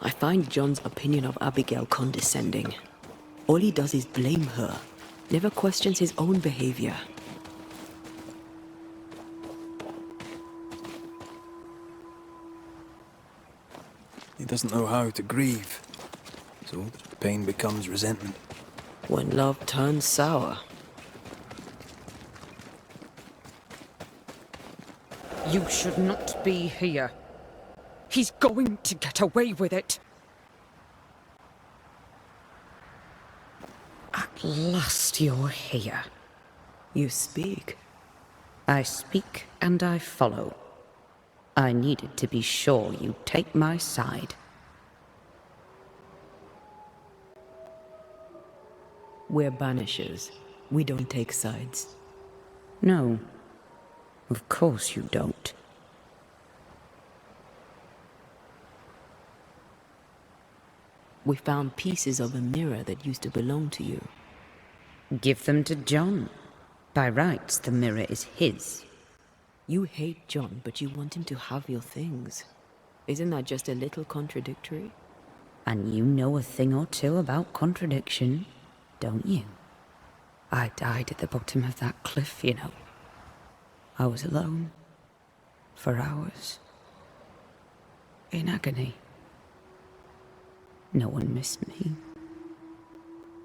I find John's opinion of Abigail condescending. All he does is blame her, never questions his own behavior. He doesn't know how to grieve, so the pain becomes resentment. When love turns sour. You should not be here. He's going to get away with it. At last you're here. You speak. I speak and I follow. I needed to be sure you'd take my side. We're banishers. We don't take sides. No, of course you don't. We found pieces of a mirror that used to belong to you. Give them to John. By rights, the mirror is his. You hate John, but you want him to have your things. Isn't that just a little contradictory? And you know a thing or two about contradiction, don't you? I died at the bottom of that cliff, you know. I was alone. For hours. In agony. No one missed me.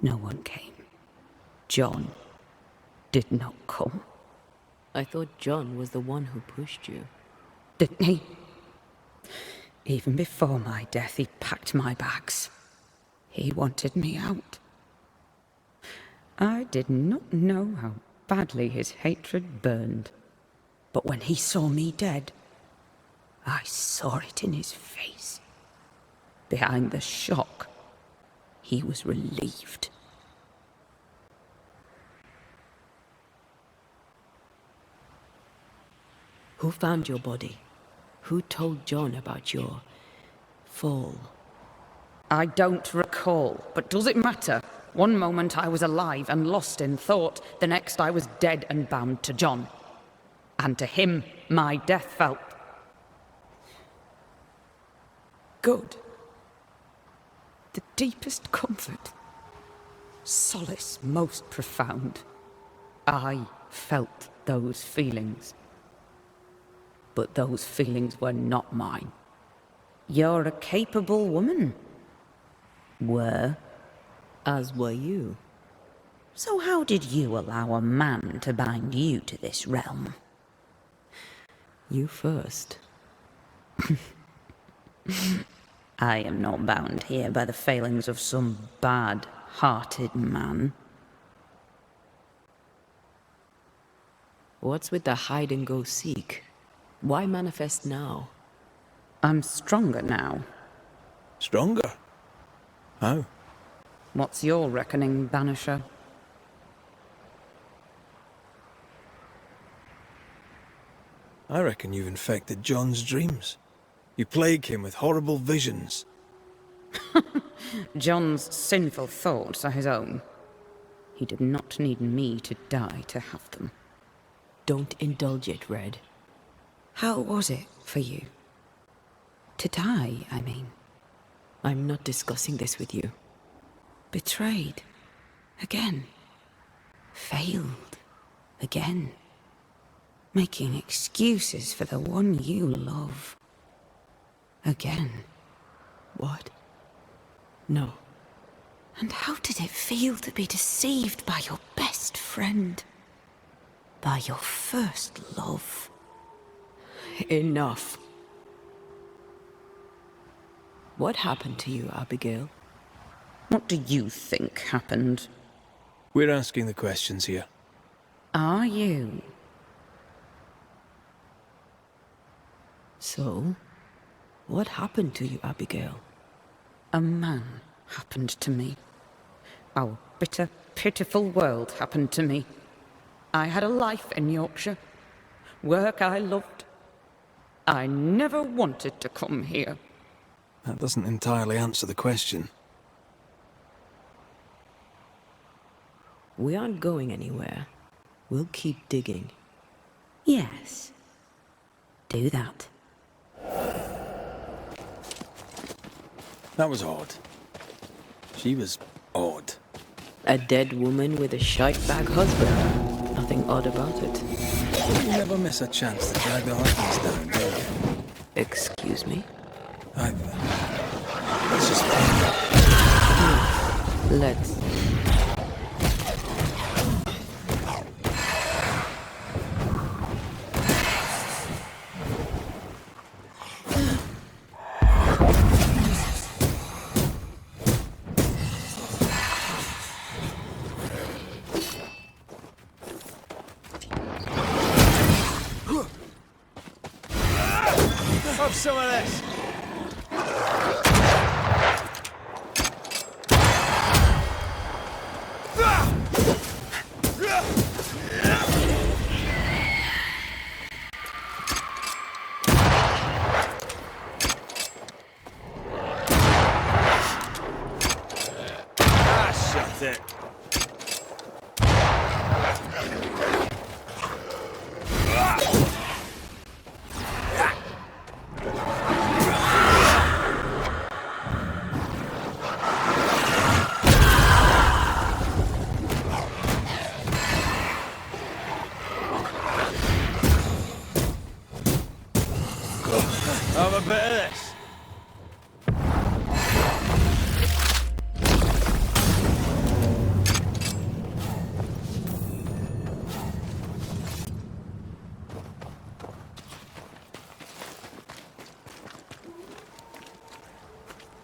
No one came. John did not come. I thought John was the one who pushed you. Didn't he? Even before my death, he packed my bags. He wanted me out. I did not know how badly his hatred burned. But when he saw me dead, I saw it in his face. Behind the shock, he was relieved. Who found your body? Who told John about your fall? I don't recall, but does it matter? One moment I was alive and lost in thought, the next I was dead and bound to John. And to him, my death felt good. The deepest comfort, solace most profound. I felt those feelings. But those feelings were not mine. You're a capable woman. Were. As were you. So how did you allow a man to bind you to this realm? You first. I am not bound here by the failings of some bad-hearted man. What's with the hide-and-go-seek? Why manifest now? I'm stronger now. Stronger? How? What's your reckoning, Banisher? I reckon you've infected John's dreams. You plague him with horrible visions. John's sinful thoughts are his own. He did not need me to die to have them. Don't indulge it, Red. How was it for you? To die, I mean. I'm not discussing this with you. Betrayed. Again. Failed. Again. Making excuses for the one you love. Again. What? No. And how did it feel to be deceived by your best friend? By your first love? Enough. What happened to you, Abigail? What do you think happened? We're asking the questions here. Are you? So, what happened to you, Abigail? A man happened to me. Our bitter, pitiful world happened to me. I had a life in Yorkshire. Work I loved. I never wanted to come here. That doesn't entirely answer the question. We aren't going anywhere. We'll keep digging. Yes. Do that. That was odd. She was odd. A dead woman with a shite bag husband. Nothing odd about it. You never miss a chance to drag the husbands down, do you? Excuse me? Let's just... Let's. Have some of this! Shut it. Have a bit of this.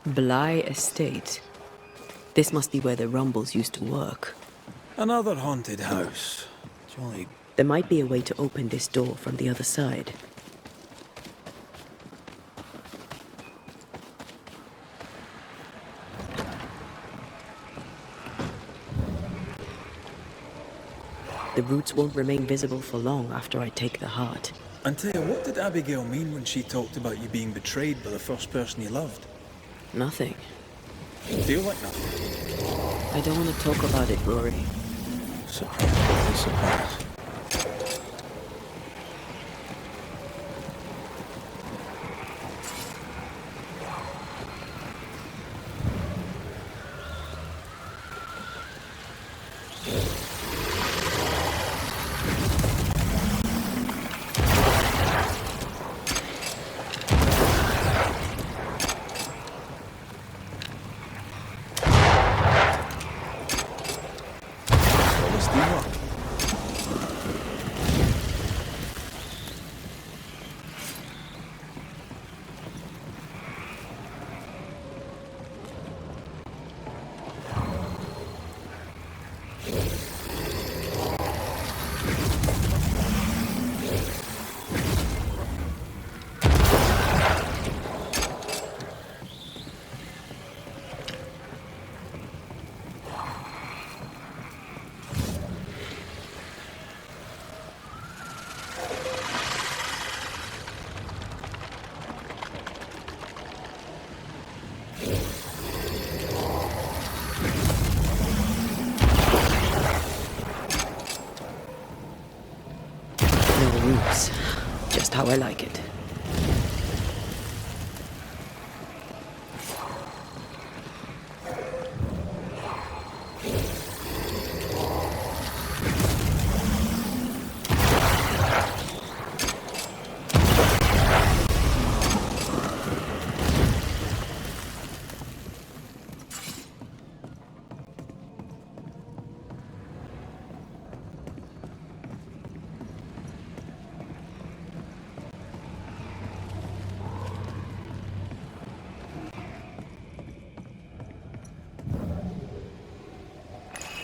Bly Estate. This must be where the Rumbles used to work. Another haunted house. Jolly. There might be a way to open this door from the other side. The roots won't remain visible for long after I take the heart. Antea, what did Abigail mean when she talked about you being betrayed by the first person you loved? Nothing. Feel like nothing. I don't want to talk about it, Rory. Surprise, surprise. Just how I like it.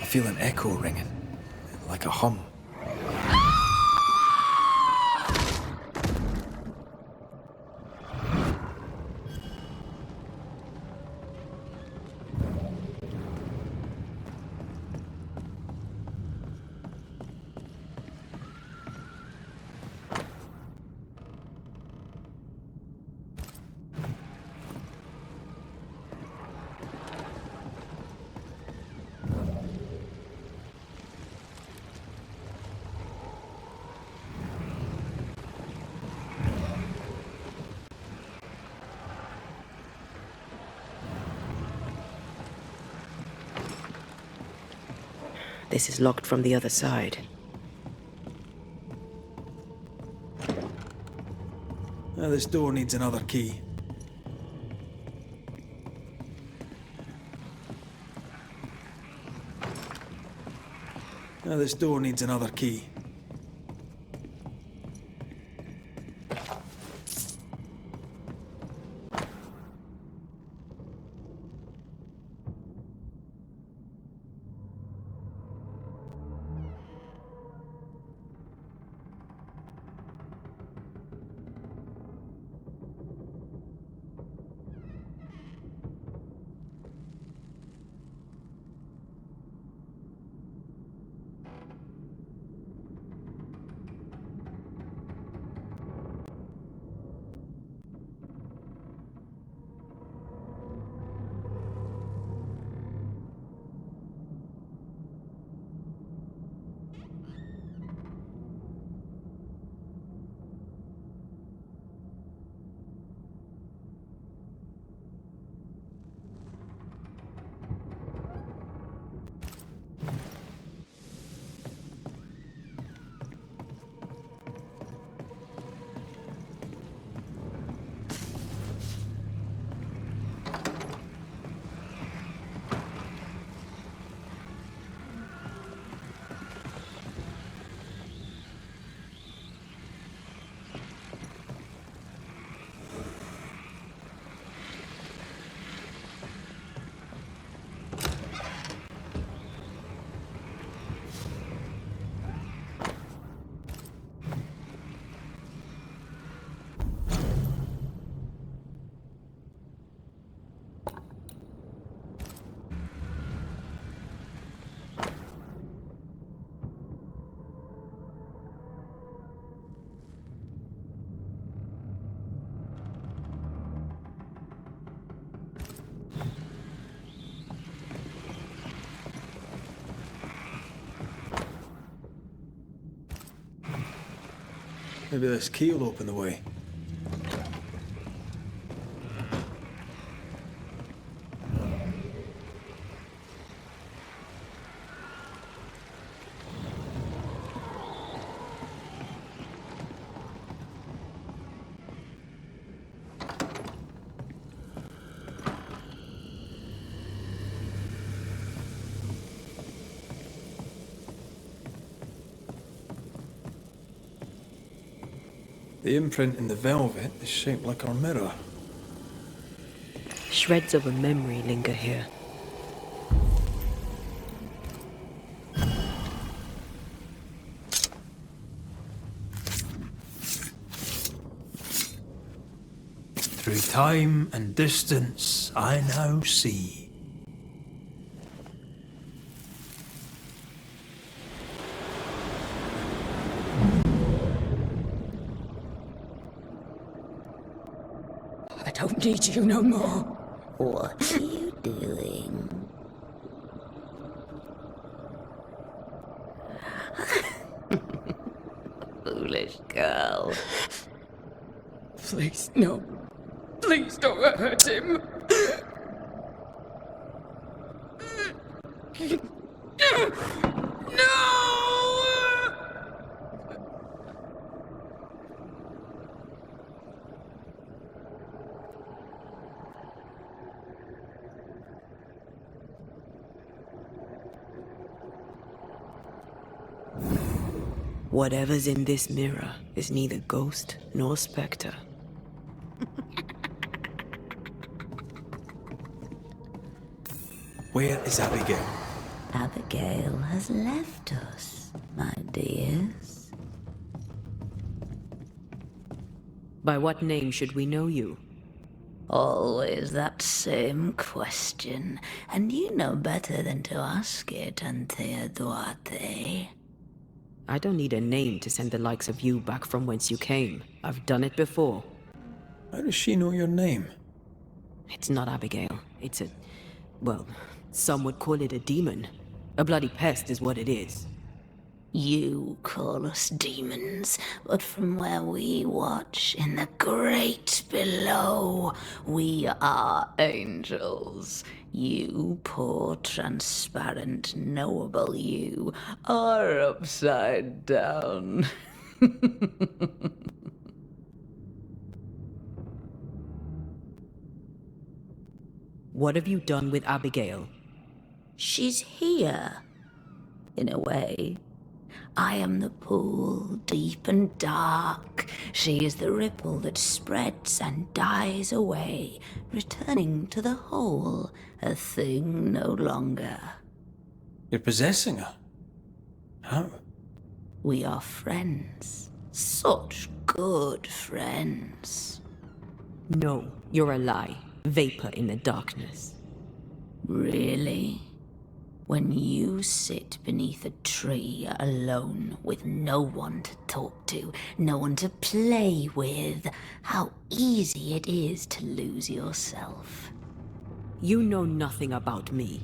I feel an echo ringing, like a hum. This is locked from the other side. Now this door needs another key. Now this door needs another key. Maybe this key will open the way. The imprint in the velvet is shaped like our mirror. Shreds of a memory linger here. Through time and distance, I now see. I don't need you no more. What are you doing? Foolish girl. Please, no. Please don't hurt him. No! Whatever's in this mirror is neither ghost nor spectre. Where is Abigail? Abigail has left us, my dears. By what name should we know you? Always that same question, and you know better than to ask it, Antea Duarte. I don't need a name to send the likes of you back from whence you came. I've done it before. How does she know your name? It's not Abigail. It's a... well, some would call it a demon. A bloody pest is what it is. You call us demons, but from where we watch in the great below. We are angels. You, poor, transparent, knowable you, are upside down. What have you done with Abigail? She's here, in a way. I am the pool, deep and dark. She is the ripple that spreads and dies away, returning to the whole, a thing no longer. You're possessing her? How? We are friends. Such good friends. No, you're a lie. Vapor in the darkness. Really? When you sit beneath a tree alone with no one to talk to, no one to play with, how easy it is to lose yourself. You know nothing about me.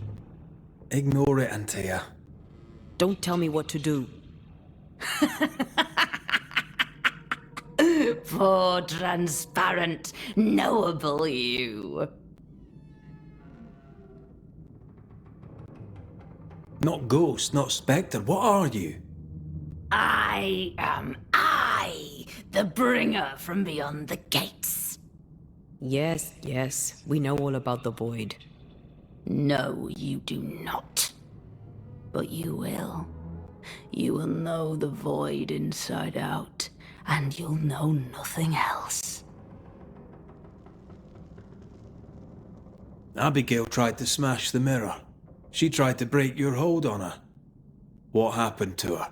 Ignore it, Antea. Don't tell me what to do. Poor, transparent, knowable you. Not ghost, not spectre. What are you? I am I, the bringer from beyond the gates. Yes, yes, we know all about the void. No, you do not. But you will. You will know the void inside out, and you'll know nothing else. Abigail tried to smash the mirror. She tried to break your hold on her. What happened to her?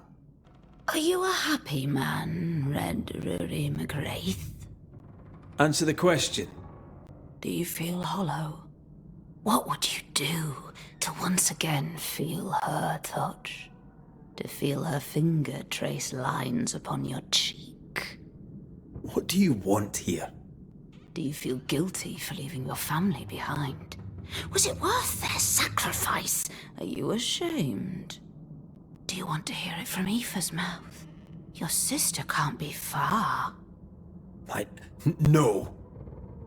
Are you a happy man, Red Rory McGrath? Answer the question. Do you feel hollow? What would you do to once again feel her touch? To feel her finger trace lines upon your cheek? What do you want here? Do you feel guilty for leaving your family behind? Was it worth their sacrifice? Are you ashamed? Do you want to hear it from Aoife's mouth? Your sister can't be far. No.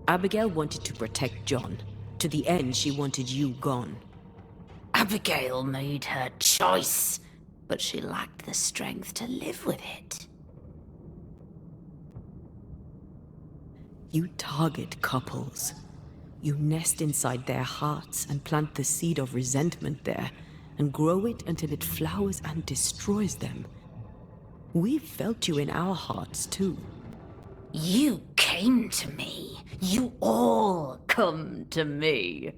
Abigail wanted to protect John. To the end, she wanted you gone. Abigail made her choice, but she lacked the strength to live with it. You target couples. You nest inside their hearts and plant the seed of resentment there, and grow it until it flowers and destroys them. We felt you in our hearts, too. You came to me. You all come to me.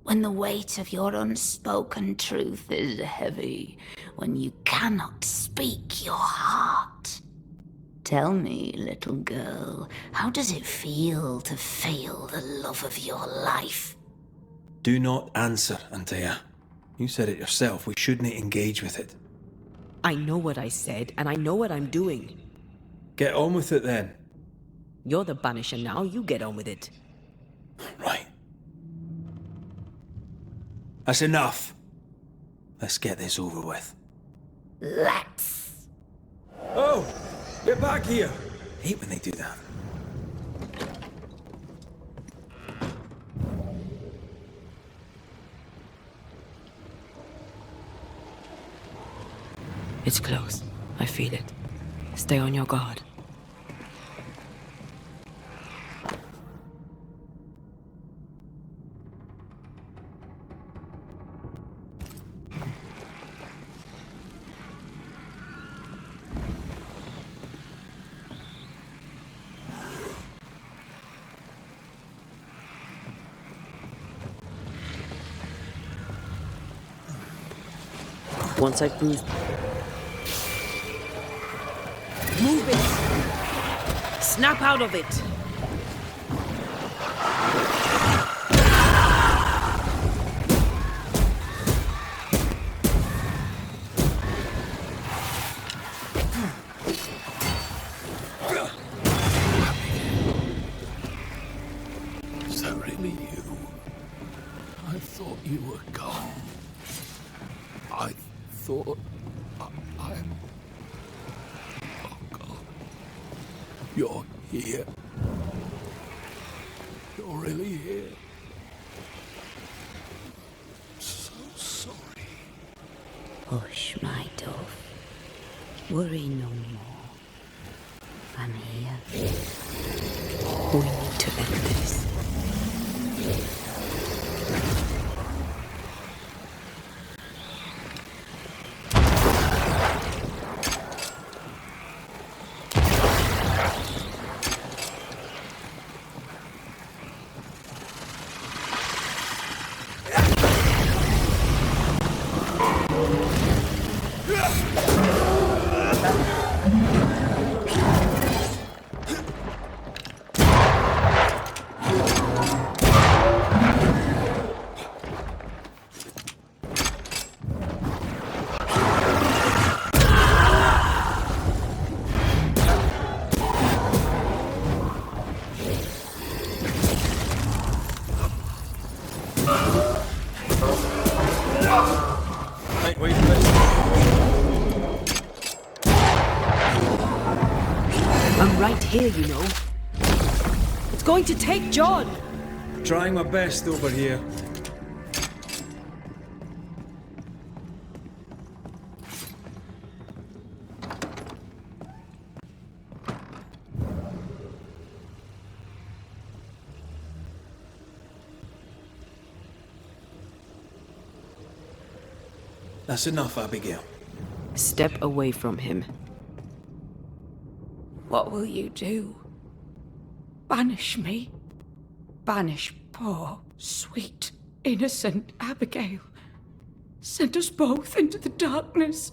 When the weight of your unspoken truth is heavy, when you cannot speak your heart. Tell me, little girl, how does it feel to fail the love of your life? Do not answer, Antea. You said it yourself. We shouldn't engage with it. I know what I said, and I know what I'm doing. Get on with it then. You're the Banisher now, you get on with it. Right. That's enough. Let's get this over with. Let's. Oh! Get back here! I hate when they do that. It's close. I feel it. Stay on your guard. Once I've bruised... Move it! Snap out of it! Is that really you? I thought you were gone. I thought I... Oh, God. You're here. you're really here. I'm so sorry. Hush, my dove. Worry no more. I'm here. We need to end this. I'm right here, you know. It's going to take John! Trying my best over here. That's enough, Abigail. Step away from him. What will you do? Banish me? Banish poor, sweet, innocent Abigail? Send us both into the darkness?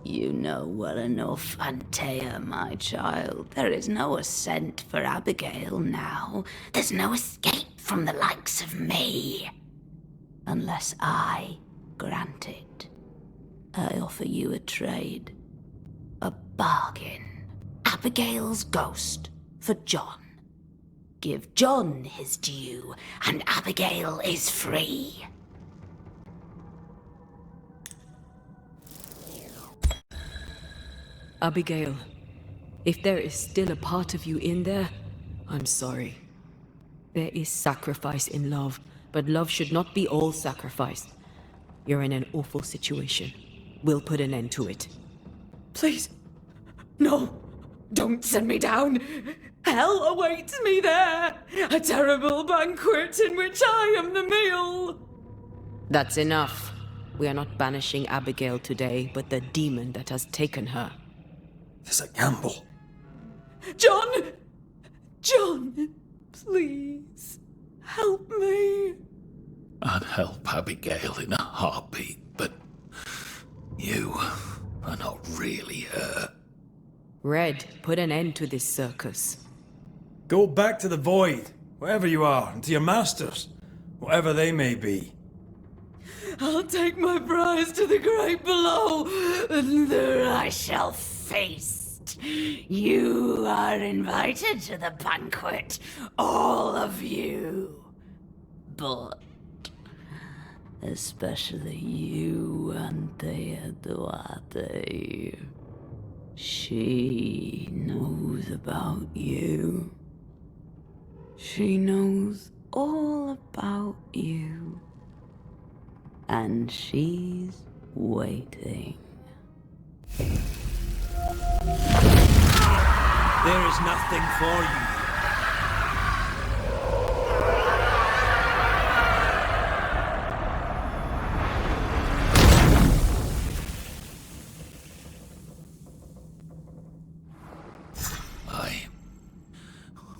You know well enough, Antea, my child. There is no ascent for Abigail now. There's no escape from the likes of me. Unless I grant it. I offer you a trade. A bargain. Abigail's ghost for John. Give John his due, and Abigail is free. Abigail, if there is still a part of you in there, I'm sorry. There is sacrifice in love, but love should not be all sacrifice. You're in an awful situation. We'll put an end to it. Please, no, don't send me down. Hell awaits me there. A terrible banquet in which I am the meal. That's enough. We are not banishing Abigail today, but the demon that has taken her. It's a gamble. John! John, please, help me. I'd help Abigail in a heartbeat, but you are not really her. Red, put an end to this circus. Go back to the void, wherever you are, and to your masters, whatever they may be. I'll take my prize to the great below, and there I shall feast. You are invited to the banquet, all of you. But especially you, Antea Duarte. She knows about you. She knows all about you. And she's waiting. There is nothing for you.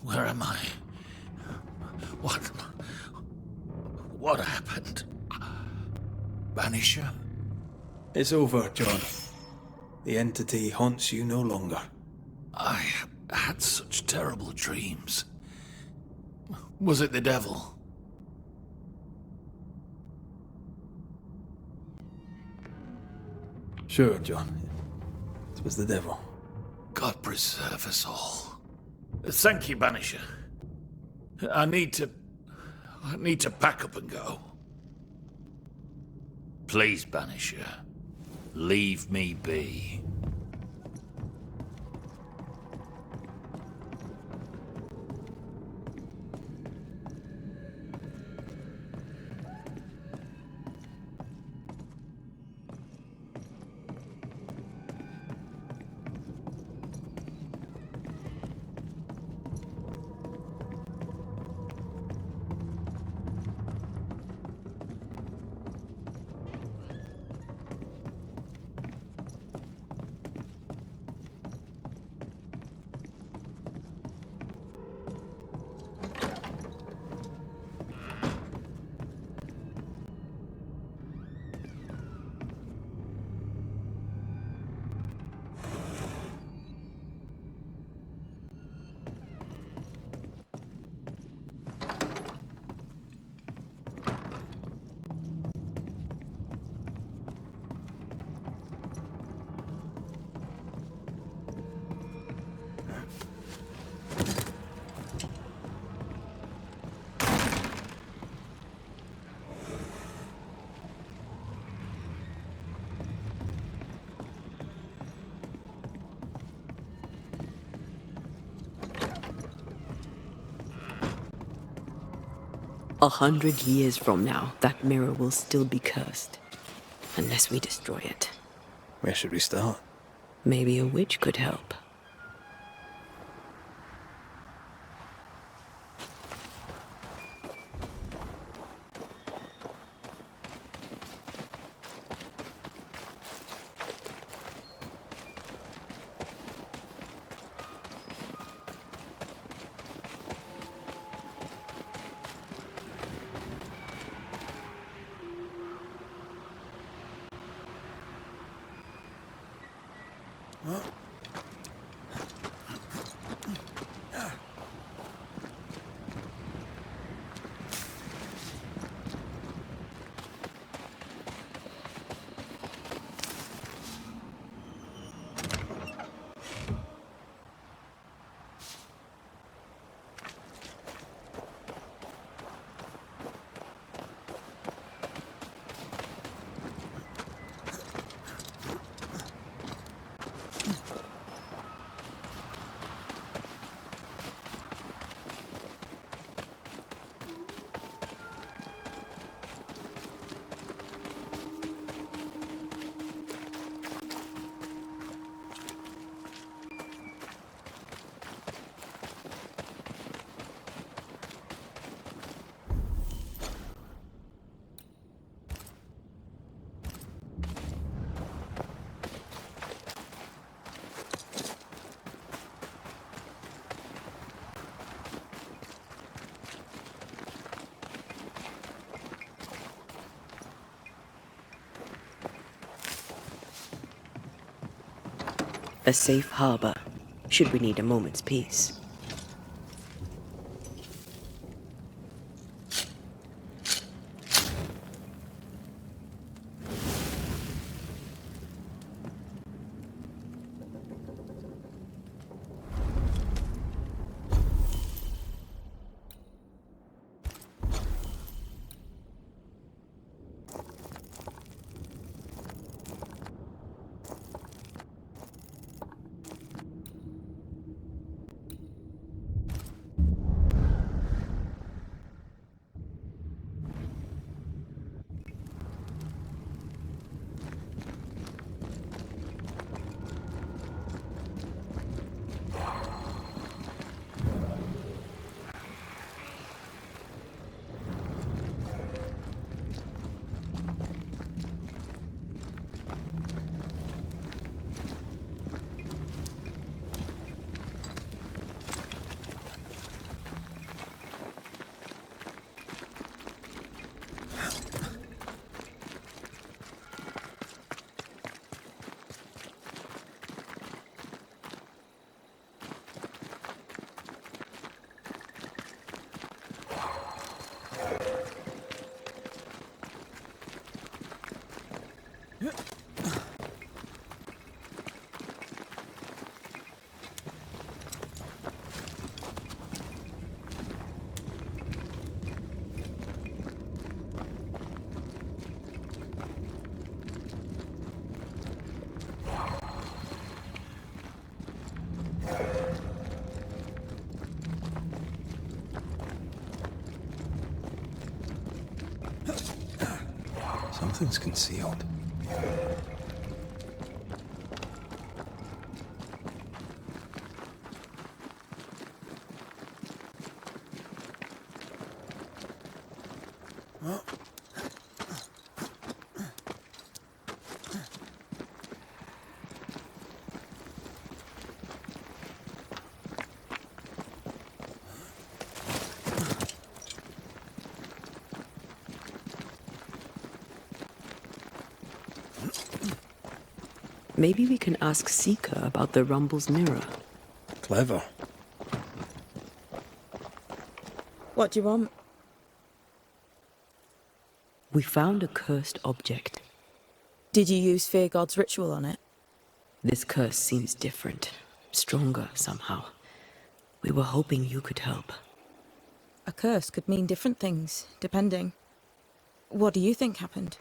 Where am I? What happened? Banisher? It's over, John. The entity haunts you no longer. I had such terrible dreams. Was it the devil? Sure, John. It was the devil. God preserve us all. Thank you, Banisher. I need to pack up and go. Please, Banisher, leave me be. 100 years from now, that mirror will still be cursed. Unless we destroy it. Where should we start? Maybe a witch could help. A safe harbor, should we need a moment's peace. Something's concealed. Maybe we can ask Seeker about the Rumble's mirror. Clever. What do you want? We found a cursed object. Did you use Fear God's ritual on it? This curse seems different, stronger somehow. We were hoping you could help. A curse could mean different things, depending. What do you think happened?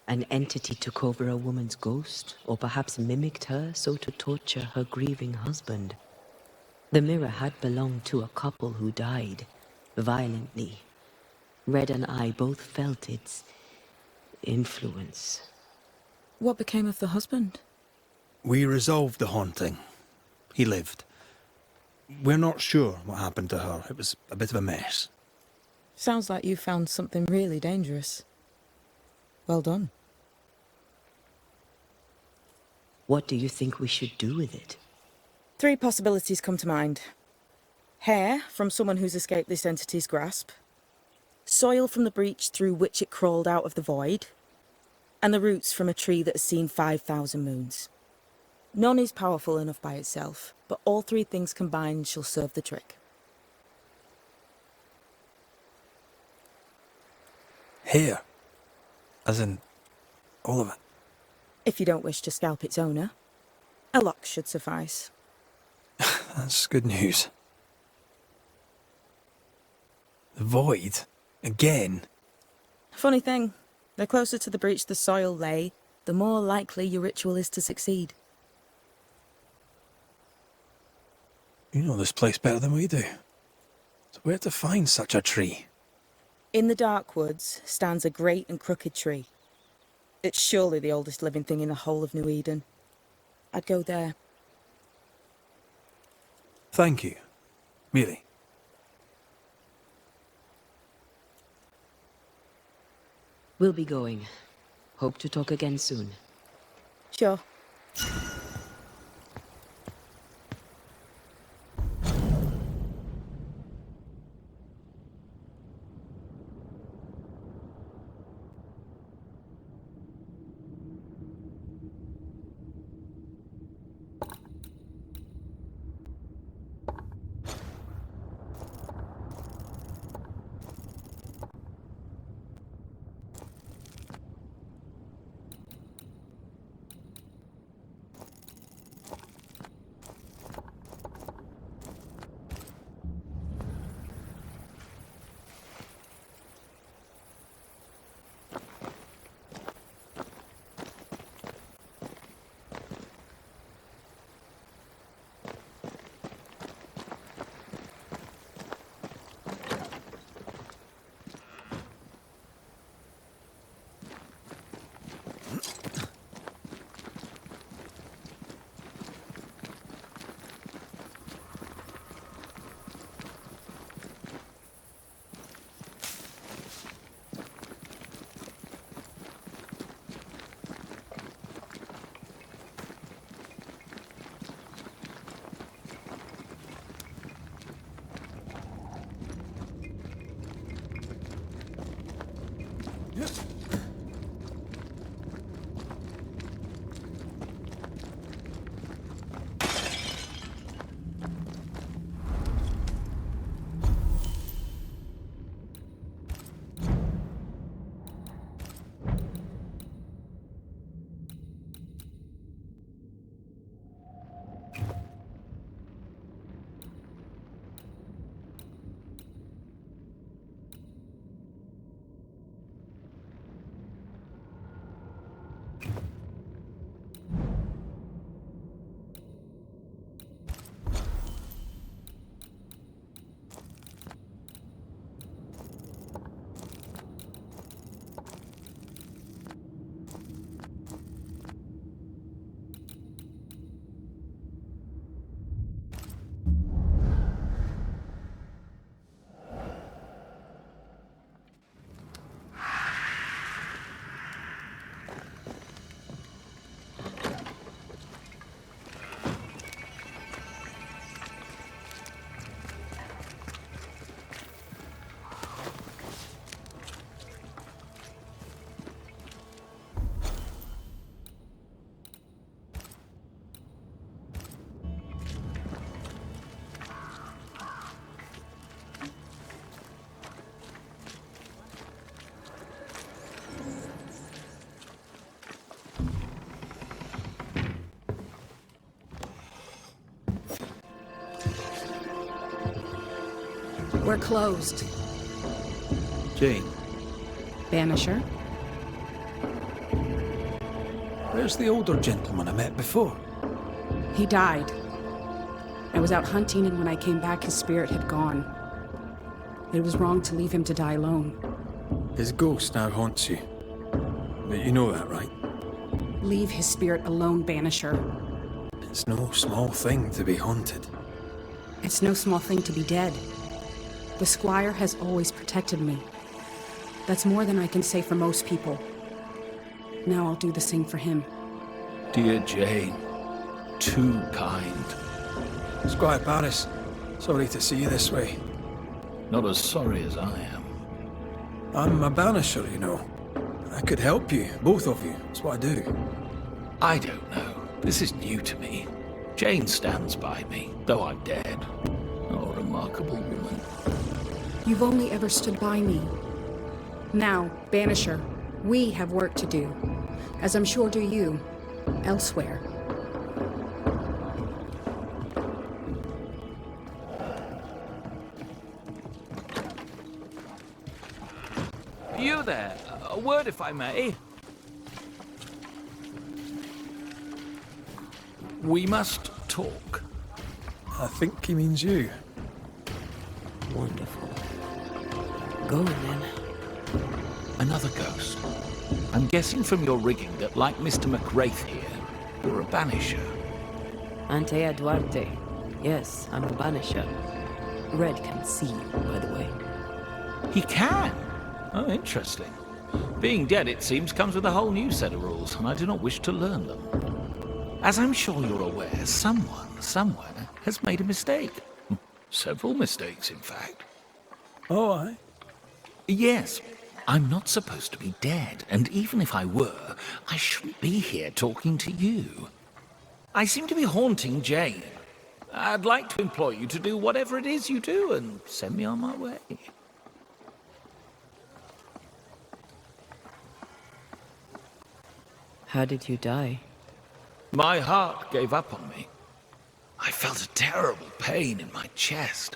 An entity took over a woman's ghost, or perhaps mimicked her so to torture her grieving husband. The mirror had belonged to a couple who died, violently. Red and I both felt its influence. What became of the husband? We resolved the haunting. He lived. We're not sure what happened to her. It was a bit of a mess. Sounds like you found something really dangerous. Well done. What do you think we should do with it? 3 possibilities come to mind. Hair from someone who's escaped this entity's grasp. Soil from the breach through which it crawled out of the void. And the roots from a tree that has seen 5,000 moons. None is powerful enough by itself, but all 3 things combined shall serve the trick. Hair. As in, all of it. If you don't wish to scalp its owner, a lock should suffice. That's good news. The void? Again? Funny thing, the closer to the breach the soil lay, the more likely your ritual is to succeed. You know this place better than we do. So where to find such a tree? In the dark woods stands a great and crooked tree. It's surely the oldest living thing in the whole of New Eden. I'd go there. Thank you. Really. We'll be going. Hope to talk again soon. Sure. We're closed. Jane, Banisher? where's the older gentleman I met before? He died. I was out hunting, and when I came back, his spirit had gone. It was wrong to leave him to die alone. His ghost now haunts you. You know that, right? Leave his spirit alone, Banisher. It's no small thing to be haunted. It's no small thing to be dead. The Squire has always protected me. That's more than I can say for most people. Now I'll do the same for him. Dear Jane, too kind. Squire Paris, sorry to see you this way. Not as sorry as I am. I'm a banisher, you know. I could help you, both of you. That's what I do. I don't know. This is new to me. Jane stands by me, though I'm dead. Oh, remarkable woman. You've only ever stood by me. Now, Banisher, we have work to do, as I'm sure do you, elsewhere. You there? A word, if I may. We must talk. I think he means you. Wonderful. Go on, then. Another ghost. I'm guessing from your rigging that, like Mr. McRaith here, you're a banisher. Antea Duarte. Yes, I'm a banisher. Red can see you, by the way. He can? Oh, interesting. Being dead, it seems, comes with a whole new set of rules, and I do not wish to learn them. As I'm sure you're aware, someone, somewhere, has made a mistake. Several mistakes, in fact. Oh, aye? Yes. I'm not supposed to be dead, and even if I were, I shouldn't be here talking to you. I seem to be haunting Jane. I'd like to implore you to do whatever it is you do and send me on my way. How did you die? My heart gave up on me. I felt a terrible pain in my chest.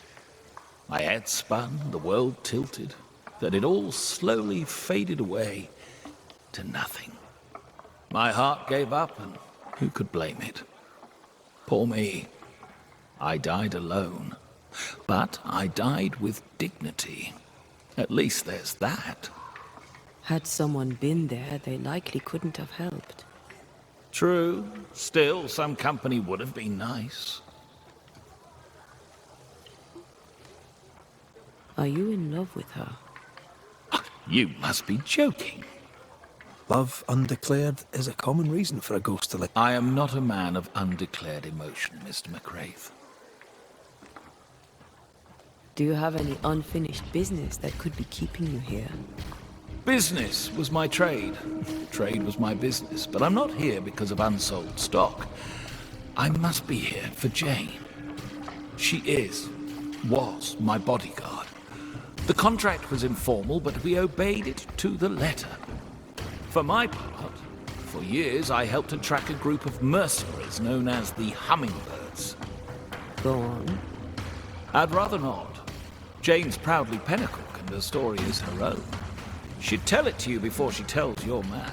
My head spun, the world tilted, then it all slowly faded away to nothing. My heart gave up, and who could blame it? Poor me. I died alone. But I died with dignity. At least there's that. Had someone been there, they likely couldn't have helped. True. Still, some company would have been nice. Are you in love with her? You must be joking. Love undeclared is a common reason for a ghost to live. I am not a man of undeclared emotion, Mr. McRaith. Do you have any unfinished business that could be keeping you here? Business was my trade. Trade was my business. But I'm not here because of unsold stock. I must be here for Jane. She was my bodyguard. The contract was informal, but we obeyed it to the letter. For my part, for years I helped to track a group of mercenaries known as the Hummingbirds. Go on. I'd rather not. Jane's proudly Pennacook, and the story is her own. She'd tell it to you before she tells your man.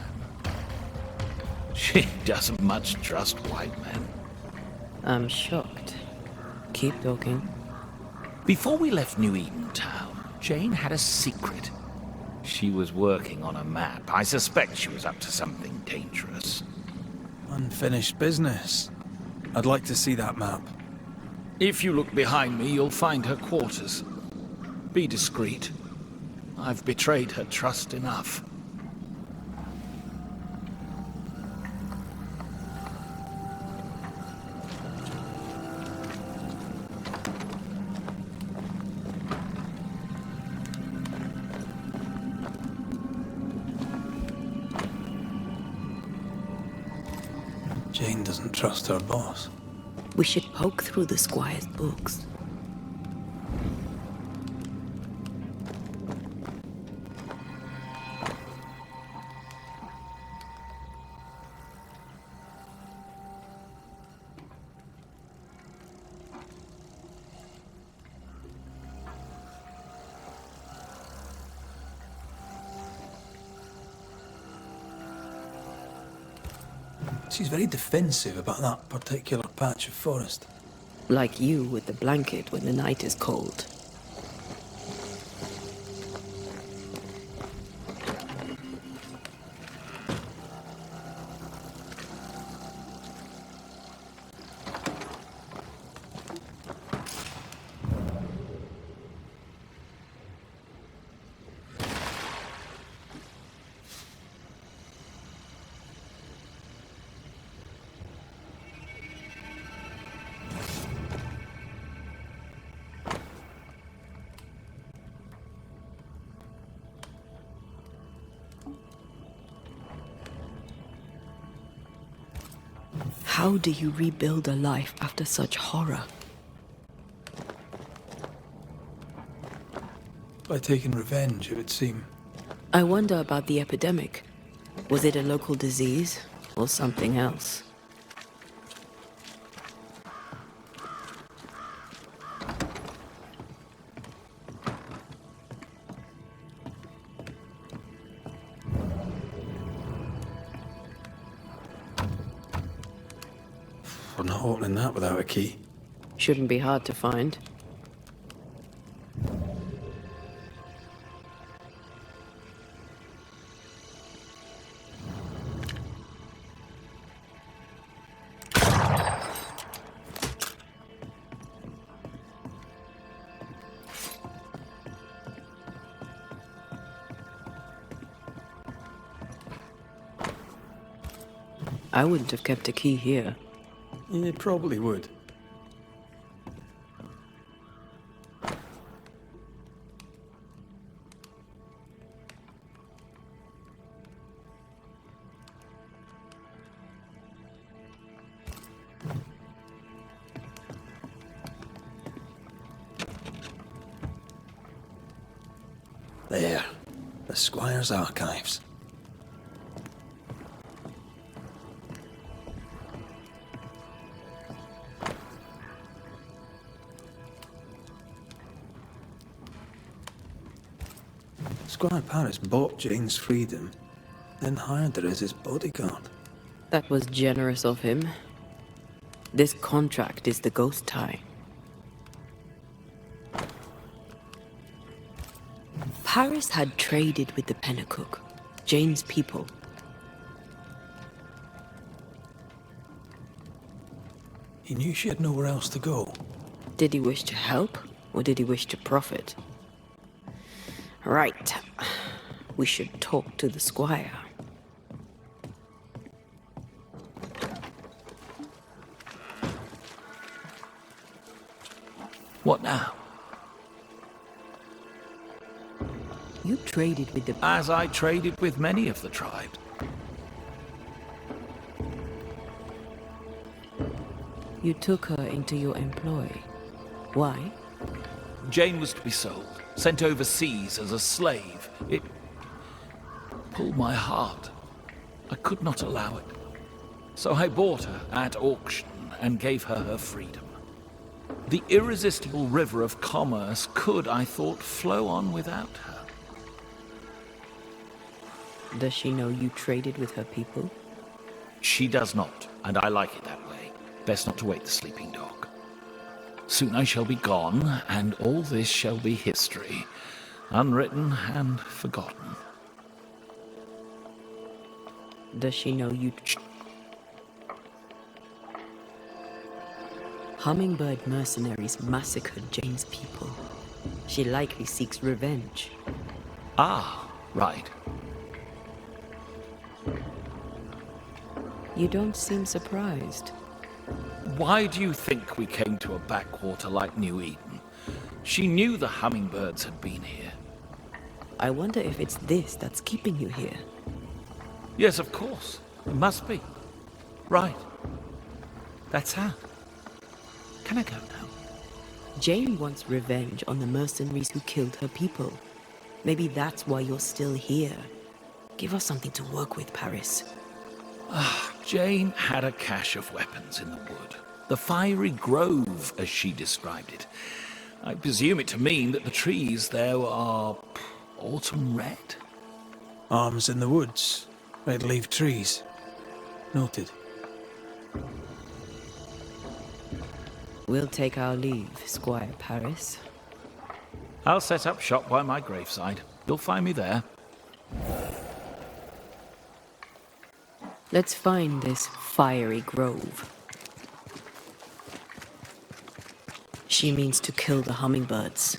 She doesn't much trust white men. I'm shocked. Keep talking. Before we left New Eden Town, Jane had a secret. She was working on a map. I suspect she was up to something dangerous. Unfinished business. I'd like to see that map. If you look behind me, you'll find her quarters. Be discreet. I've betrayed her trust enough. Jane doesn't trust her boss. We should poke through the Squire's books. She's very defensive about that particular patch of forest. Like you with the blanket when the night is cold. How do you rebuild a life after such horror? By taking revenge, it would seem. I wonder about the epidemic. Was it a local disease or something else? I'm not opening that without a key. Shouldn't be hard to find. I wouldn't have kept a key here. It probably would. There. The Squire's archives. Squire Paris bought Jane's freedom, then hired her as his bodyguard. That was generous of him. This contract is the ghost tie. Paris had traded with the Pennacook, Jane's people. He knew she had nowhere else to go. Did he wish to help, or did he wish to profit? Right. We should talk to the Squire. What now? You traded with the... As I traded with many of the tribes. You took her into your employ. Why? Jane was to be sold, sent overseas as a slave. It pulled my heart. I could not allow it. So I bought her at auction and gave her her freedom. The irresistible river of commerce could, I thought, flow on without her. Does she know you traded with her people? She does not, and I like it that way. Best not to wake the sleeping dog. Soon I shall be gone, and all this shall be history, unwritten and forgotten. Does she know you... Hummingbird mercenaries massacred Jane's people. She likely seeks revenge. Ah, right. You don't seem surprised. Why do you think we came to a backwater like New Eden? She knew the hummingbirds had been here. I wonder if it's this that's keeping you here. Yes, of course. It must be. Right. That's how. Can I go now? Jane wants revenge on the mercenaries who killed her people. Maybe that's why you're still here. Give us something to work with, Paris. Jane had a cache of weapons in the wood. The fiery grove, as she described it. I presume it to mean that the trees there are autumn red. Arms in the woods. Red leaf trees. Noted. We'll take our leave, Squire Paris. I'll set up shop by my graveside. You'll find me there. Let's find this fiery grove. She means to kill the hummingbirds.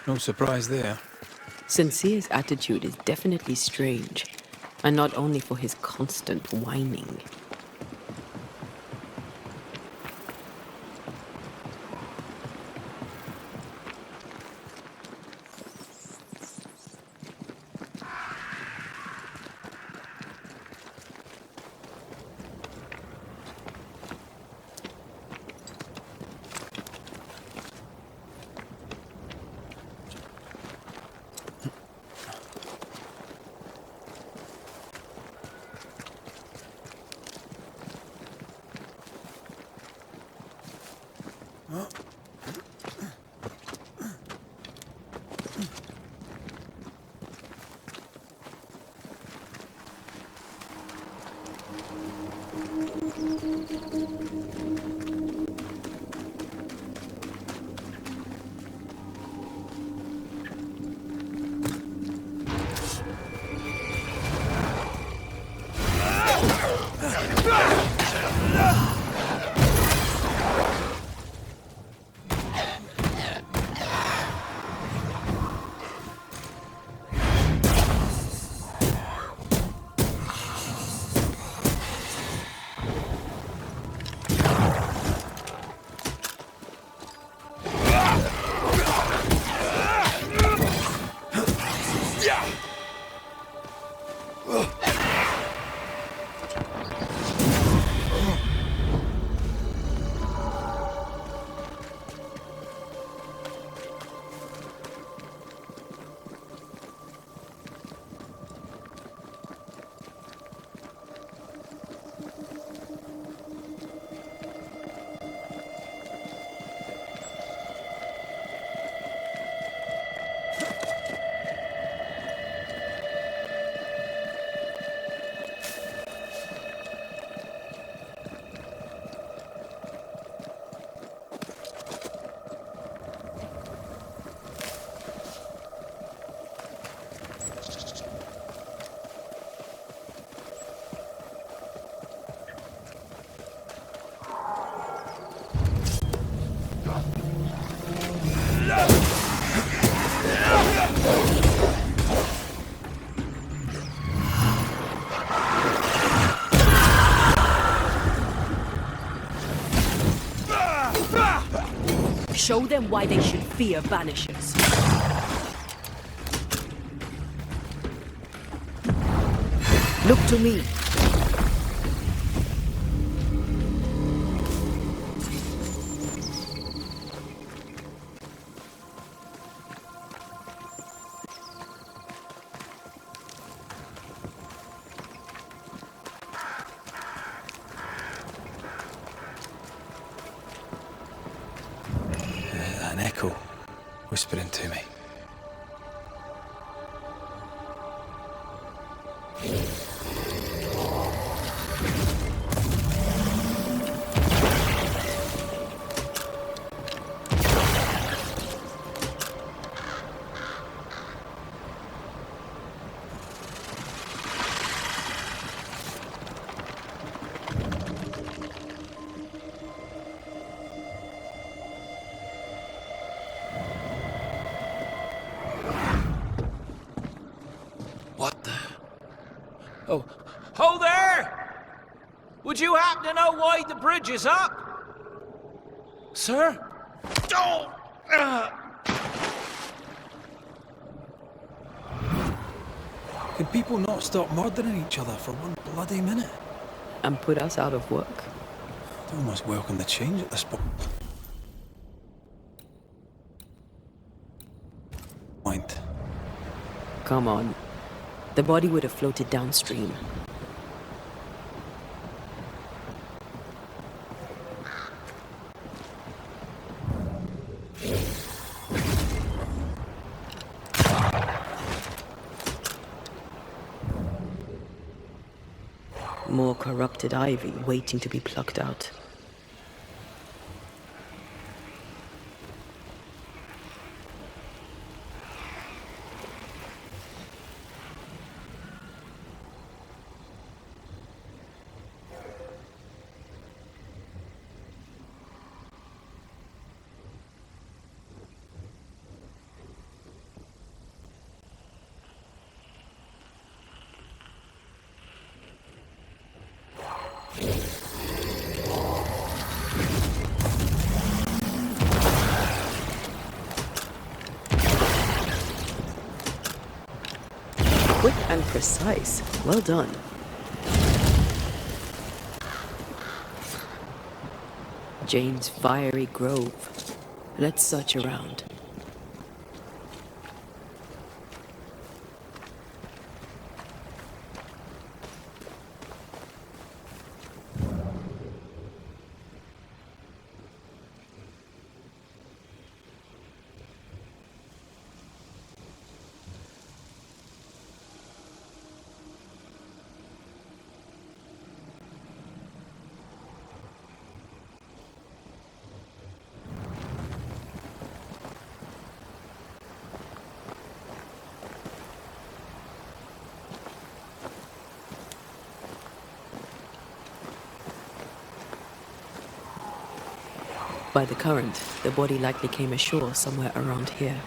No surprise there. Sincere's attitude is definitely strange, and not only for his constant whining. Show them why they should fear Banishers. Look to me. An echo whispering to me. What the? Oh, ho there! Would you happen to know why the bridge is up? Sir? Oh! Can people not stop murdering each other for one bloody minute? And put us out of work. I'd almost welcome the change at this point. Come on. The body would have floated downstream. More corrupted ivy waiting to be plucked out. Quick and precise. Well done. Jane's fiery grove. Let's search around. by the current, the body likely came ashore somewhere around here.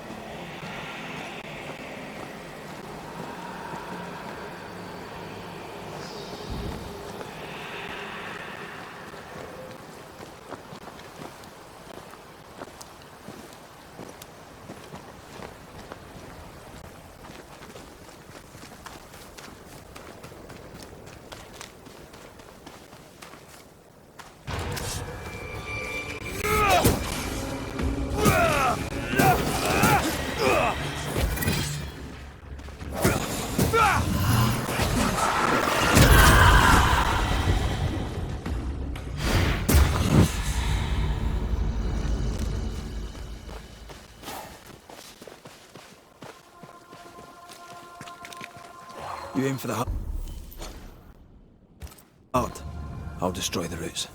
You aim for the heart. I'll destroy the roots.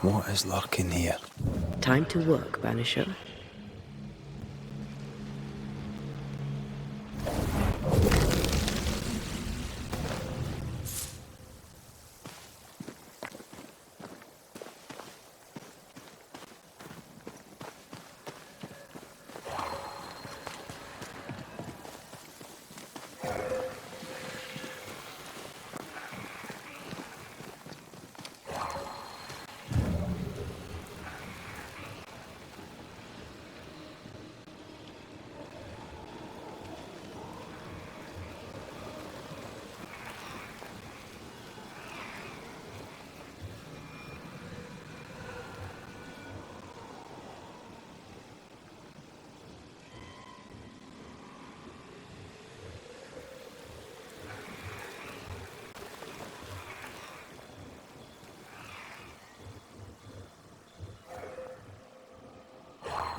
What is lurking here? Time to work, Banisher.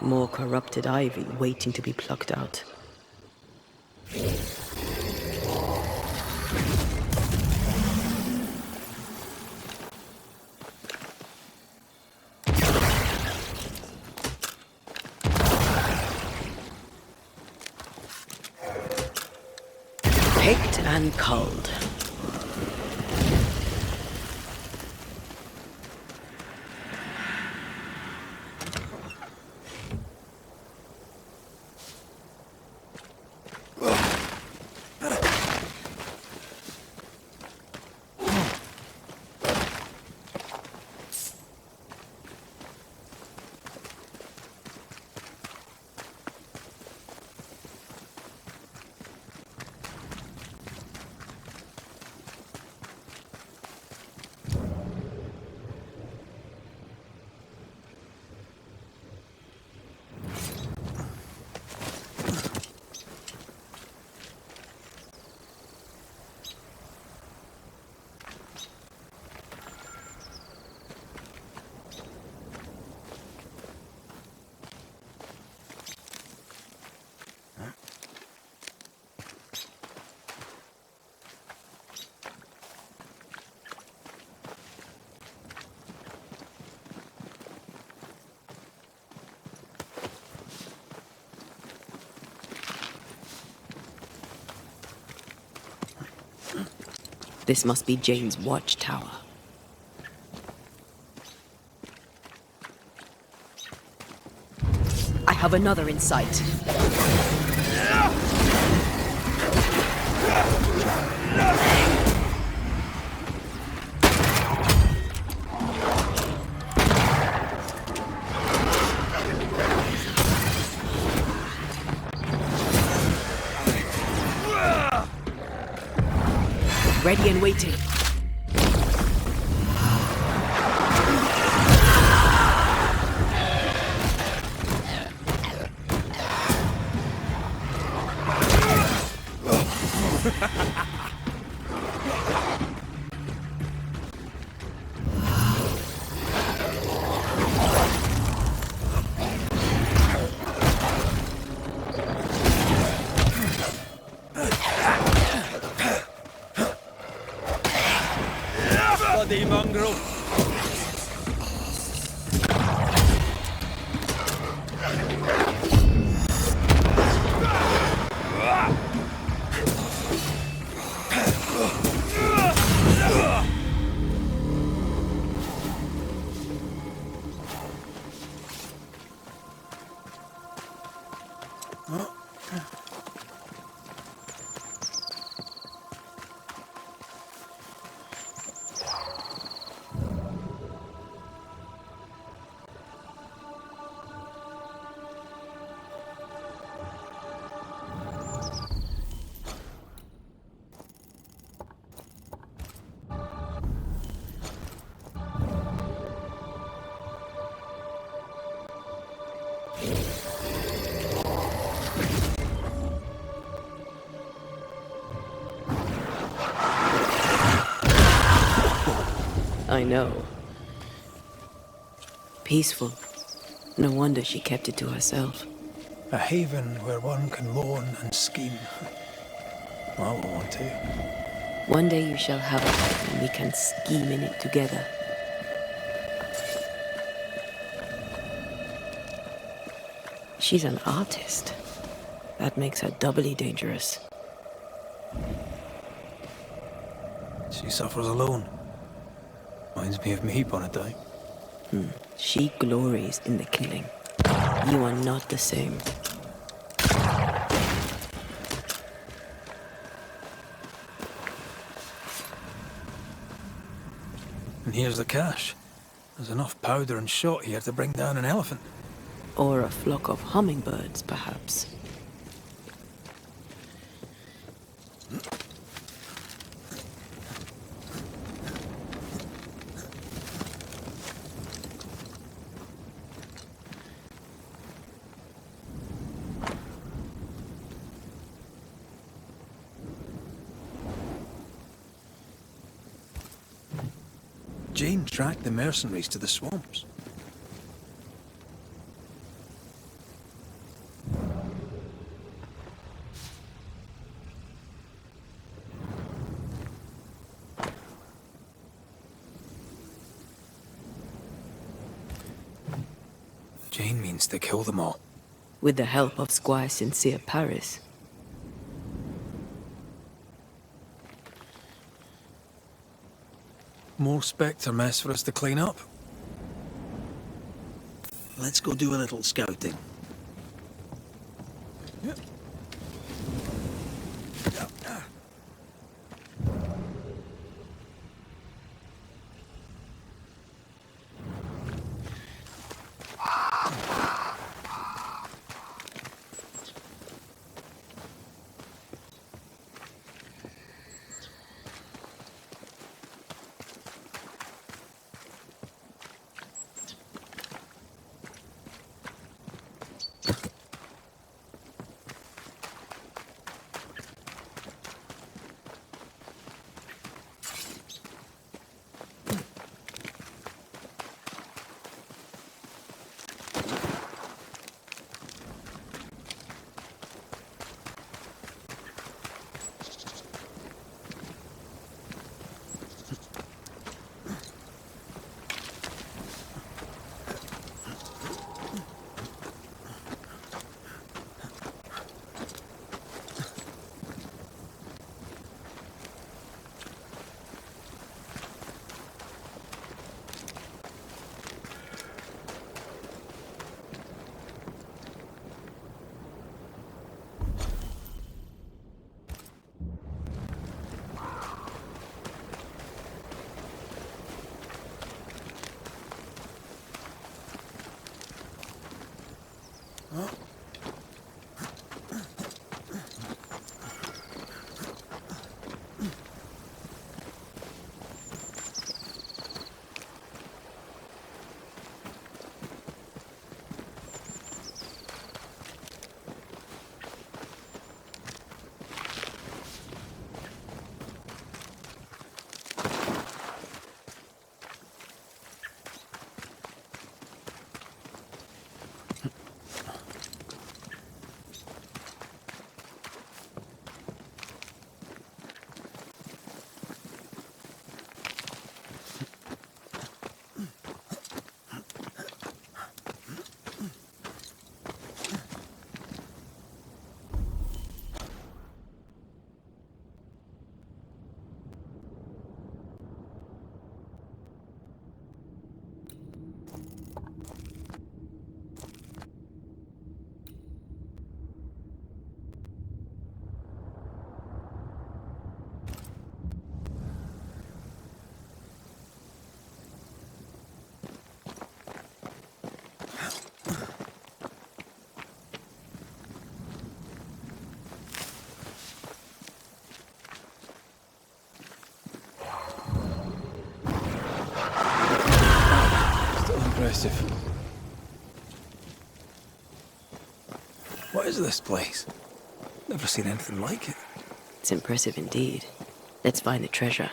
More corrupted ivy waiting to be plucked out. Picked and culled. This must be Jane's watchtower. have another in sight. Ready and waiting. Bloody mongrel! I know. Peaceful. No wonder she kept it to herself. A haven where one can mourn and scheme. I want to. One day you shall have it, and we can scheme in it together. She's an artist. That makes her doubly dangerous. She suffers alone. Reminds me of me upon a time. She glories in the killing. You are not the same. And here's the cash. There's enough powder and shot here to bring down an elephant. Or a flock of hummingbirds, perhaps. Jane tracked the mercenaries to the swamps. Jane means to kill them all. With the help of Squire Sincere Paris. More Spectre mess for us to clean up. Let's go do a little scouting. Impressive. What is this place? Never seen anything like it. It's impressive indeed. Let's find the treasure.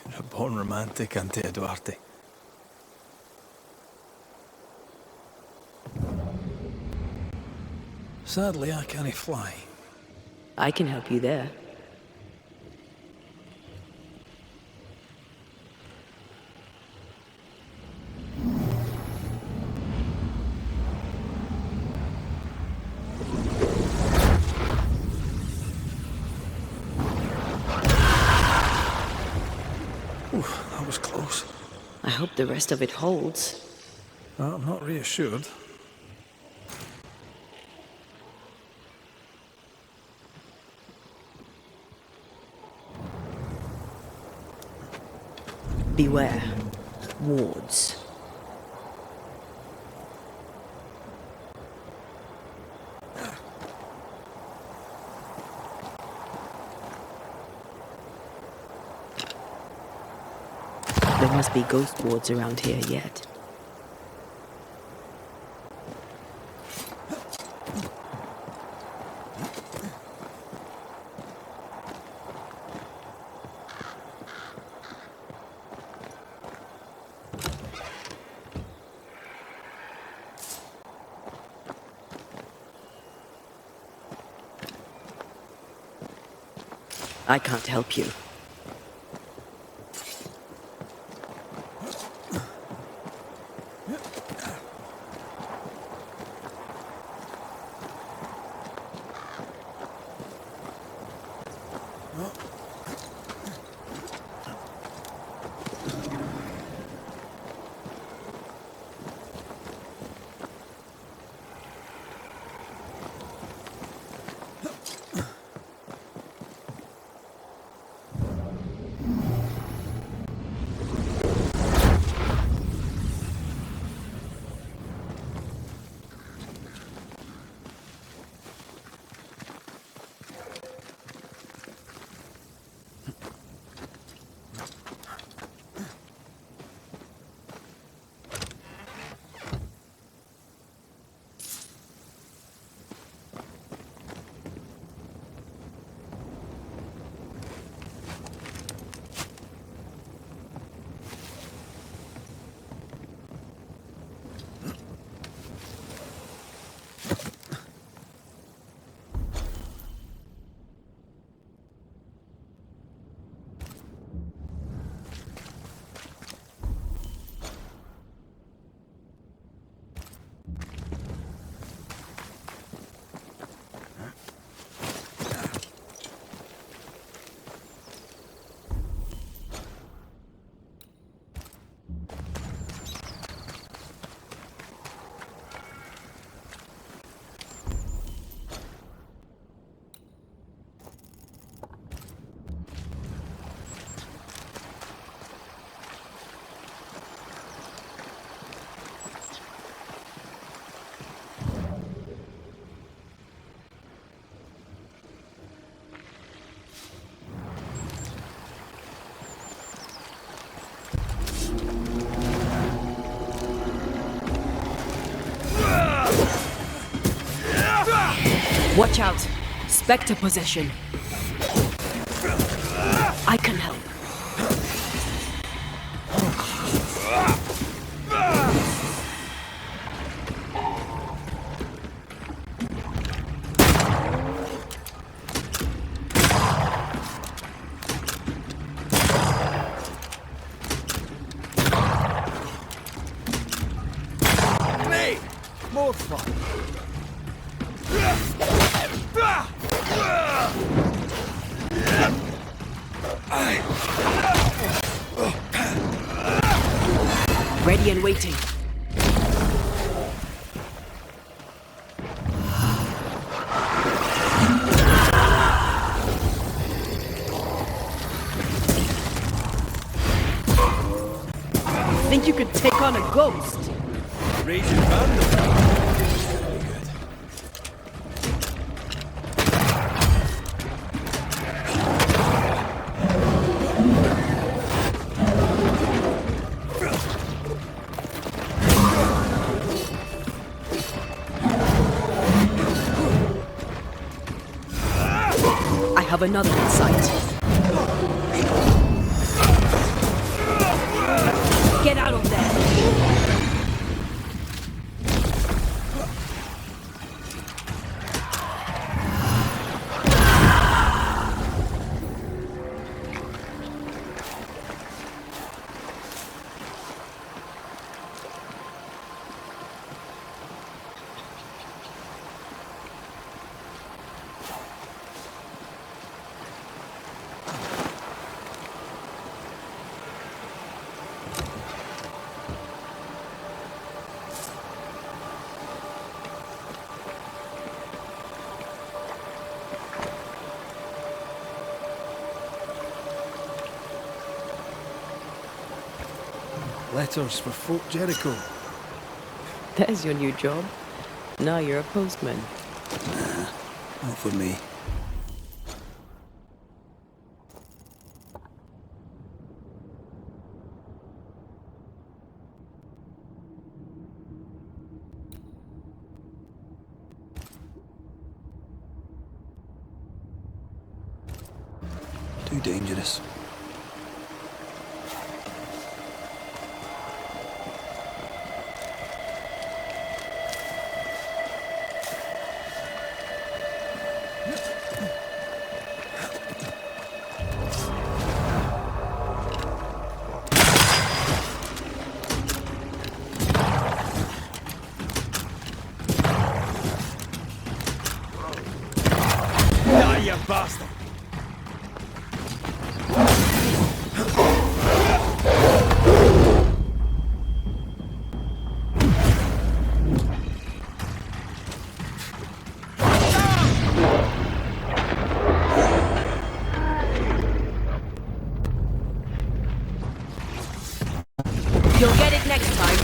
You're a born romantic, Antea Duarte. Sadly, I can't fly. I can help you there. Oof, that was close. I hope the rest of it holds. I'm not reassured. Beware. Wards. There must be ghost wards around here yet. I can't help you. Watch out! Spectre possession. I can help. More fun. Ready and waiting. Think you could take on a ghost? Raging bandit. I have another in sight. Get out of there! Letters for Fort Jericho. There's your new job. Now you're a postman. Nah, not for me. Too dangerous. You bastard! You'll get it next time.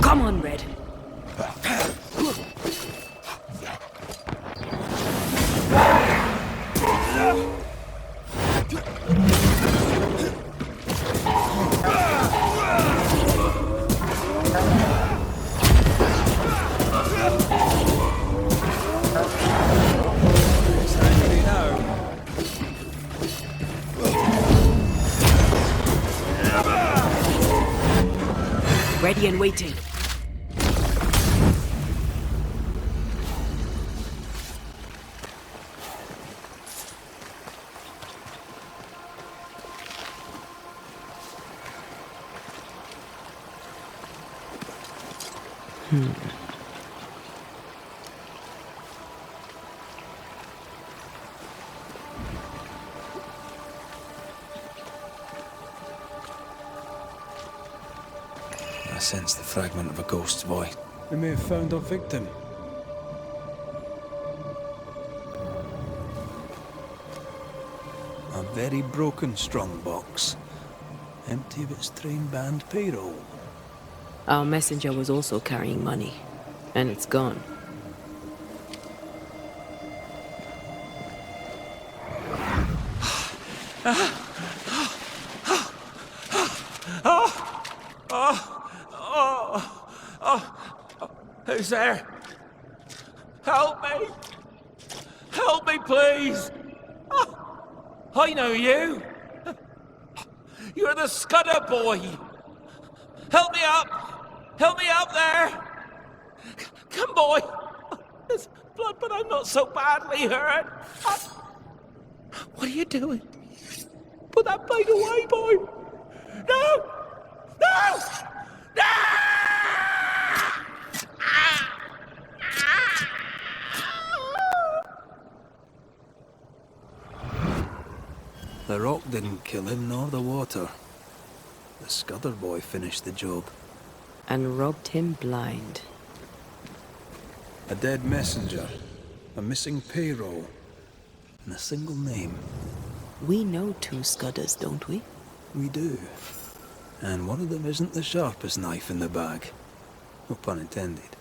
Come on, Red. Ready and waiting. I sense the fragment of a ghost's voice. We may have found our victim. A very broken strongbox, empty of its train band payroll. Our messenger was also carrying money. and it's gone. Who's there? Help me! Help me, please! I know you! You're the Scudder boy! Help me up! Help me up there! Come, boy! There's blood, but I'm not so badly hurt! What are you doing? Put that blade away, boy! No! No! No! The rock didn't kill him, nor the water. The Scudder boy finished the job. And robbed him blind. A dead messenger, a missing payroll, and a single name. We know 2 Scudders, don't we? We do. And one of them isn't the sharpest knife in the bag. No pun intended.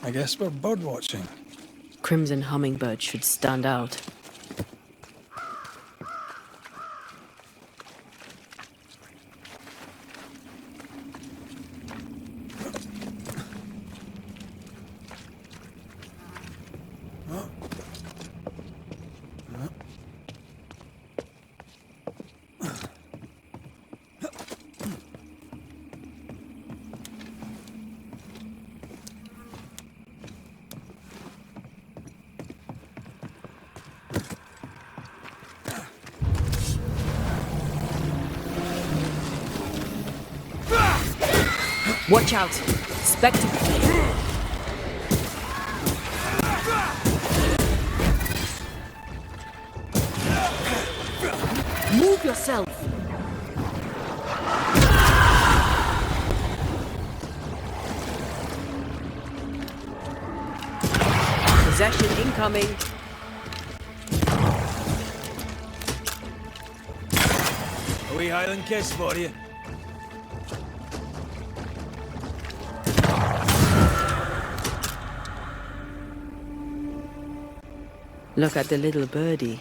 I guess we're bird watching. Crimson hummingbird should stand out. Watch out! Spectre! Move yourself! Possession incoming! A wee Highland kiss for you. Look at the little birdie.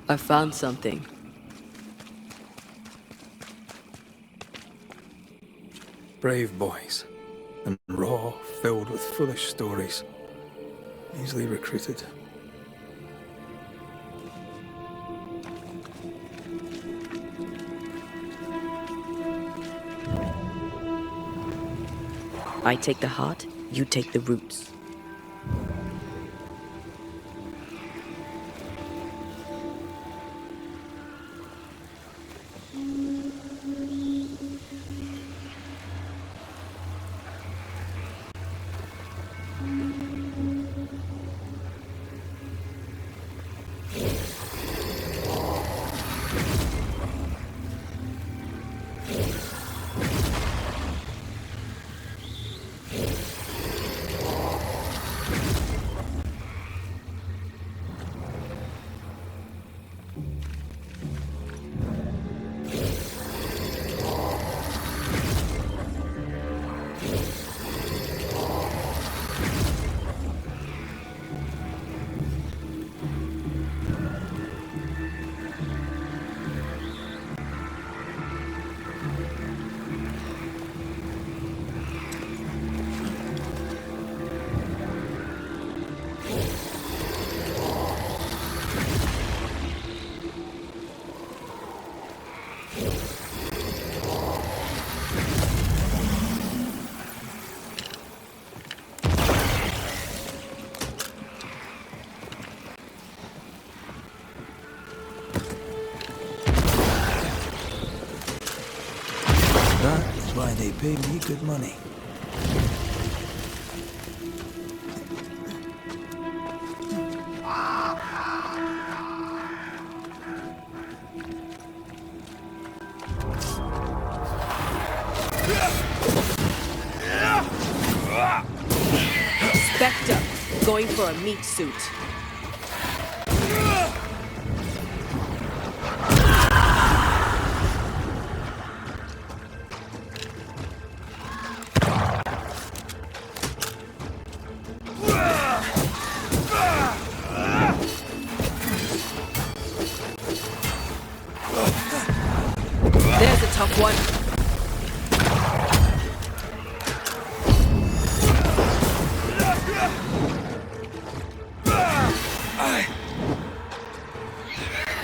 I found something. Brave boys, and raw, filled with foolish stories. Easily recruited. I take the heart, you take the roots. That's why they pay me good money. Spectre, going for a meat suit. There's a tough one.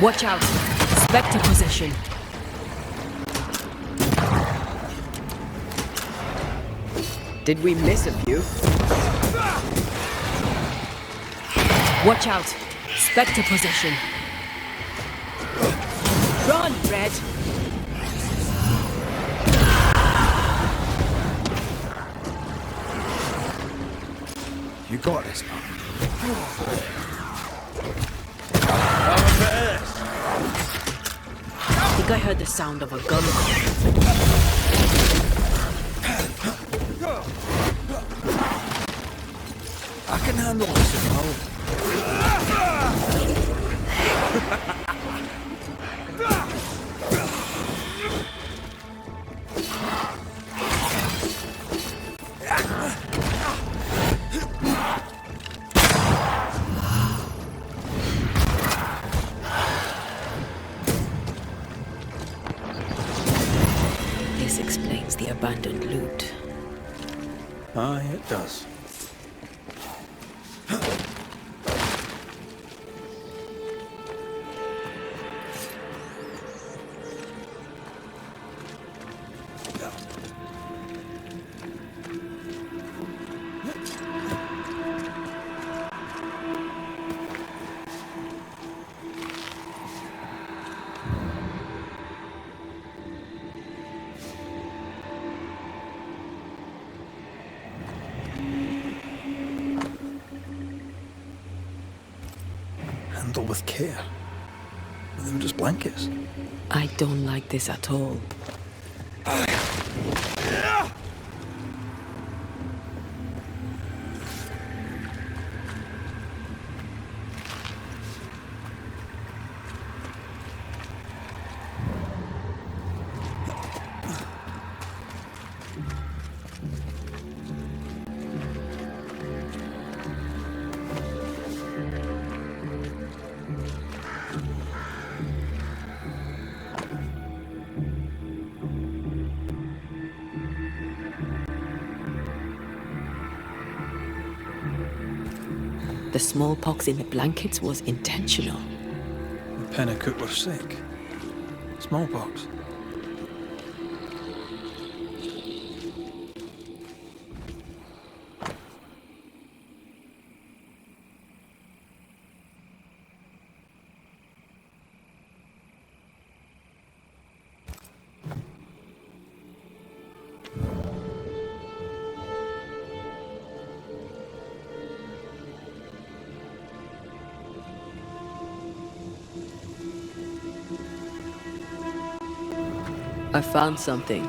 Watch out! Spectre possession. Did we miss a few? Watch out! Spectre possession! Run, Red! You got this, man. I think I heard the sound of a gun. I can handle this as well. This explains the abandoned loot. Aye, it does. Handle with care. They were just blankets. I don't like this at all. The smallpox in the blankets was intentional. The Pennacook were sick. Smallpox. I found something.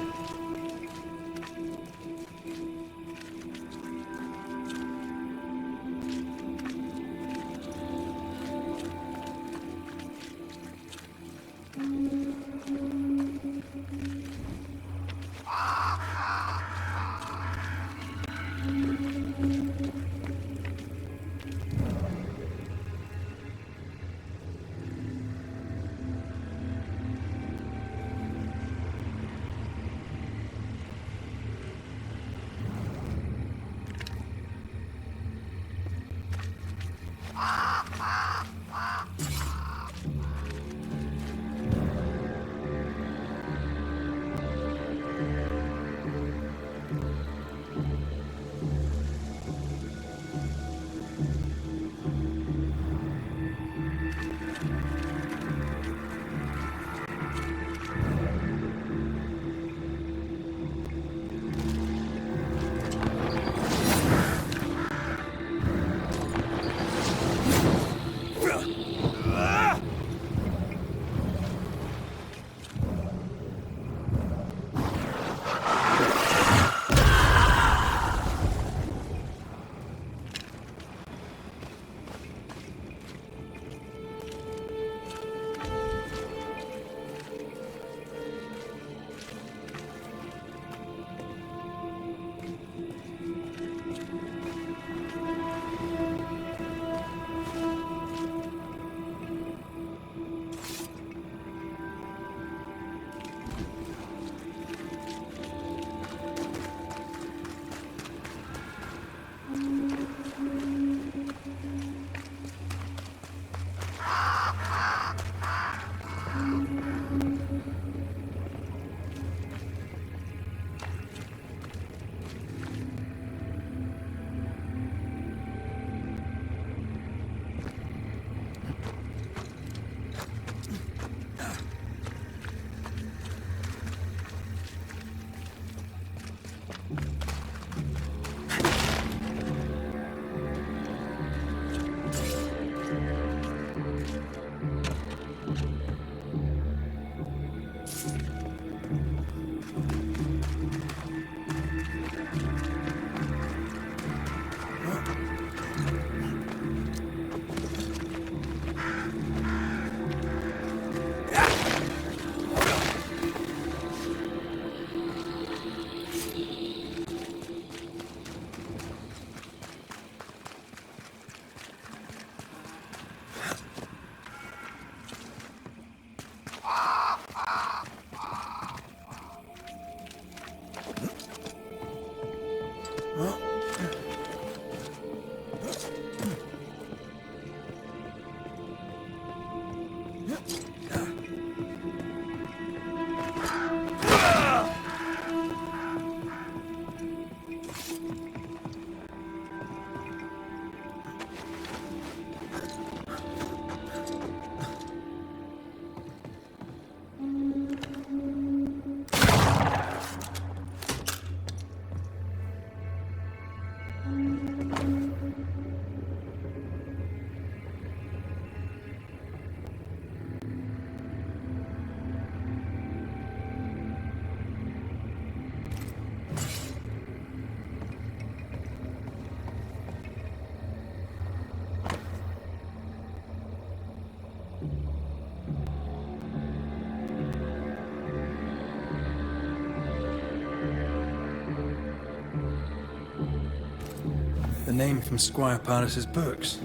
name from Squire Paris's books.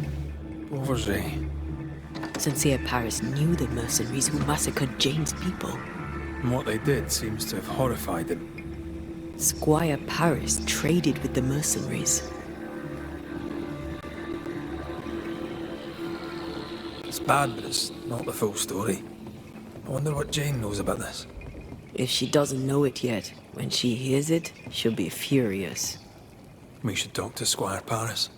Beauverger. Sincere Paris knew the mercenaries who massacred Jane's people. And what they did seems to have horrified him. Squire Paris traded with the mercenaries. It's bad, but it's not the full story. I wonder what Jane knows about this. If she doesn't know it yet, when she hears it, she'll be furious. We should talk to Squire Paris.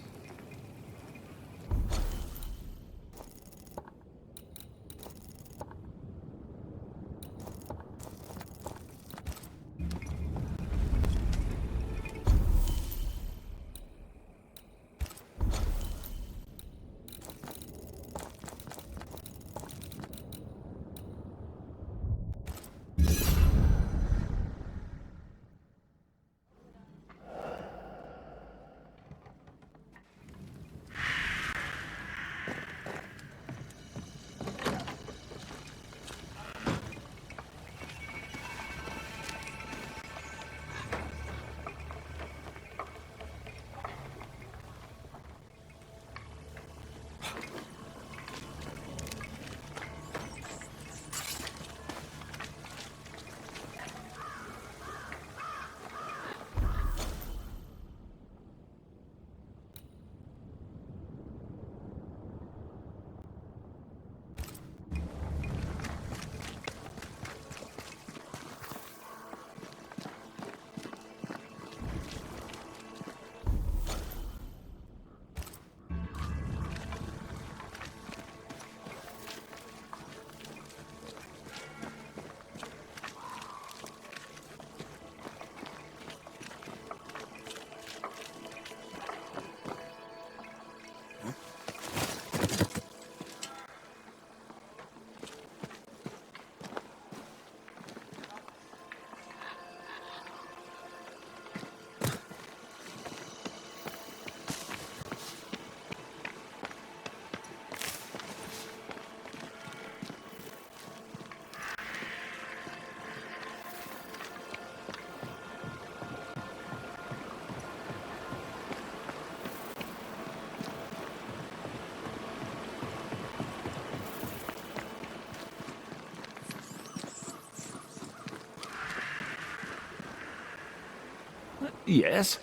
Yes?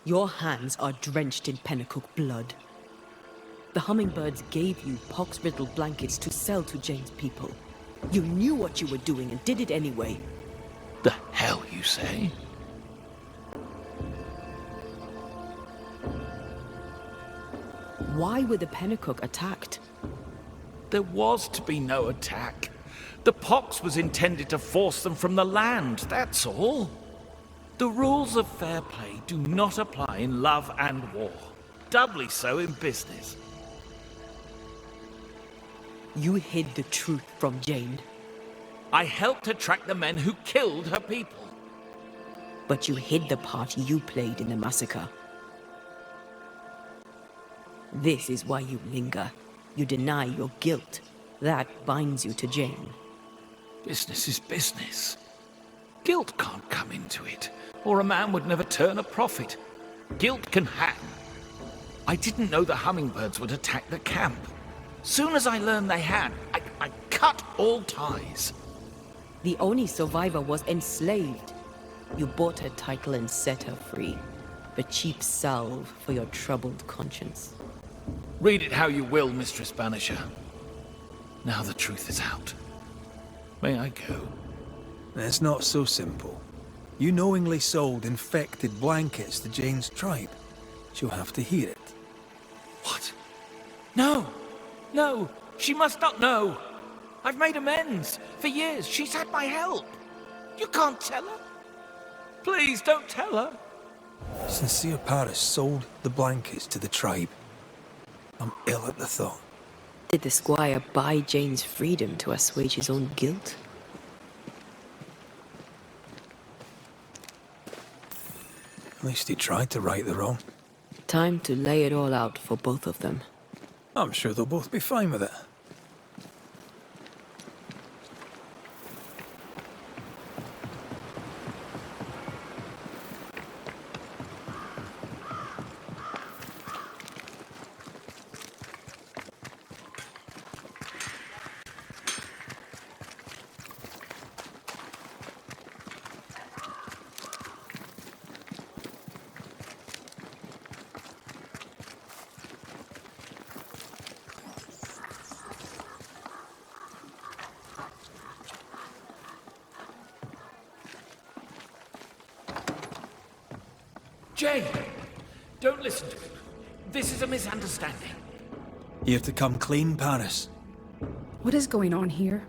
Your hands are drenched in Pennacook blood. The hummingbirds gave you pox-riddled blankets to sell to Jane's people. You knew what you were doing and did it anyway. The hell you say? Why were the Pennacook attacked? There was to be no attack. The pox was intended to force them from the land, that's all. The rules of fair play do not apply in love and war. Doubly so in business. You hid the truth from Jane. I helped her track the men who killed her people. But you hid the part you played in the massacre. This is why you linger. You deny your guilt. That binds you to Jane. Business is business. Guilt can't come into it, or a man would never turn a profit. Guilt can hang. I didn't know the hummingbirds would attack the camp. Soon as I learned they had, I cut all ties. The only survivor was enslaved. You bought her title and set her free. A cheap salve for your troubled conscience. Read it how you will, Mistress Banisher. Now the truth is out. May I go? It's not so simple. You knowingly sold infected blankets to Jane's tribe. She'll have to hear it. What? No! No! She must not know! I've made amends. For years, she's had my help. You can't tell her? Please don't tell her. Sincere Paris sold the blankets to the tribe. I'm ill at the thought. Did the squire buy Jane's freedom to assuage his own guilt? At least he tried to right the wrong. Time to lay it all out for both of them. I'm sure they'll both be fine with it. Jane! Don't listen to him. This is a misunderstanding. You have to come clean, Paris. What is going on here?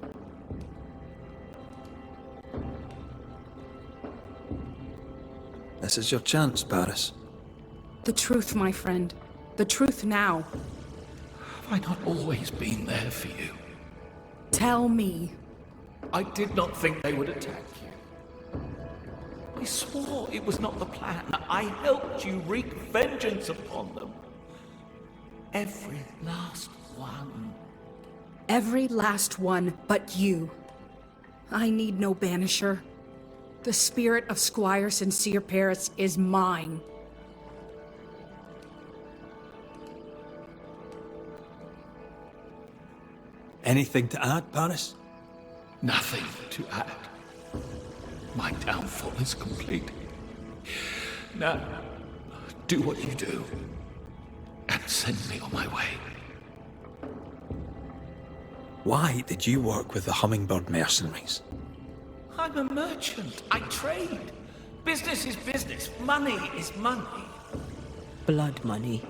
This is your chance, Paris. The truth, my friend. The truth now. Have I not always been there for you? Tell me. I did not think they would attack you. I swore it was not the plan. I helped you wreak vengeance upon them. Every last one. Every last one but you. I need no banisher. The spirit of Squire Sincere Paris is mine. Anything to add, Paris? Nothing to add. My downfall is complete. Now, do what you do, and send me on my way. Why did you work with the Hummingbird mercenaries? I'm a merchant. I trade. Business is business. Money is money. Blood money.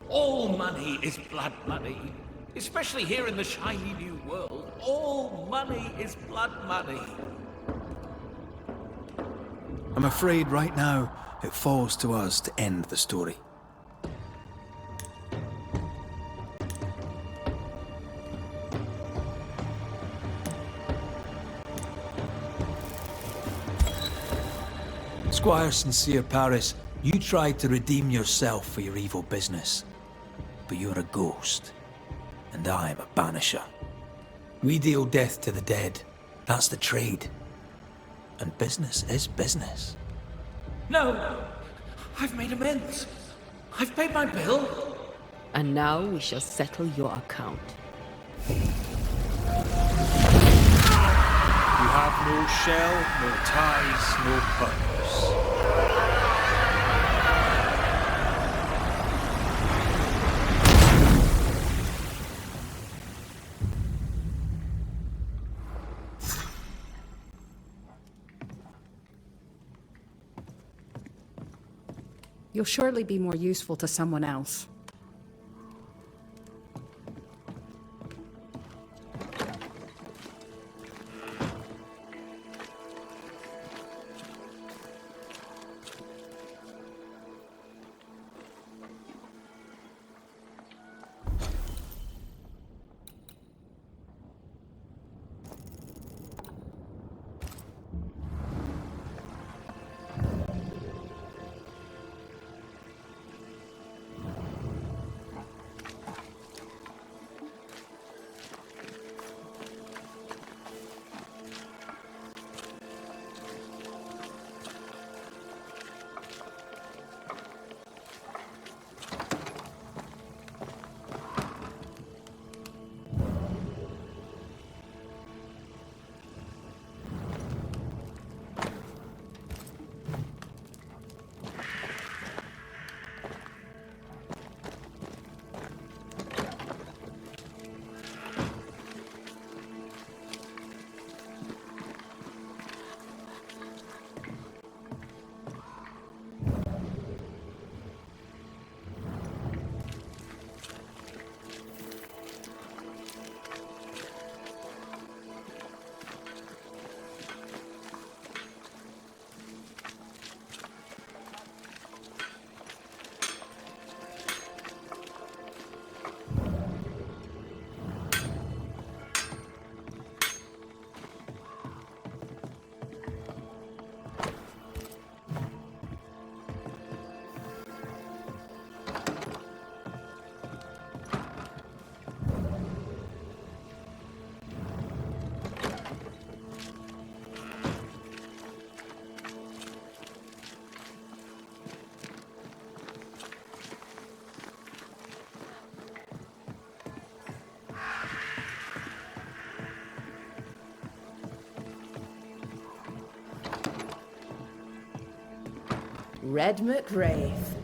All money is blood money. Especially here in the shiny new world. All money is blood money. I'm afraid right now it falls to us to end the story. Squire Sincere Paris, you tried to redeem yourself for your evil business. But you're a ghost, and I'm a banisher. We deal death to the dead. That's the trade. And business is business. No! I've made amends. I've paid my bill. And now we shall settle your account. You have no shell, no ties, no purpose. You'll surely be more useful to someone else. Redmond Raith.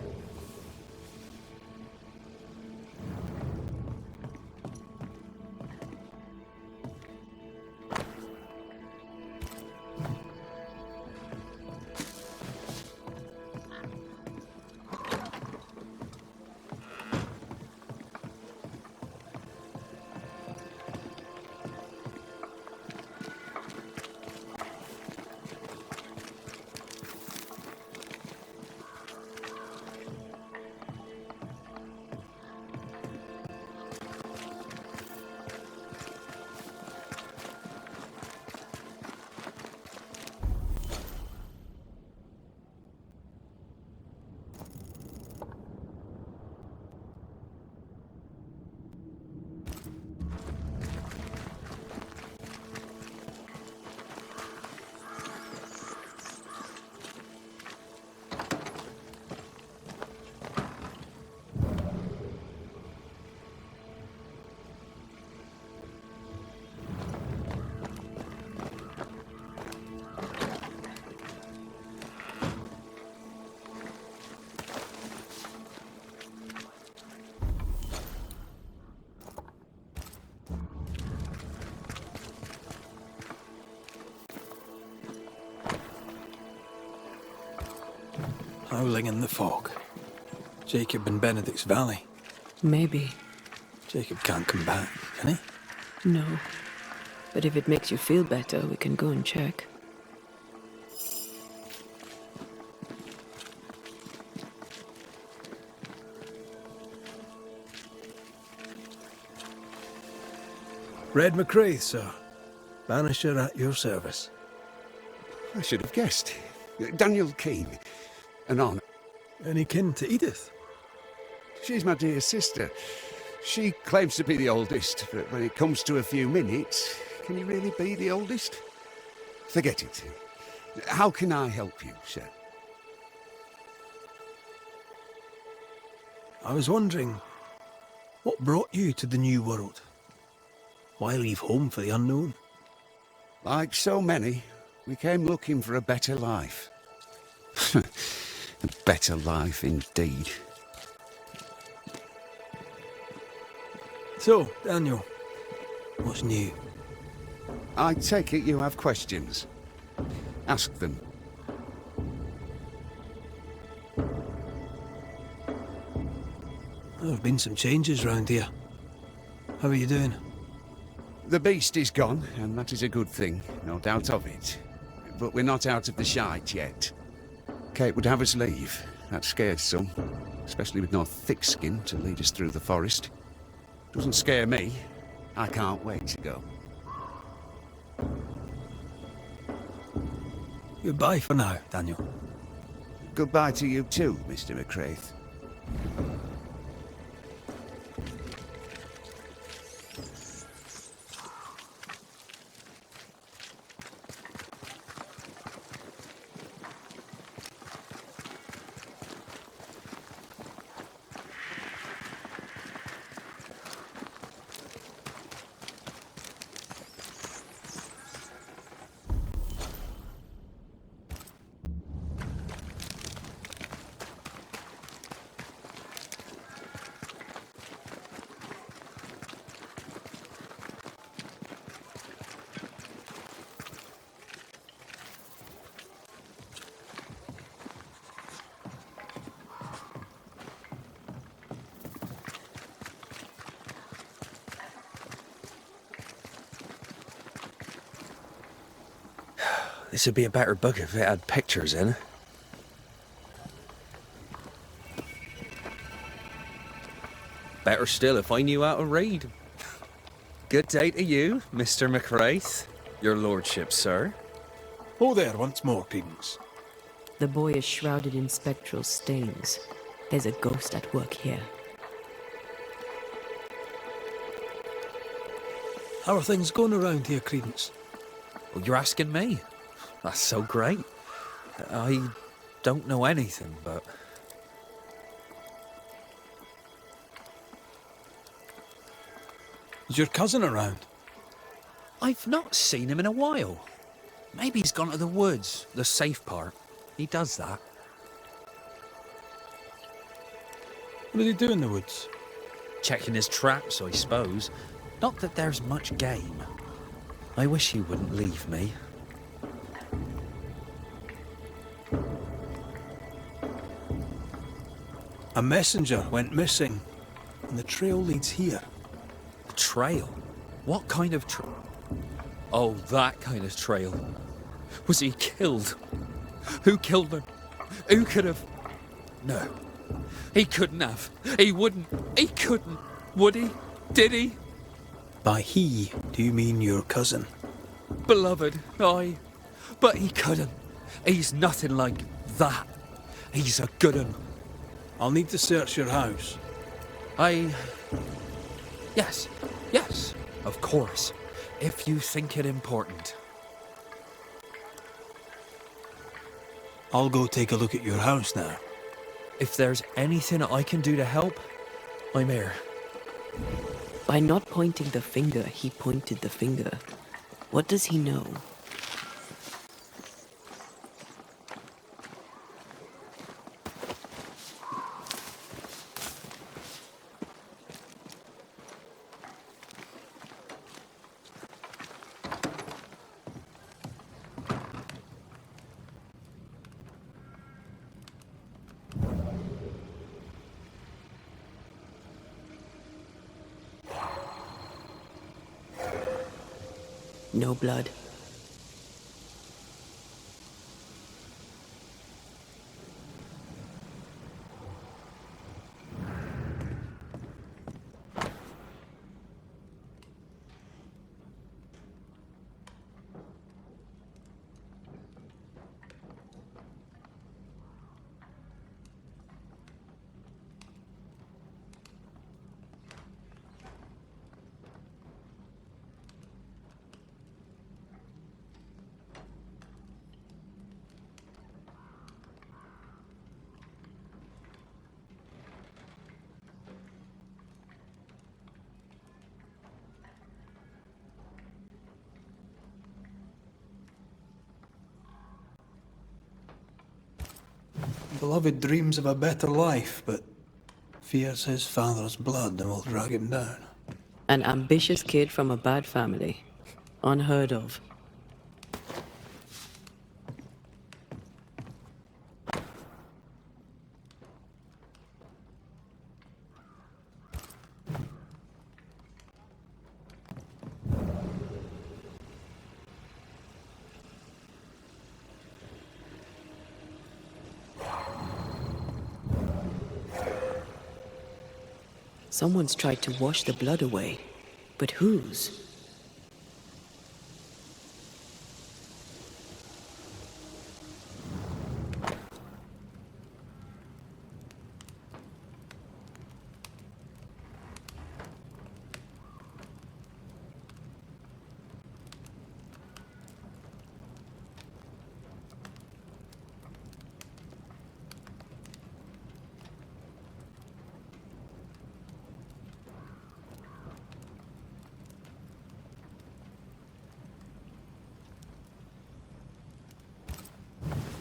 Howling in the fog. Jacob in Benedict's Valley. Maybe. Jacob can't come back, can he? No. But if it makes you feel better, we can go and check. Red McRaith, sir. Banisher at your service. I should have guessed. Daniel Keane. An honour. Any kin to Edith? She's my dear sister. She claims to be the oldest, but when it comes to a few minutes, can you really be the oldest? Forget it. How can I help you, sir? I was wondering, what brought you to the New World? Why leave home for the unknown? Like so many, we came looking for a better life. A better life indeed. So, Daniel, what's new? I take it you have questions. Ask them. There have been some changes round here. How are you doing? The beast is gone, and that is a good thing, no doubt of it. But we're not out of the shite yet. Kate would have us leave. That scares some, especially with no thick skin to lead us through the forest. Doesn't scare me. I can't wait to go. Goodbye for now, Daniel. Goodbye to you too, Mr. McRaith. This would be a better book if it had pictures in. Better still if I knew how to read. Good day to you, Mr. McRaith. Your lordship, sir. Oh there, once more, Credence. The boy is shrouded in spectral stains. There's a ghost at work here. How are things going around here, Credence? Well, you're asking me? That's so great. I don't know anything, but... Is your cousin around? I've not seen him in a while. Maybe he's gone to the woods, the safe part. He does that. What does he do in the woods? Checking his traps, I suppose. Not that there's much game. I wish he wouldn't leave me. A messenger went missing, and the trail leads here. A trail? What kind of trail? Oh, that kind of trail. Was he killed? Who killed him? Who could have? No. He couldn't have. He wouldn't. He couldn't. Would he? Did he? By he, do you mean your cousin? Beloved, aye. But he couldn't. He's nothing like that. He's a good un. I'll need to search your house. Yes, of course. If you think it important. I'll go take a look at your house now. If there's anything I can do to help, I'm here. By not pointing the finger, he pointed the finger. What does he know? no blood. Beloved dreams of a better life, but fears his father's blood and will drag him down. An ambitious kid from a bad family. Unheard of. Someone's tried to wash the blood away, but whose?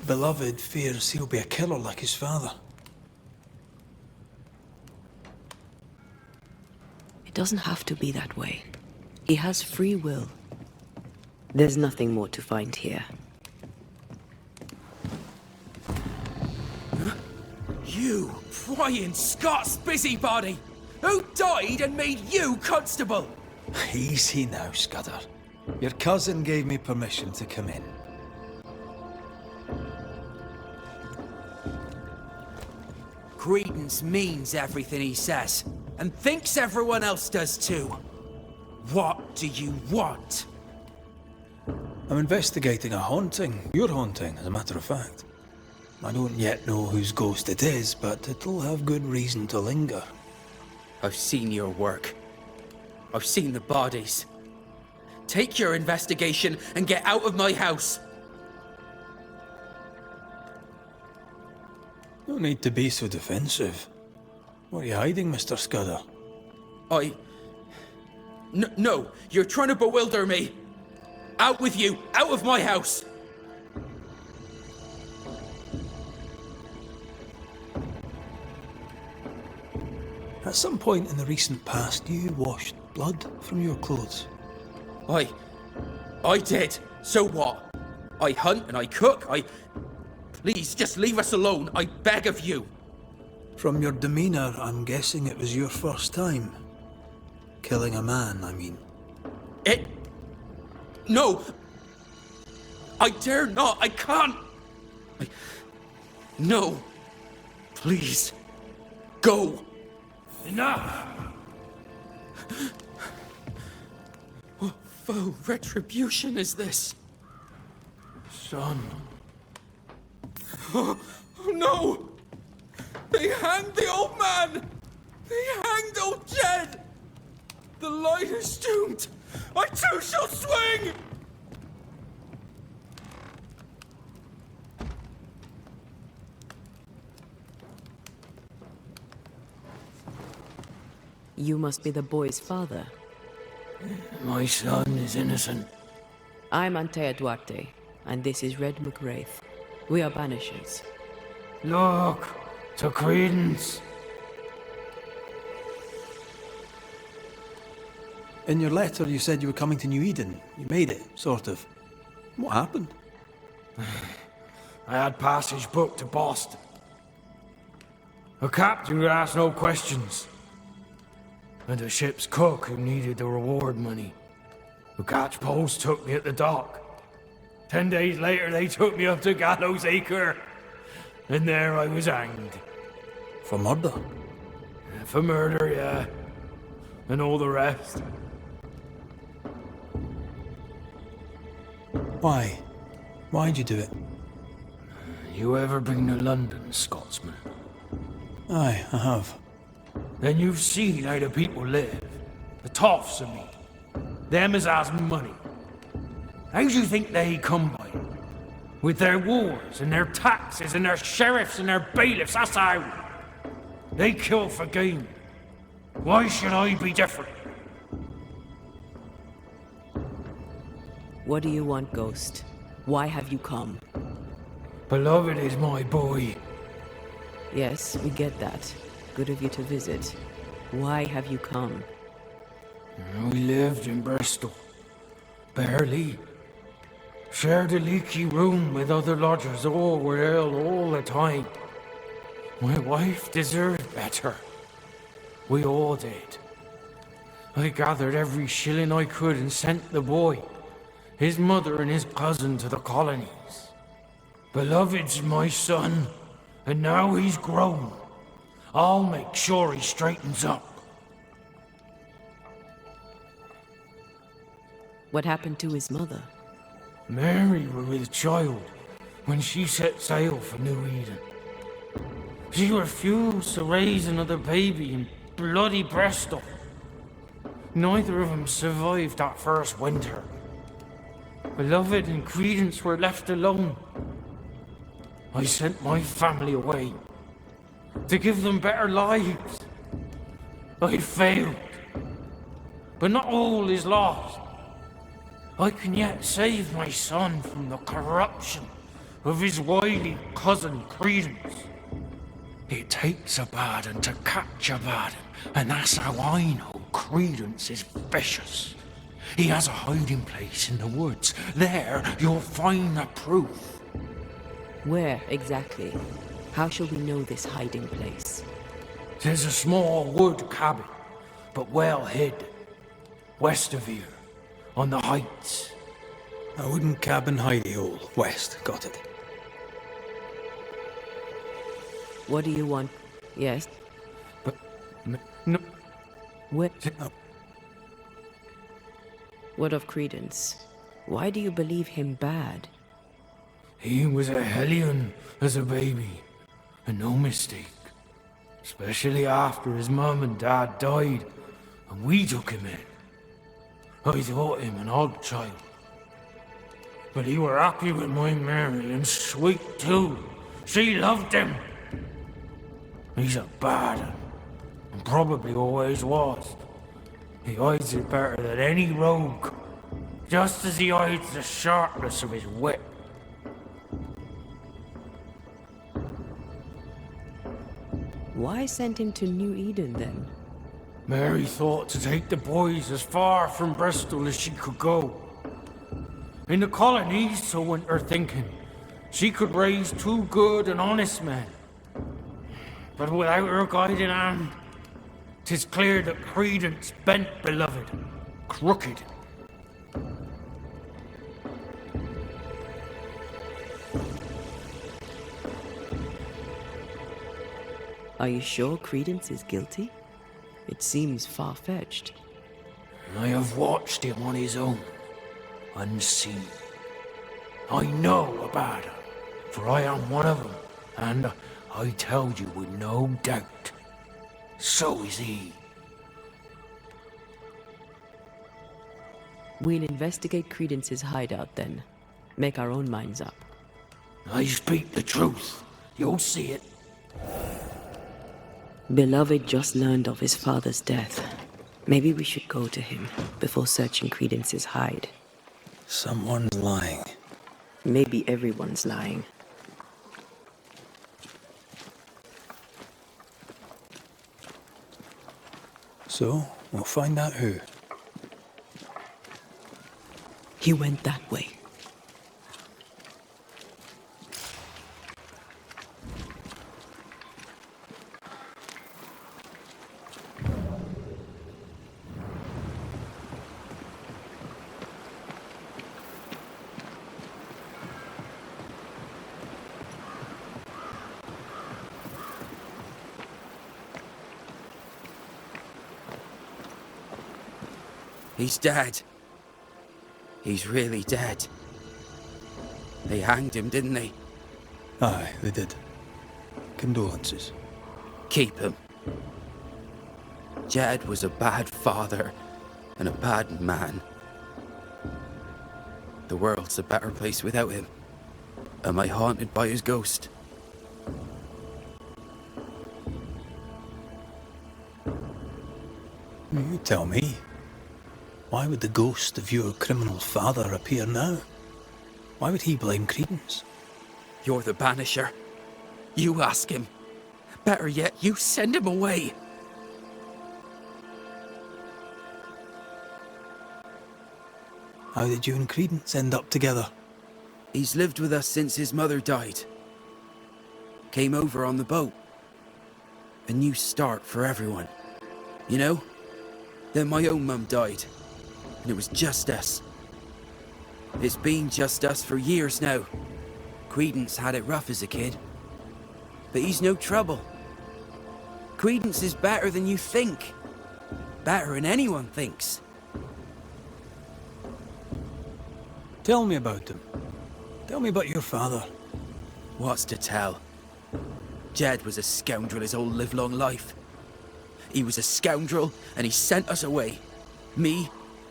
Beloved fears he'll be a killer like his father. It doesn't have to be that way. He has free will. There's nothing more to find here. You prying Scots busybody! Who died and made you constable? Easy now, Scudder. Your cousin gave me permission to come in. Credence means everything he says, and thinks everyone else does too. What do you want? I'm investigating a haunting. Your haunting, as a matter of fact. I don't yet know whose ghost it is, but it'll have good reason to linger. I've seen your work. I've seen the bodies. Take your investigation and get out of my house. No need to be so defensive. What are you hiding, Mr. Scudder? No, you're trying to bewilder me. Out with you, out of my house. At some point in the recent past, you washed blood from your clothes. I did. So what? I hunt and I cook, Please, just leave us alone, I beg of you. From your demeanor, I'm guessing it was your first time. Killing a man, I mean. No! I dare not, I can't! No! Please, go! Enough! What foul retribution is this? Son. Oh, no! They hanged the old man! They hanged old Jed! The light is doomed! I too shall swing! You must be the boy's father. My son is innocent. I'm Antea Duarte, and this is Red McRaith. We are Banishers. Look, to Credence. In your letter, you said you were coming to New Eden. You made it, sort of. What happened? I had passage booked to Boston. A captain who asked no questions. And a ship's cook who needed the reward money. The catchpoles took me at the dock. 10 days later, they took me up to Gallows Acre. And there I was hanged. For murder? For murder, yeah. And all the rest. Why? Why'd you do it? You ever been to London, Scotsman? Aye, I have. Then you've seen how the people live. The toffs of me. Them as has money. How do you think they come by it? With their wars and their taxes and their sheriffs and their bailiffs, that's how. They kill for gain. Why should I be different? What do you want, Ghost? Why have you come? Beloved is my boy. Yes, we get that. Good of you to visit. Why have you come? We lived in Bristol. Barely. Shared a leaky room with other lodgers. All were ill all the time. My wife deserved better. We all did. I gathered every shilling I could and sent the boy, his mother and his cousin to the colonies. Beloved's my son, and now he's grown. I'll make sure he straightens up. What happened to his mother? Mary were with child when she set sail for New Eden. She refused to raise another baby in bloody Bristol. Neither of them survived that first winter. Beloved and Credence were left alone. I sent my family away to give them better lives. I failed. But not all is lost. I can yet save my son from the corruption of his wily cousin Credence. It takes a bad one to catch a bad one, and that's how I know Credence is vicious. He has a hiding place in the woods. There you'll find the proof. Where exactly? How shall we know this hiding place? There's a small wood cabin, but well hid. West of here, on the heights. A wooden cabin hidey hole. West, got it. What do you want? Yes? But, no. What? What of Credence? Why do you believe him bad? He was a hellion as a baby, and no mistake. Especially after his mum and dad died, and we took him in. I thought him an odd child. But he were happy with my Mary, and sweet too. She loved him. He's a bad one, and probably always was. He hides it better than any rogue, just as he hides the sharpness of his wit. Why send him to New Eden then? Mary thought to take the boys as far from Bristol as she could go. In the colonies, so went her thinking, she could raise two good and honest men. But without her guiding hand, 'tis clear that Credence bent Beloved, crooked. Are you sure Credence is guilty? It seems far-fetched. I have watched him on his own, unseen. I know about him, for I am one of them, and I tell you with no doubt, so is he. We'll investigate Credence's hideout then. Make our own minds up. I speak the truth. You'll see it. Beloved just learned of his father's death. Maybe we should go to him before searching Credence's hide. Someone's lying. Maybe everyone's lying. So, we'll find out who. He went that way. He's dead. He's really dead. They hanged him, didn't they? Aye, they did. Condolences. Keep him. Jed was a bad father and a bad man. The world's a better place without him. Am I haunted by his ghost? You tell me. Why would the ghost of your criminal father appear now? Why would he blame Credence? You're the Banisher. You ask him. Better yet, you send him away. How did you and Credence end up together? He's lived with us since his mother died. Came over on the boat. A new start for everyone. You know? Then my own mum died. And it was just us. It's been just us for years now. Credence had it rough as a kid. But he's no trouble. Credence is better than you think. Better than anyone thinks. Tell me about him. Tell me about your father. What's to tell? Jed was a scoundrel his whole livelong life. He was a scoundrel, and he sent us away. Me,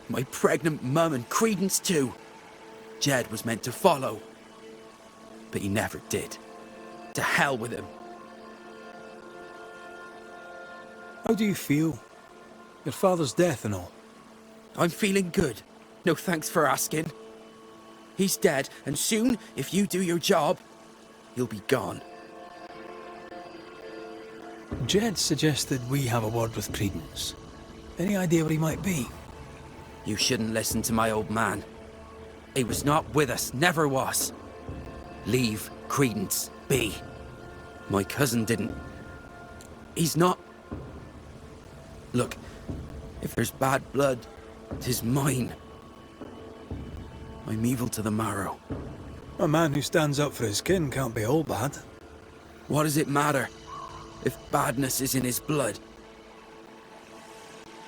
my pregnant mum, and Credence too. Jed was meant to follow. But he never did. To hell with him. How do you feel? Your father's death and all. I'm feeling good. No thanks for asking. He's dead, and soon, if you do your job, he'll be gone. Jed suggested we have a word with Credence. Any idea where he might be? You shouldn't listen to my old man. He was not with us, never was. Leave Credence be. My cousin didn't. He's not. Look, if there's bad blood, 'tis mine. I'm evil to the marrow. A man who stands up for his kin can't be all bad. What does it matter if badness is in his blood?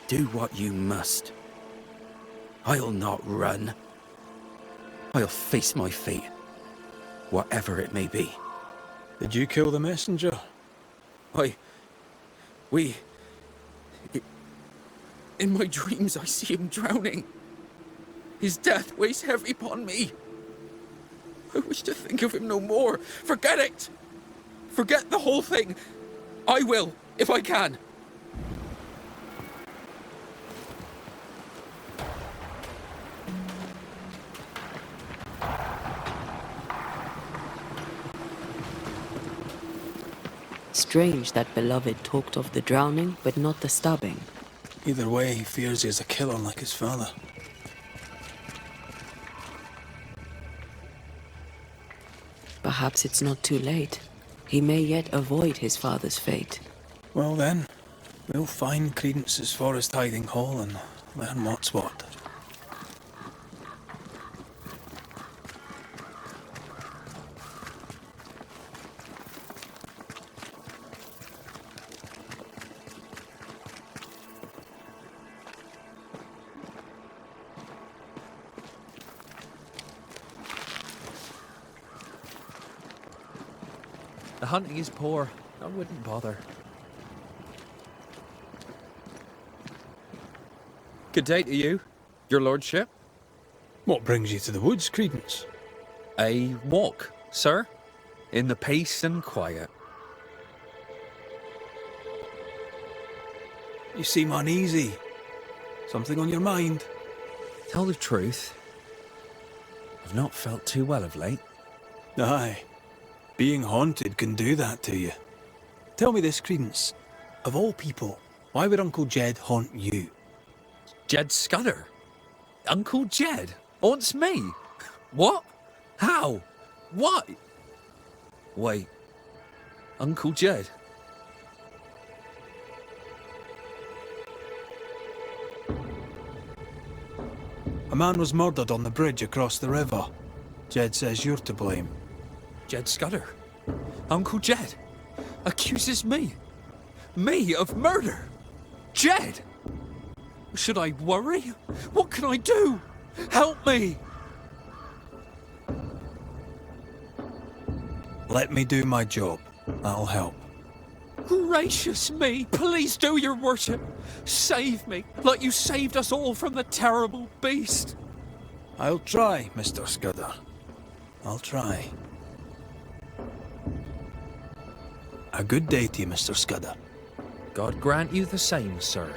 Do what you must. I'll not run. I'll face my fate, whatever it may be. Did you kill the messenger? In my dreams I see him drowning. His death weighs heavy upon me. I wish to think of him no more. Forget it! Forget the whole thing. I will, if I can. Strange that beloved talked of the drowning, but not the stabbing. Either way, he fears he is a killer like his father. Perhaps it's not too late. He may yet avoid his father's fate. Well then, we'll find Credence's forest hiding hole and learn what's what. The hunting is poor. I wouldn't bother. Good day to you, your lordship. What brings you to the woods, Credence? A walk, sir, in the peace and quiet. You seem uneasy. Something on your mind? Tell the truth, I've not felt too well of late. Aye. Being haunted can do that to you. Tell me this, Credence. Of all people, why would Uncle Jed haunt you? Jed Scudder? Uncle Jed haunts me? What? How? Why? Wait. Uncle Jed? A man was murdered on the bridge across the river. Jed says you're to blame. Jed Scudder? Uncle Jed accuses me? Me of murder? Jed? Should I worry? What can I do? Help me! Let me do my job. That'll help. Gracious me, please do, your worship. Save me, like you saved us all from the terrible beast. I'll try, Mr. Scudder. I'll try. A good day to you, Mr. Scudder. God grant you the same, sir.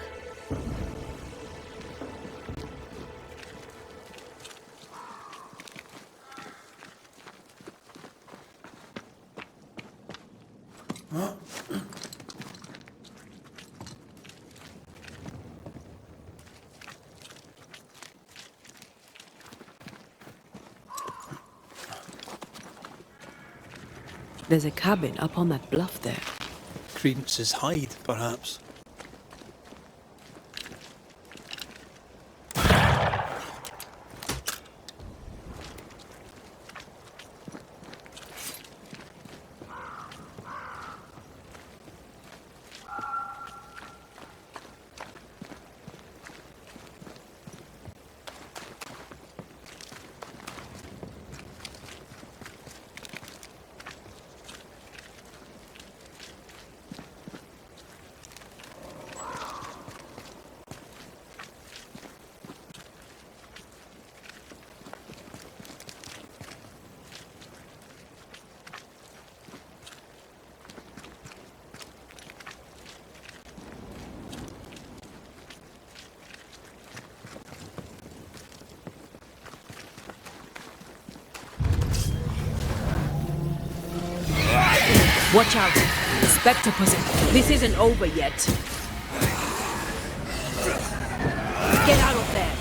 There's a cabin up on that bluff there. Credence's hide, perhaps. Watch out! Spectopus, this isn't over yet. Get out of there!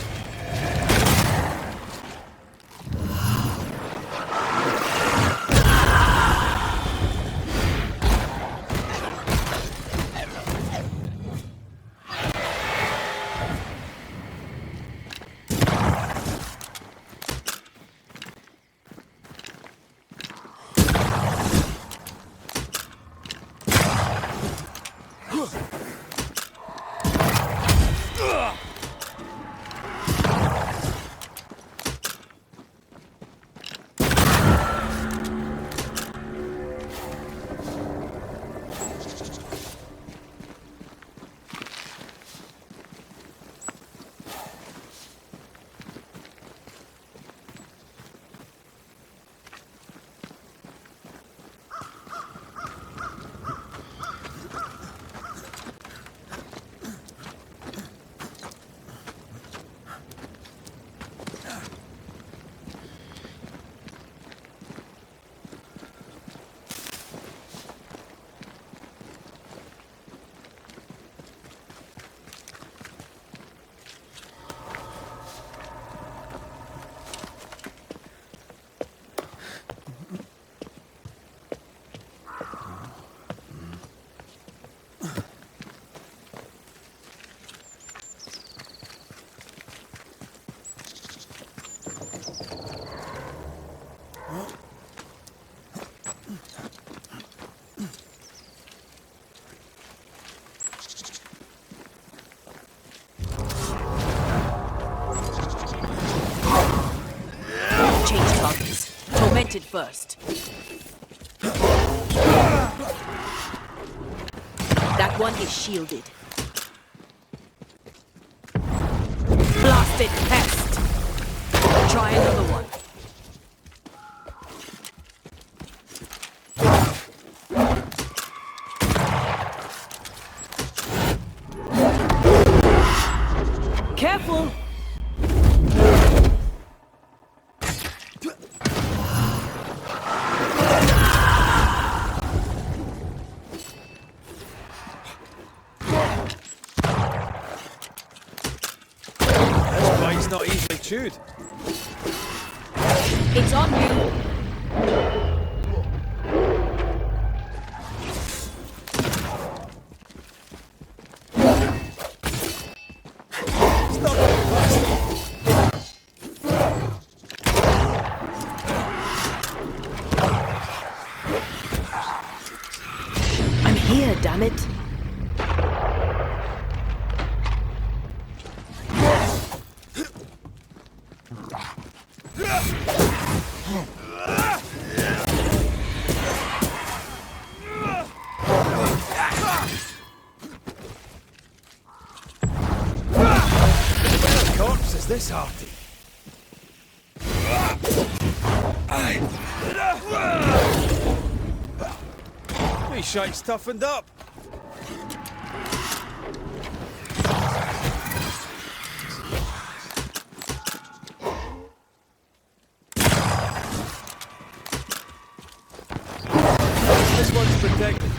Change targets. Tormented first. That one is shielded. Blasted pest! Try another one. Careful! Not easily chewed. It's on you. I'm here, damn it. hearty. Me shite's toughened up. This one's protected.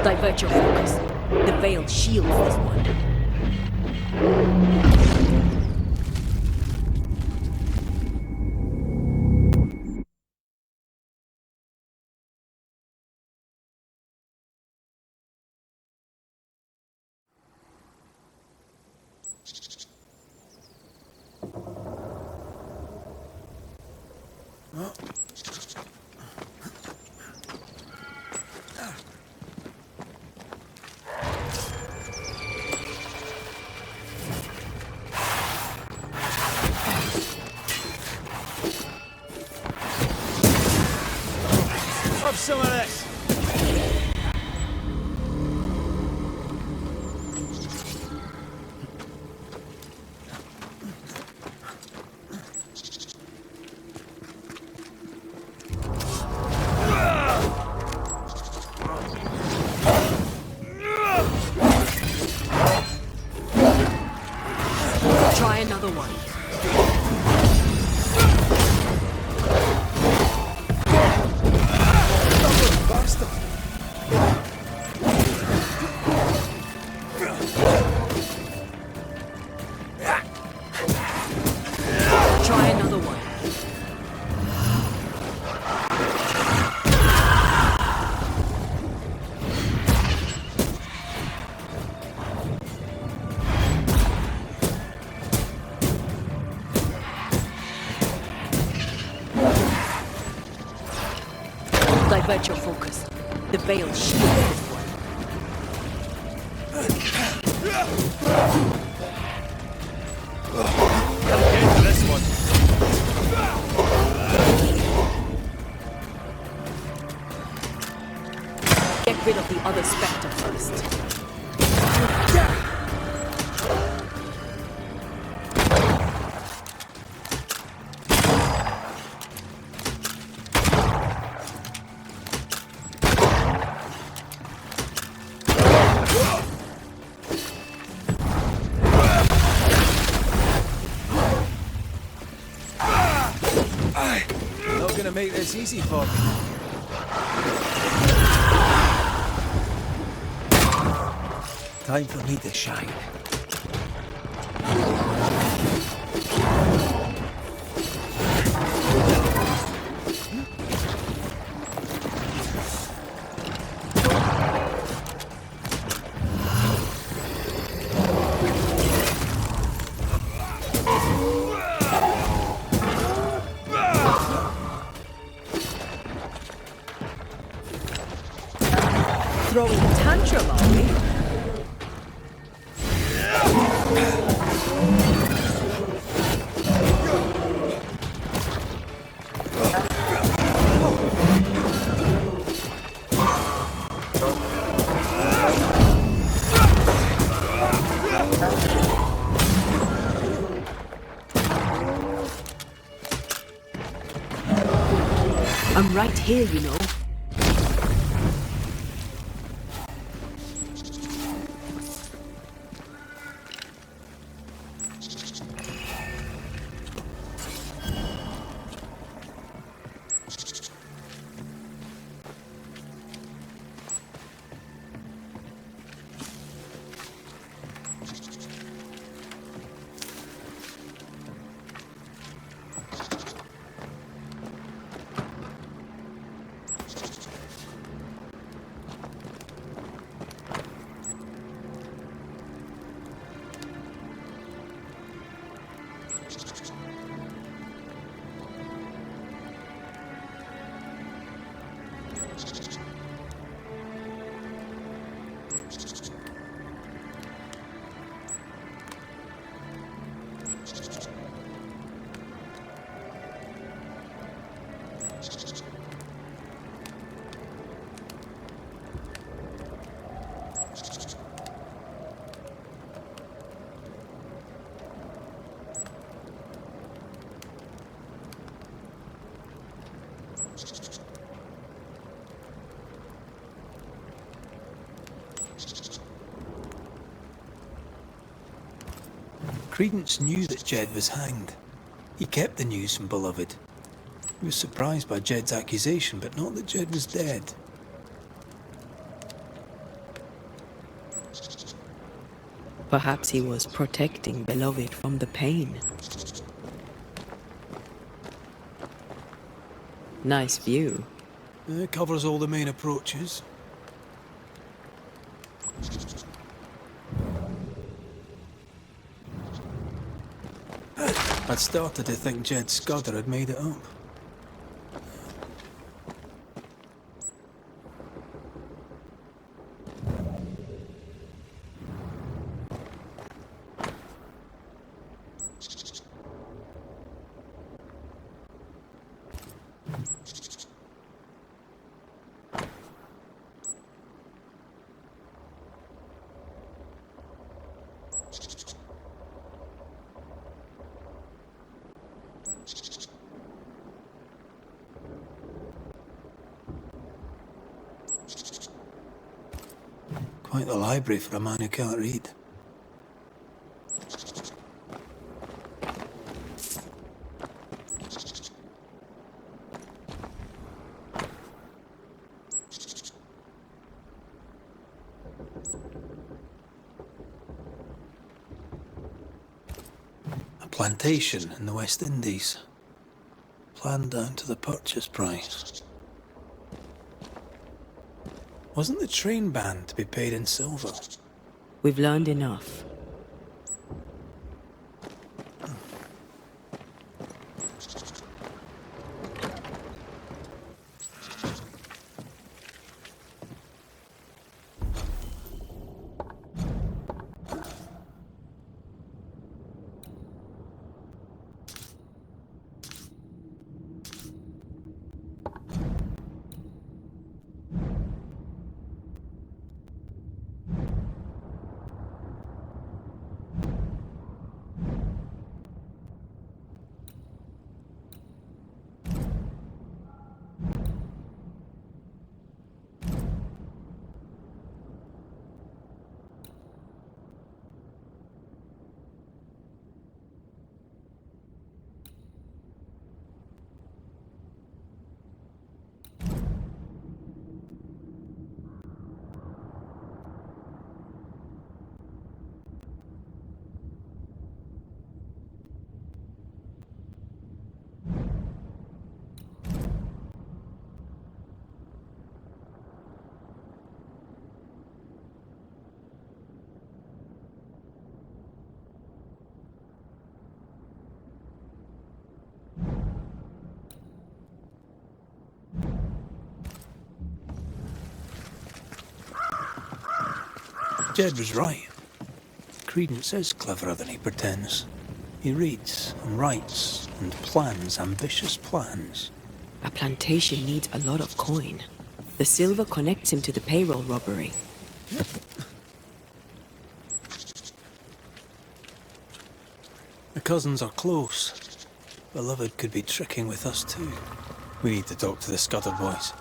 Divert your focus. The veil shields this one. Have some of this. Try another one. Try another one. Divert your focus. The veil shields this one. Get to this one. Get rid of the other spectre first. Not gonna make this easy for me. Time for me to shine. Throwing a tantrum, are we? I'm right here, you know. Credence knew that Jed was hanged. He kept the news from Beloved. He was surprised by Jed's accusation, but not that Jed was dead. Perhaps he was protecting Beloved from the pain. Nice view. It covers all the main approaches. I'd started to think Jed Scudder had made it up. Quite the library for a man who can't read. A plantation in the West Indies. Planned down to the purchase price. Wasn't the train band to be paid in silver? We've learned enough. Jed was right. Credence is cleverer than he pretends. He reads and writes and plans ambitious plans. A plantation needs a lot of coin. The silver connects him to the payroll robbery. The cousins are close. Beloved could be tricking with us too. We need to talk to the Scudder boys.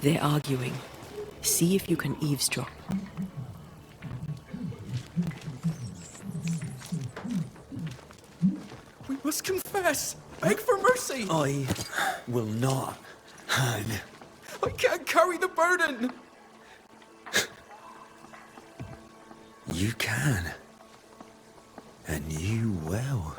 They're arguing. See if you can eavesdrop. We must confess. Beg for mercy. I will not hang. I can't carry the burden. You can. And you will.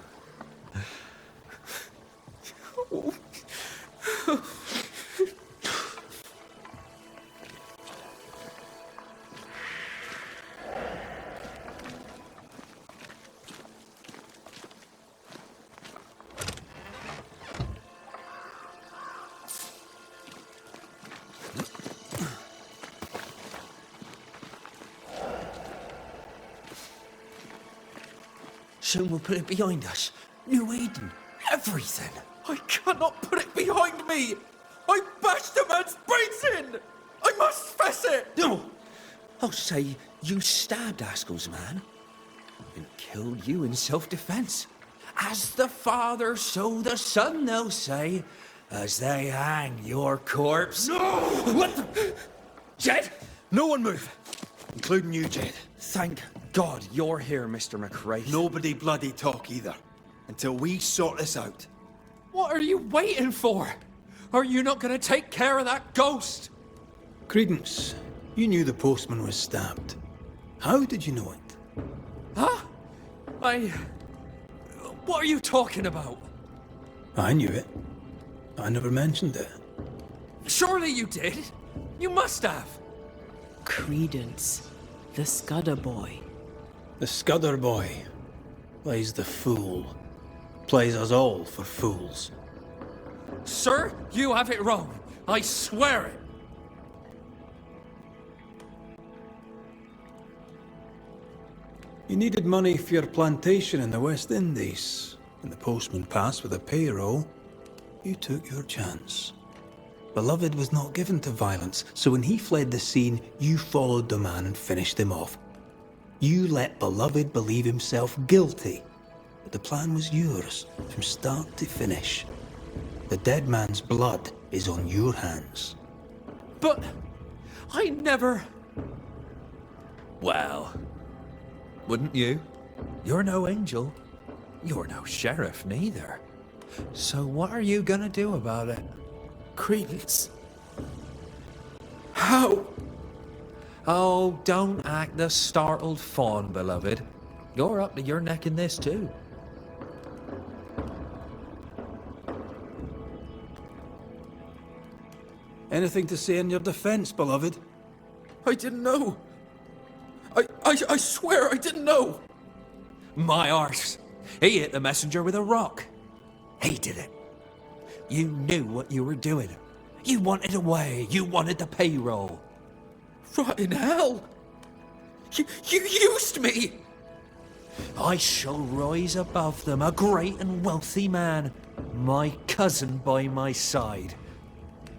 Soon we'll put it behind us. New Eden, everything. I cannot put it behind me! I bashed a man's brains in! I must face it! No! I'll say you stabbed Askell's man and killed you in self-defense. As the Father, so the Son, they'll say, as they hang your corpse. No! What the... Jed! No one move! Including you, Jed. Thank God you're here, Mr. McRae. Nobody bloody talk either. Until we sort this out. What are you waiting for? Are you not going to take care of that ghost? Credence, you knew the postman was stabbed. How did you know it? Huh? What are you talking about? I knew it. I never mentioned it. Surely you did. You must have. Credence, the Scudder boy. The Scudder boy plays the fool. Plays us all for fools. Sir, you have it wrong. I swear it. You needed money for your plantation in the West Indies. When the postman passed with a payroll, you took your chance. Beloved was not given to violence, so when he fled the scene, you followed the man and finished him off. You let Beloved believe himself guilty, but the plan was yours from start to finish. The dead man's blood is on your hands. But I never... Well, wouldn't you? You're no angel. You're no sheriff neither. So what are you gonna do about it? Credence. How? Oh, don't act the startled fawn, beloved. You're up to your neck in this too. Anything to say in your defense, beloved? I didn't know. I swear I didn't know. My arse. He hit the messenger with a rock. He did it. You knew what you were doing. You wanted away. You wanted the payroll. Rot in hell. You used me. I shall rise above them, a great and wealthy man. My cousin by my side.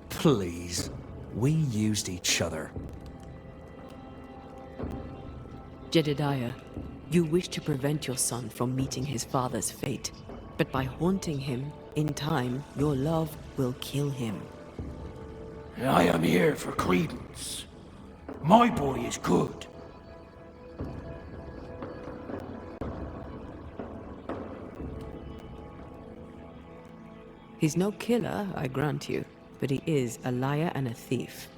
Please, we used each other. Jedediah, you wish to prevent your son from meeting his father's fate, but by haunting him, in time, your love will kill him. I am here for Credence. My boy is good. He's no killer, I grant you, but he is a liar and a thief.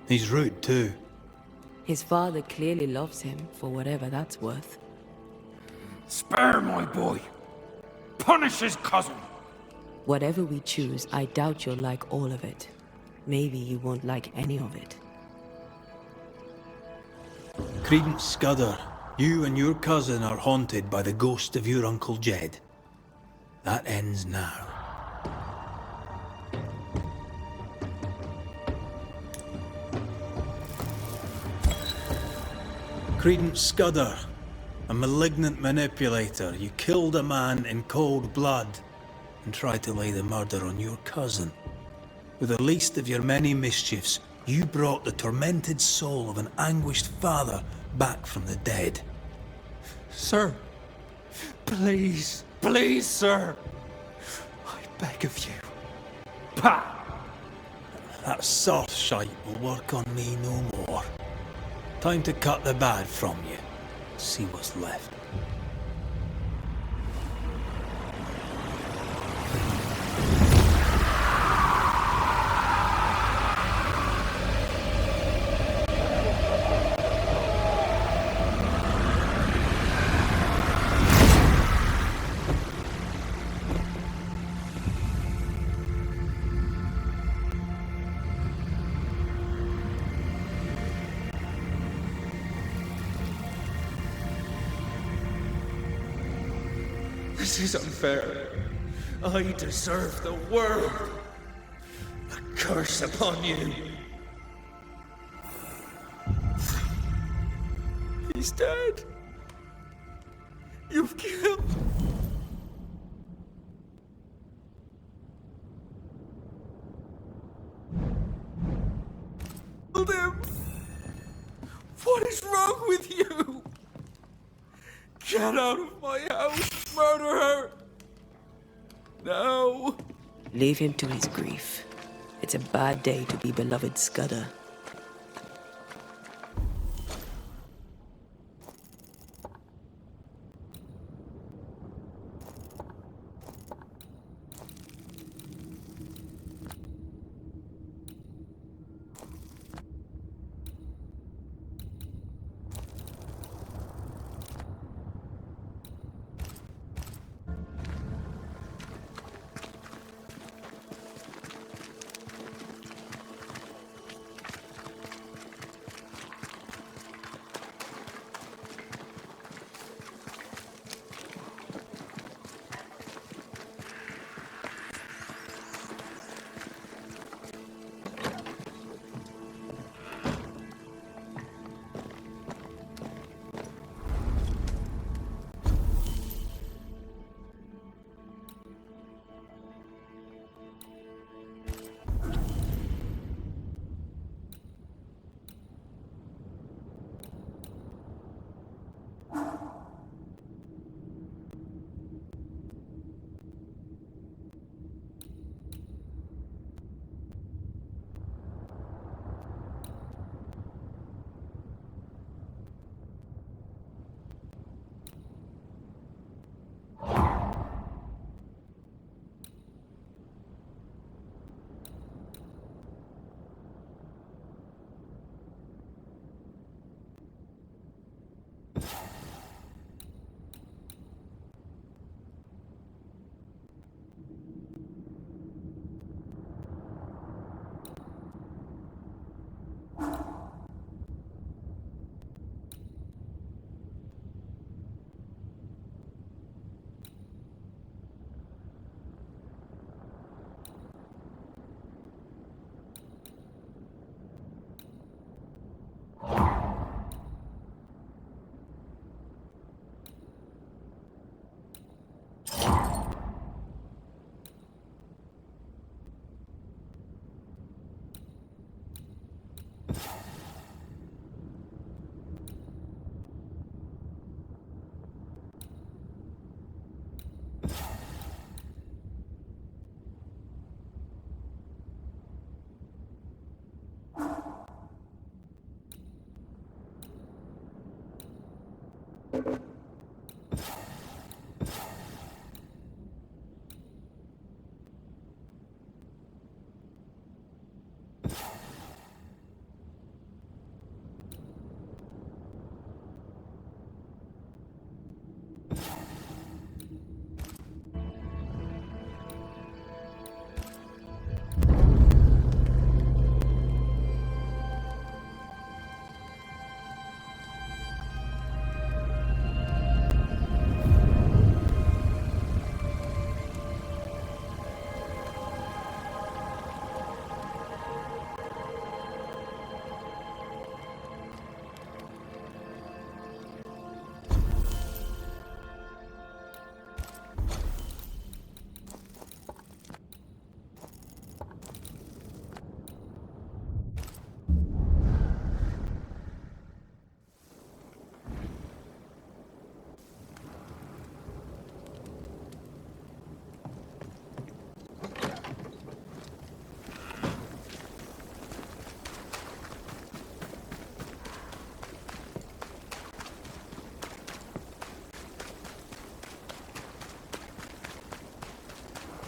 He's rude too. His father clearly loves him, for whatever that's worth. Spare my boy. Punish his cousin. Whatever we choose, I doubt you'll like all of it. Maybe you won't like any of it. Credence Scudder, you and your cousin are haunted by the ghost of your Uncle Jed. That ends now. Credence Scudder, a malignant manipulator, you killed a man in cold blood and tried to lay the murder on your cousin. With the least of your many mischiefs, you brought the tormented soul of an anguished father back from the dead. Sir, please, please, sir. I beg of you. Pah! That soft shite will work on me no more. Time to cut the bad from you. See what's left. This is unfair. I deserve the world. A curse upon you. He's dead. You've killed him! What is wrong with you? Get out of my house! Murder her! No! Leave him to his grief. It's a bad day to be beloved Scudder.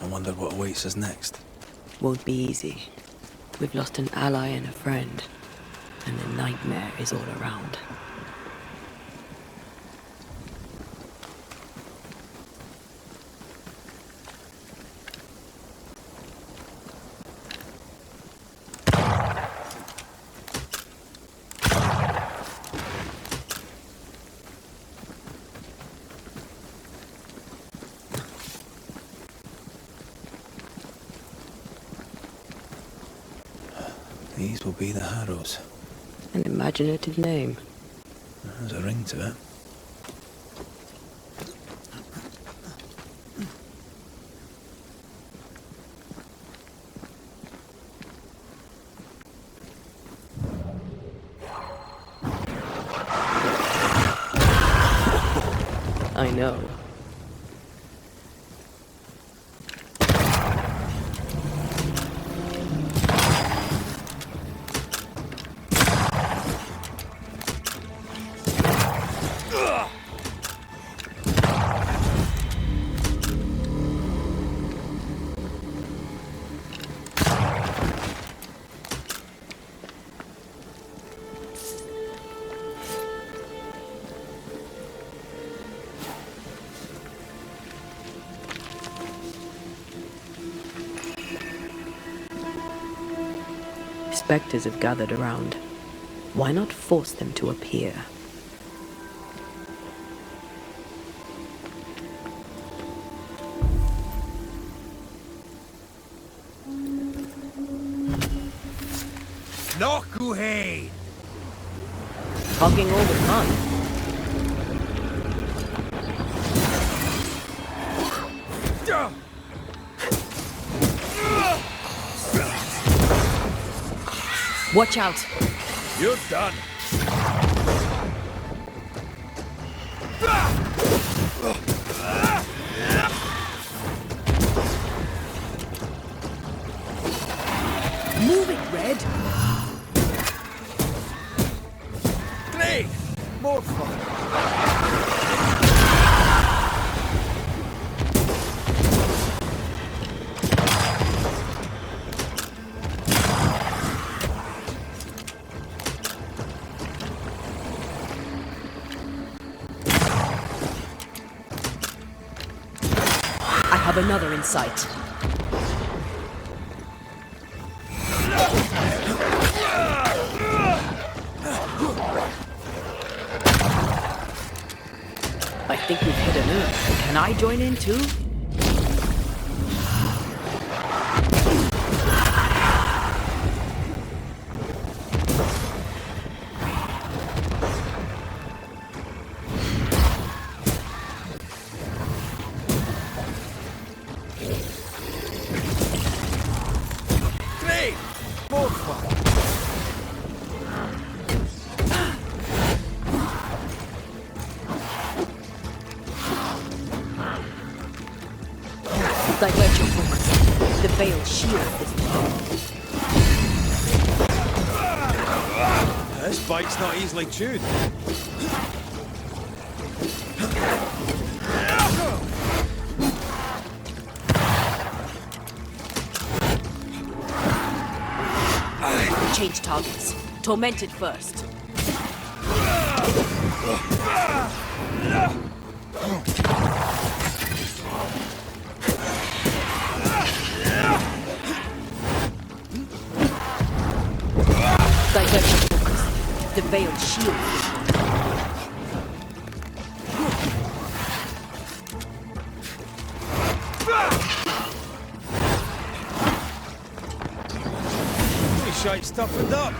I wonder what awaits us next. Won't be easy. We've lost an ally and a friend, and the nightmare is all around. These will be the Harrows. An imaginative name. There's a ring to it. I know. Spectres have gathered around. Why not force them to appear? Nokuhei! Talking all the fun. Watch out! You're done. Move it, Red! Great! More fun. I have another in sight. I think we've hit an earth. Can I join in too? Great! More fun. Divert your focus. The veiled shield is This bite's not easily chewed. Change targets. Tormented first. Divert your focus. The veiled shield. Shite toughened up.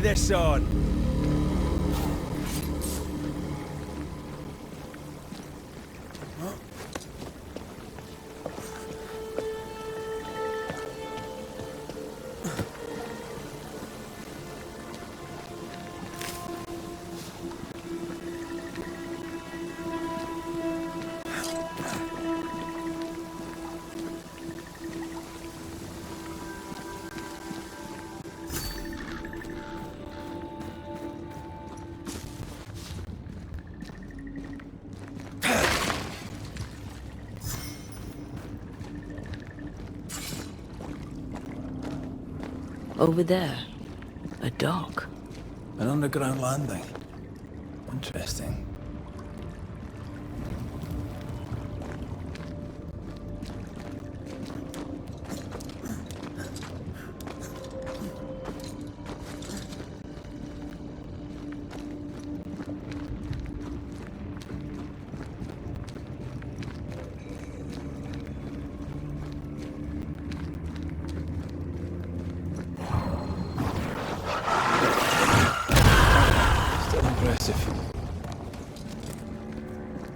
this on? Over there, a dock. An underground landing. Interesting.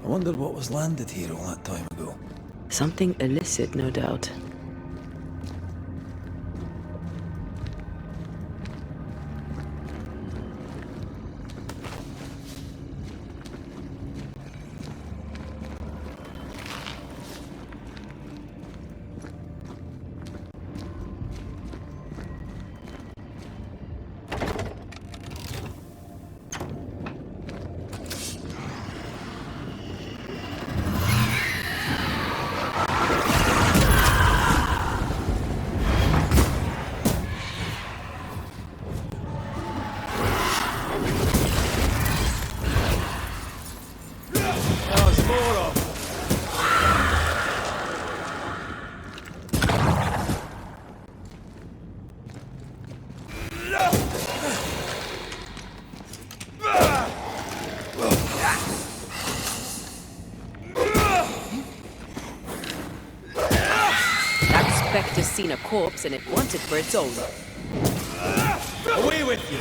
I wondered what was landed here all that time ago. Something illicit, no doubt. Spectre's seen a corpse and it wants it for its own. Away with you!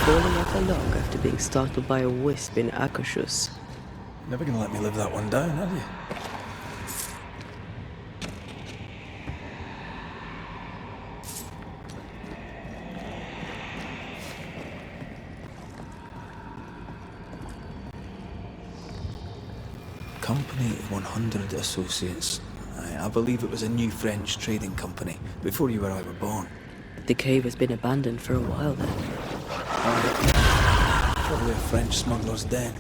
Falling off a log after being startled by a wisp in Akashus. Never gonna let me live that one down, are you? Company 100 Associates. I believe it was a new French trading company, before you or I were born. The cave has been abandoned for a while then. Probably a French smuggler's den.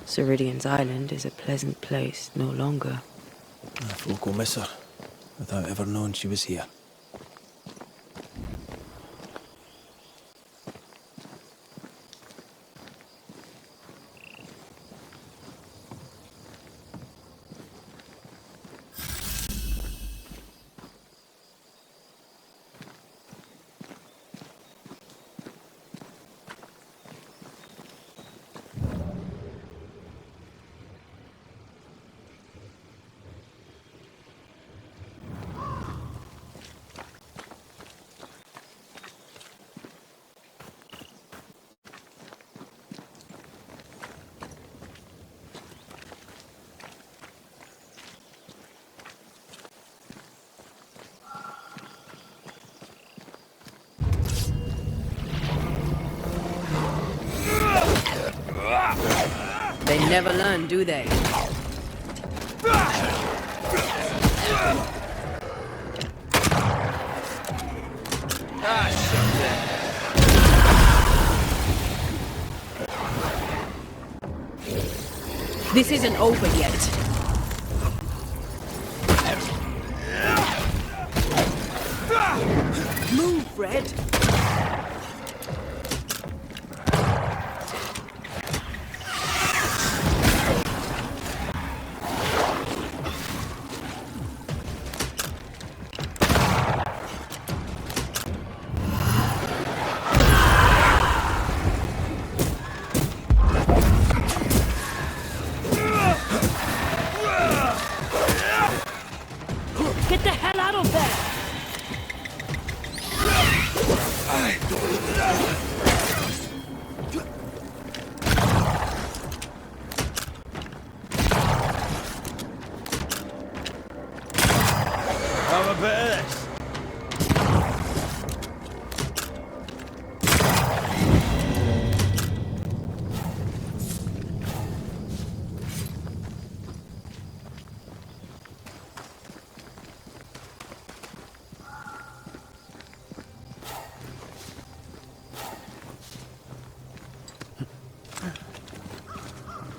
Ceridian's island is a pleasant place no longer. Folk will miss her, without ever knowing she was here. They never learn, do they? This isn't over yet. Move, Red. Get the hell out of there! Have a bit of this.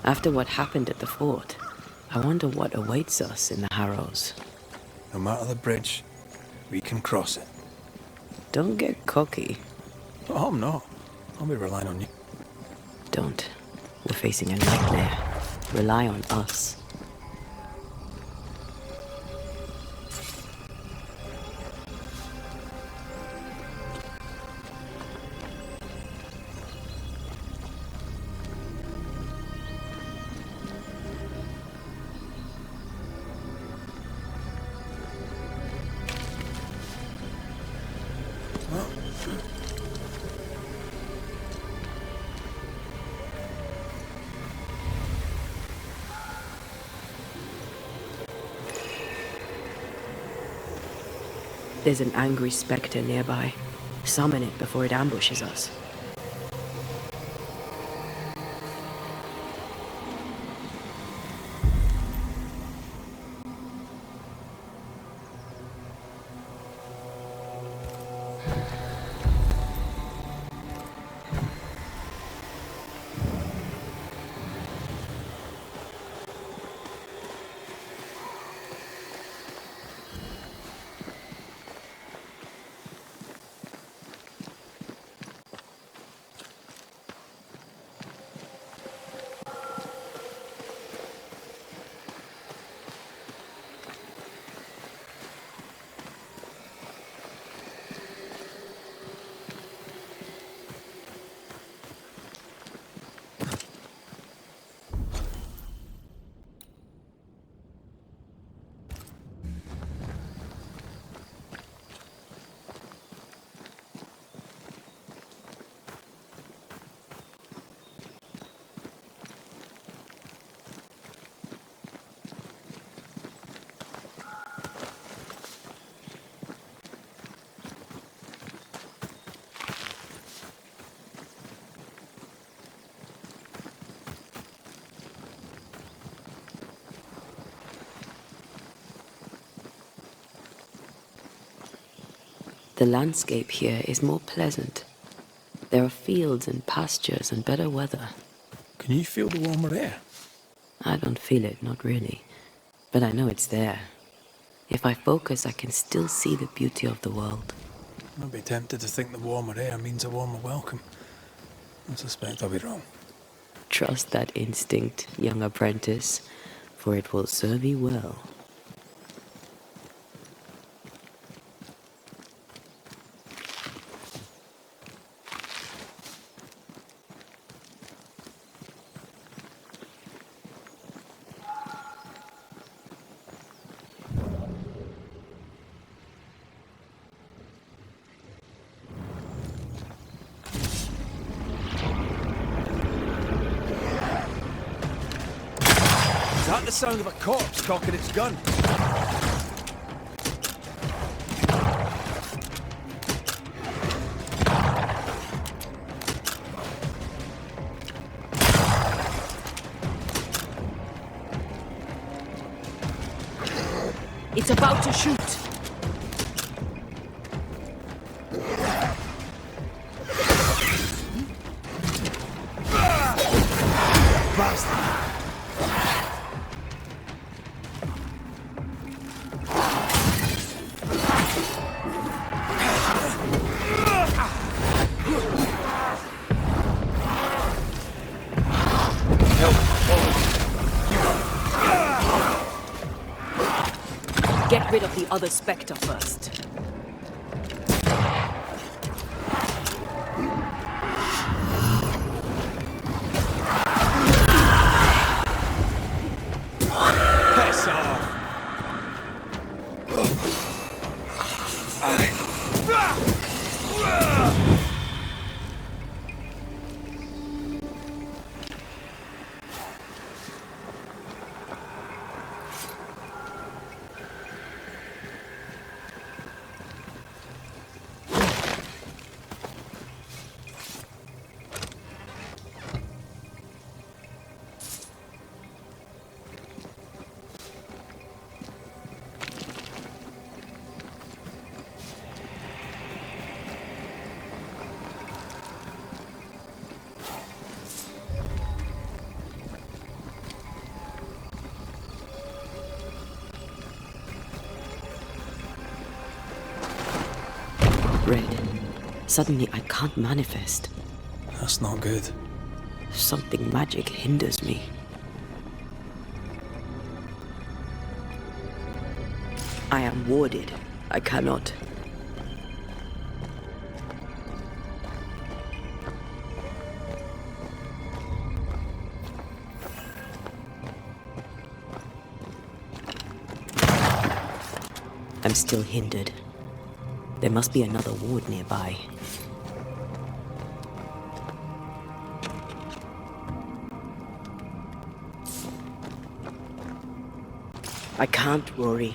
After what happened at the fort, I wonder what awaits us in the Harrows. No matter the bridge, we can cross it. Don't get cocky. Oh, I'm not. I'll be relying on you. Don't. We're facing a nightmare. Rely on us. There's an angry spectre nearby. Summon it before it ambushes us. The landscape here is more pleasant, There are fields and pastures and better weather. Can you feel the warmer air? I don't feel it, not really. But I know it's there. If I focus, I can still see the beauty of the world. I'd be tempted to think the warmer air means a warmer welcome. I suspect I'll be wrong. Trust that instinct, young apprentice, for it will serve you well. Is that the sound of a corpse cocking its gun? It's about to shoot! Get rid of the other Spectre first. Piss off! Red. Suddenly I can't manifest. That's not good. Something magic hinders me. I am warded. I cannot. I'm still hindered. There must be another ward nearby. I can't, Rory.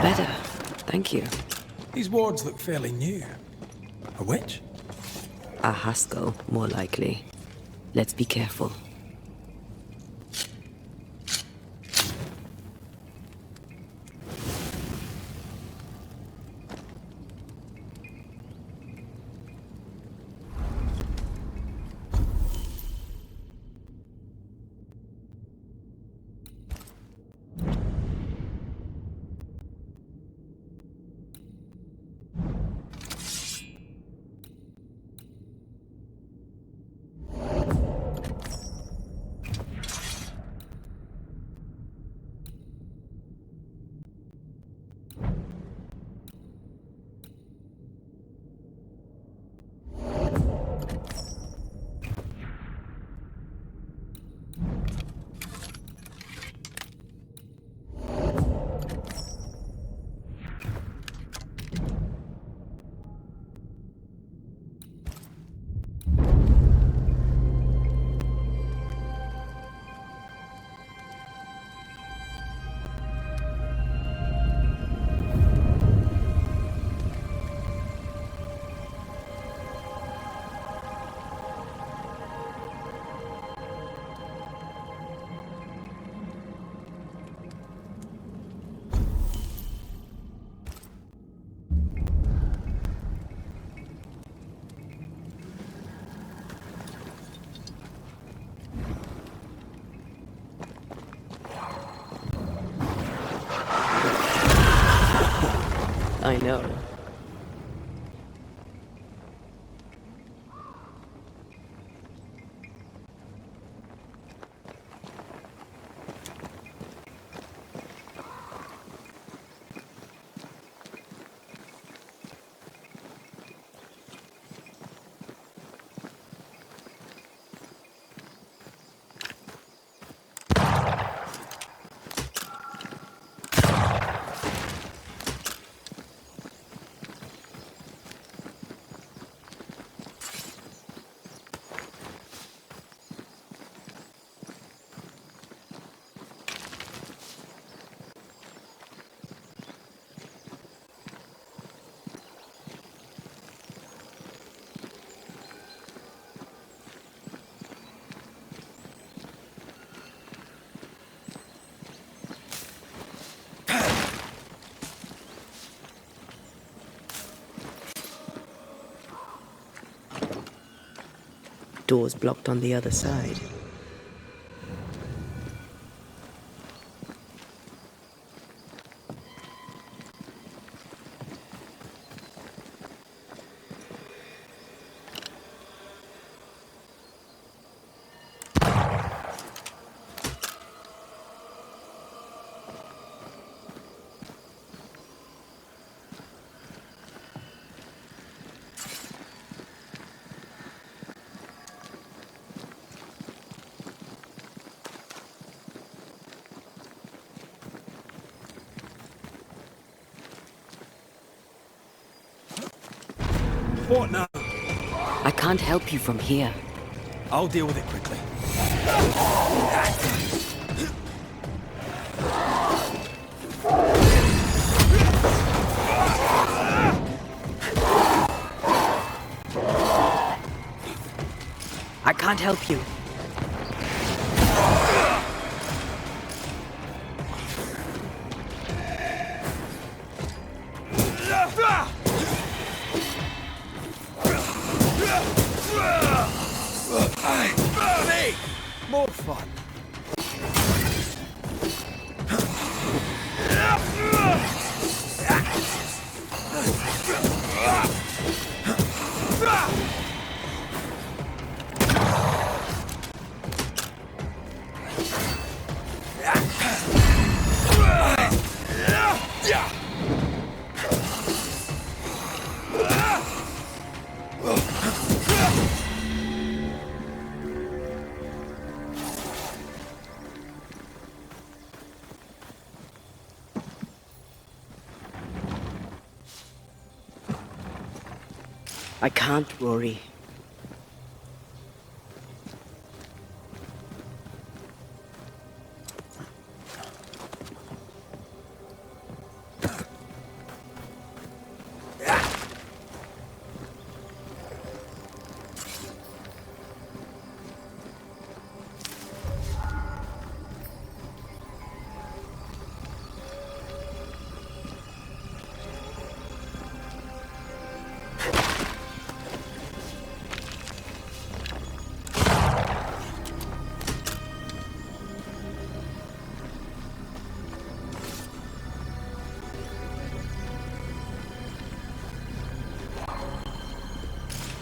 Better. Thank you. These wards look fairly new. A witch? A Haskell, more likely. Let's be careful. I know. Door's blocked on the other side. What now? I can't help you from here. I'll deal with it quickly. I can't help you. More fun. I can't, Rory.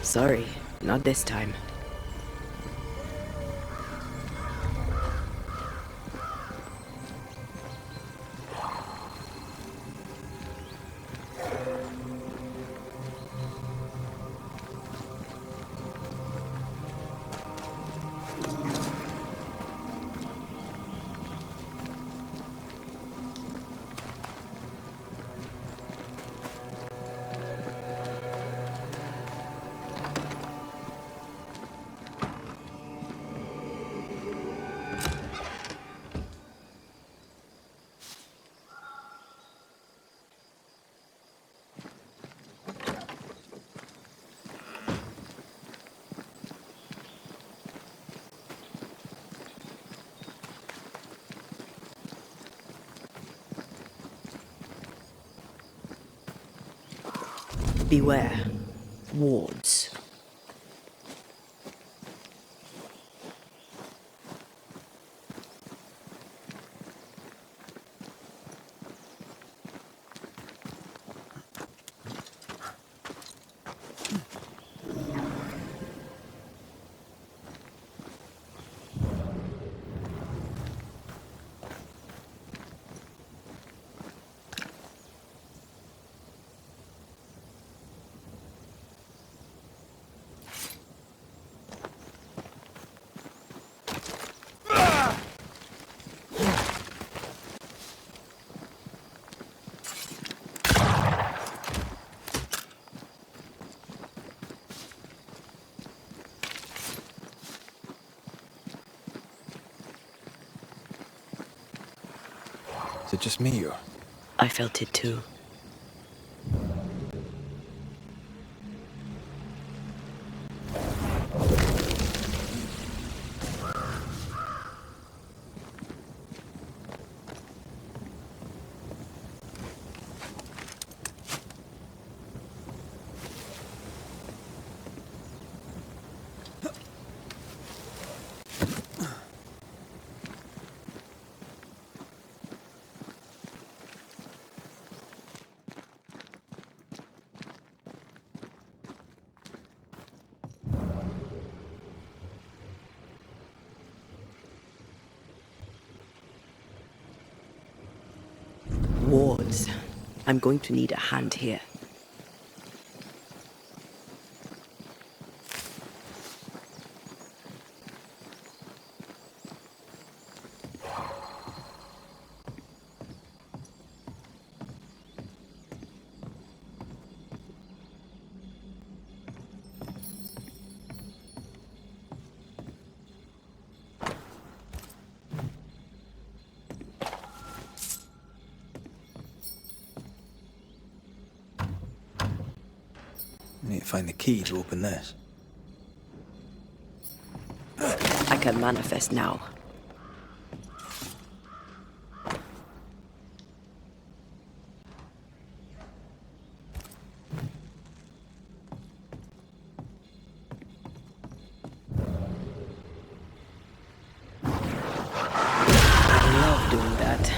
Sorry, not this time. Beware. Wards. Is it just me, or...? I felt it too. Wards. I'm going to need a hand here. I need to find the key to open this. I can manifest now. I love doing that.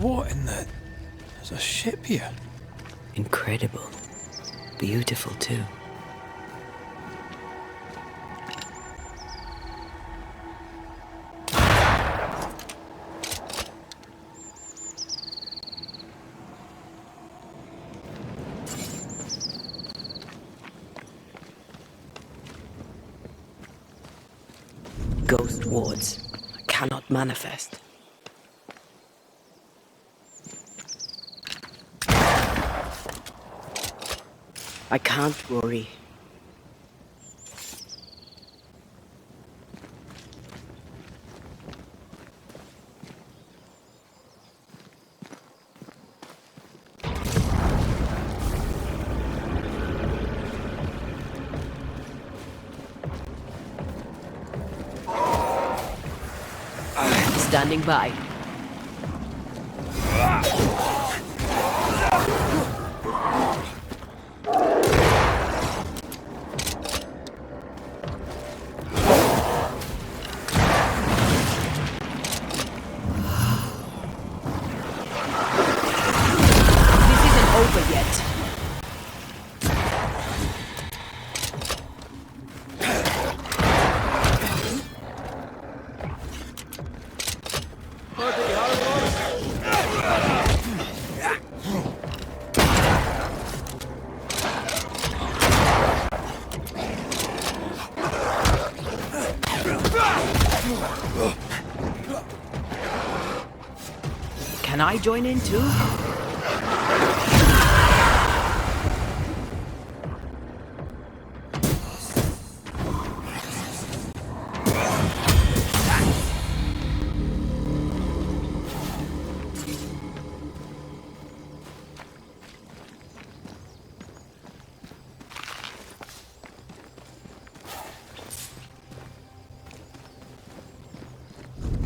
What in the... There's a ship here. Incredible. Beautiful, too. Ghost wards. I cannot manifest. I can't worry. Standing by. Can I join in too?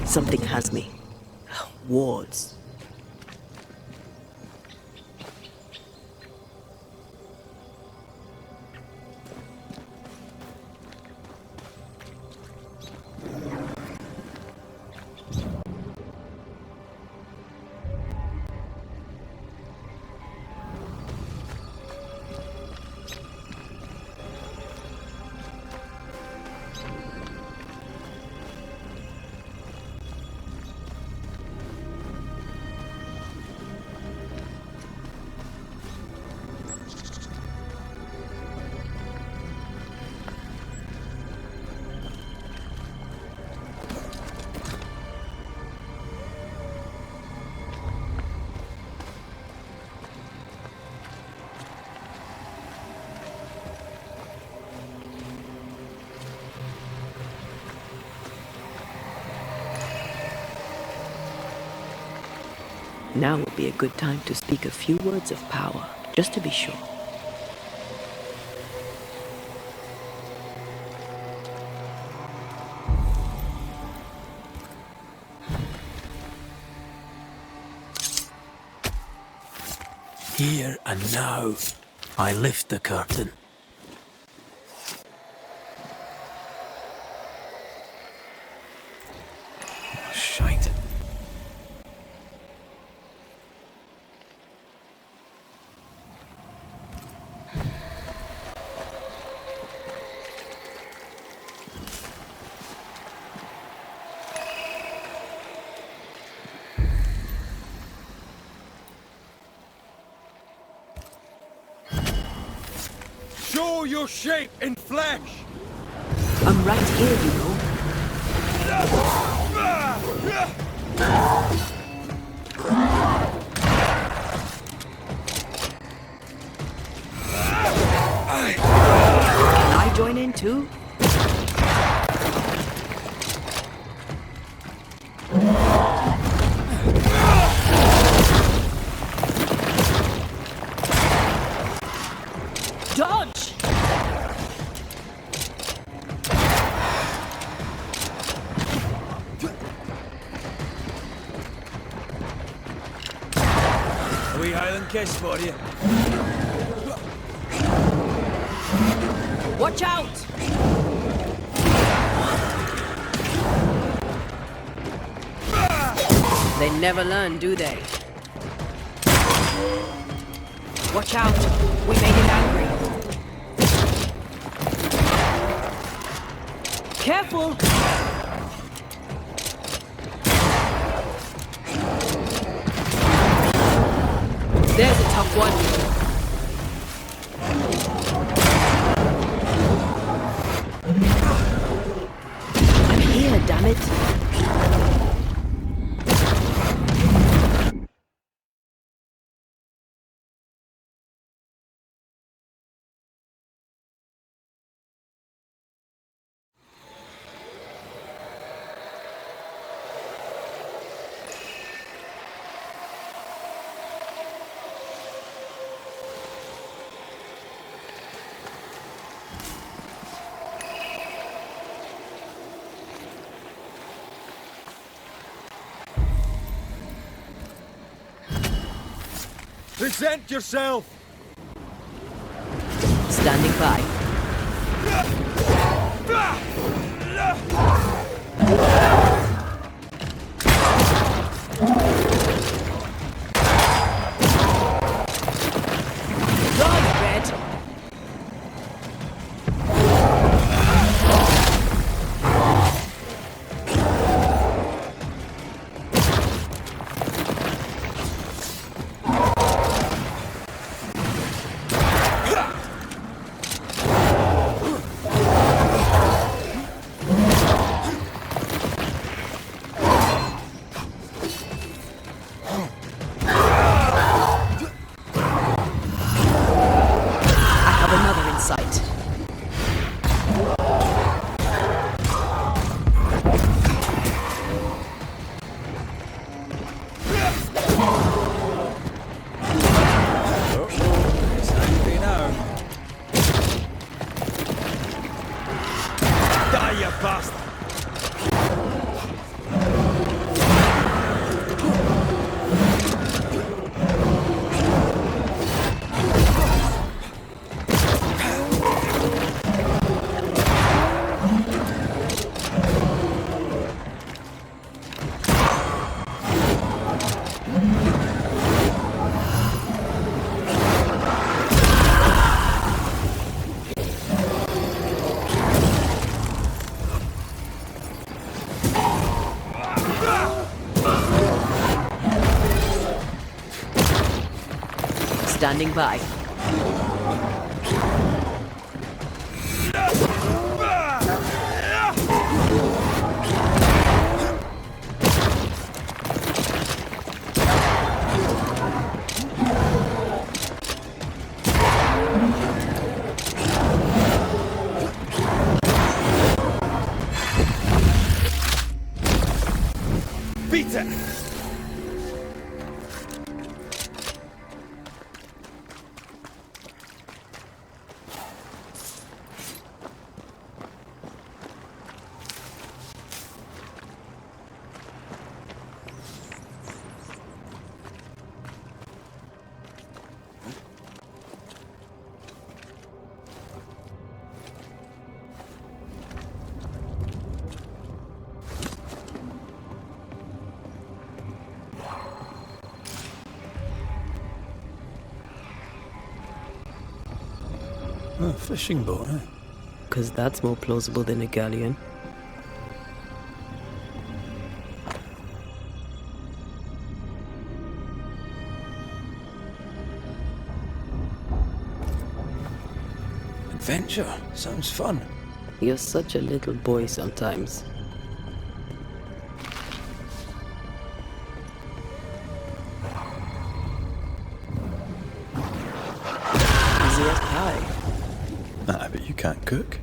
Something has me. Wards. Now would be a good time to speak a few words of power, just to be sure. Here and now, I lift the curtain. Oh, shite. Show your shape in flesh! I'm right here, you know. Can I join in too? Dodge! A wee Highland kiss for you. Watch out! They never learn, do they? Watch out! We made him angry. Careful! There's a tough one. I'm here, damn it. Present yourself! Standing by. Die, Red! Standing by. Beat it! A fishing boat, eh? 'Cause that's more plausible than a galleon. Adventure. Sounds fun. You're such a little boy sometimes. Easy as pie. I bet you can't cook.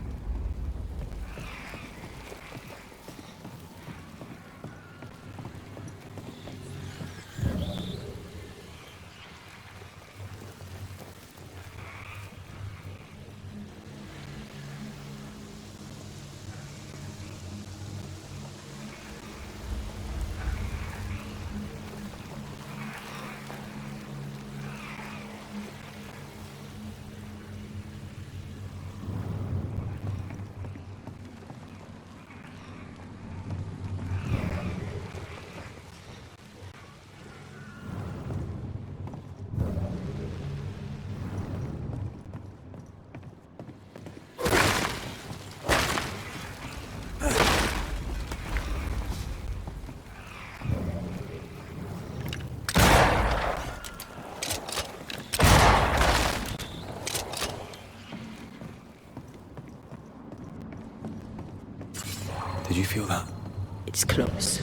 Did you feel that? It's close.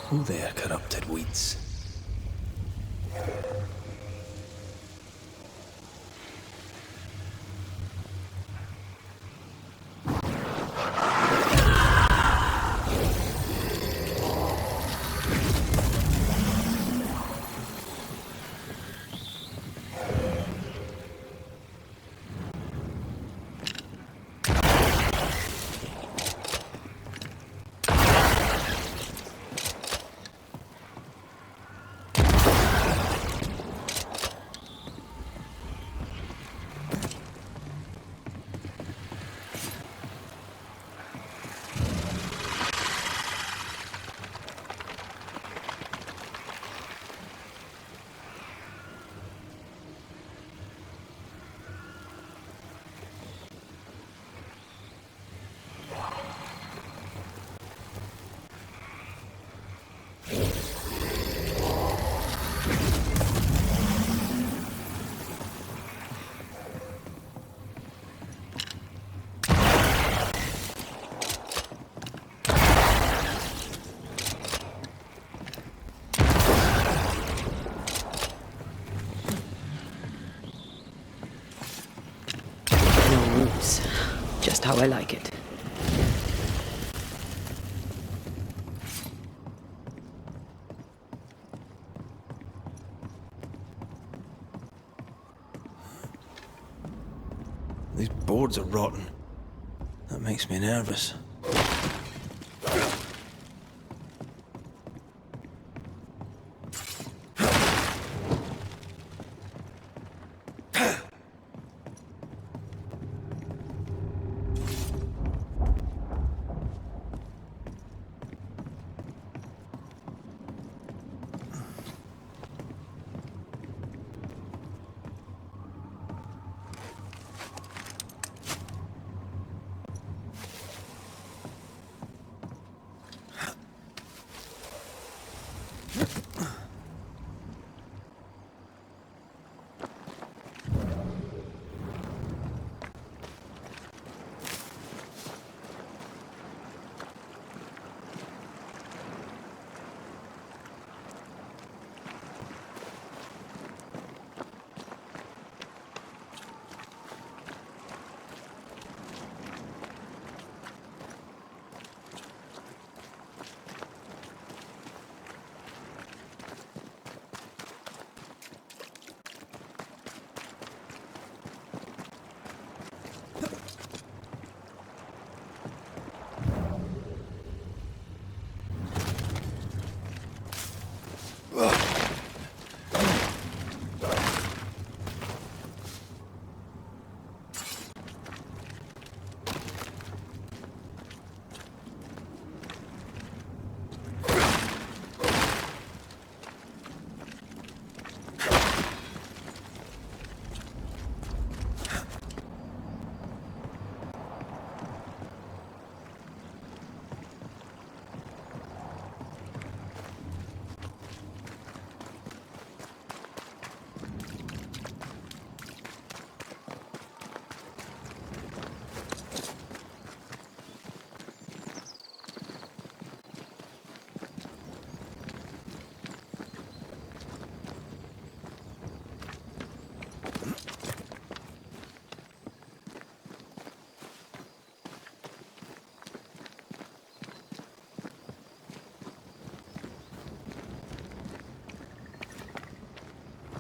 Who there, corrupted weeds? Just how I like it. These boards are rotten. That makes me nervous.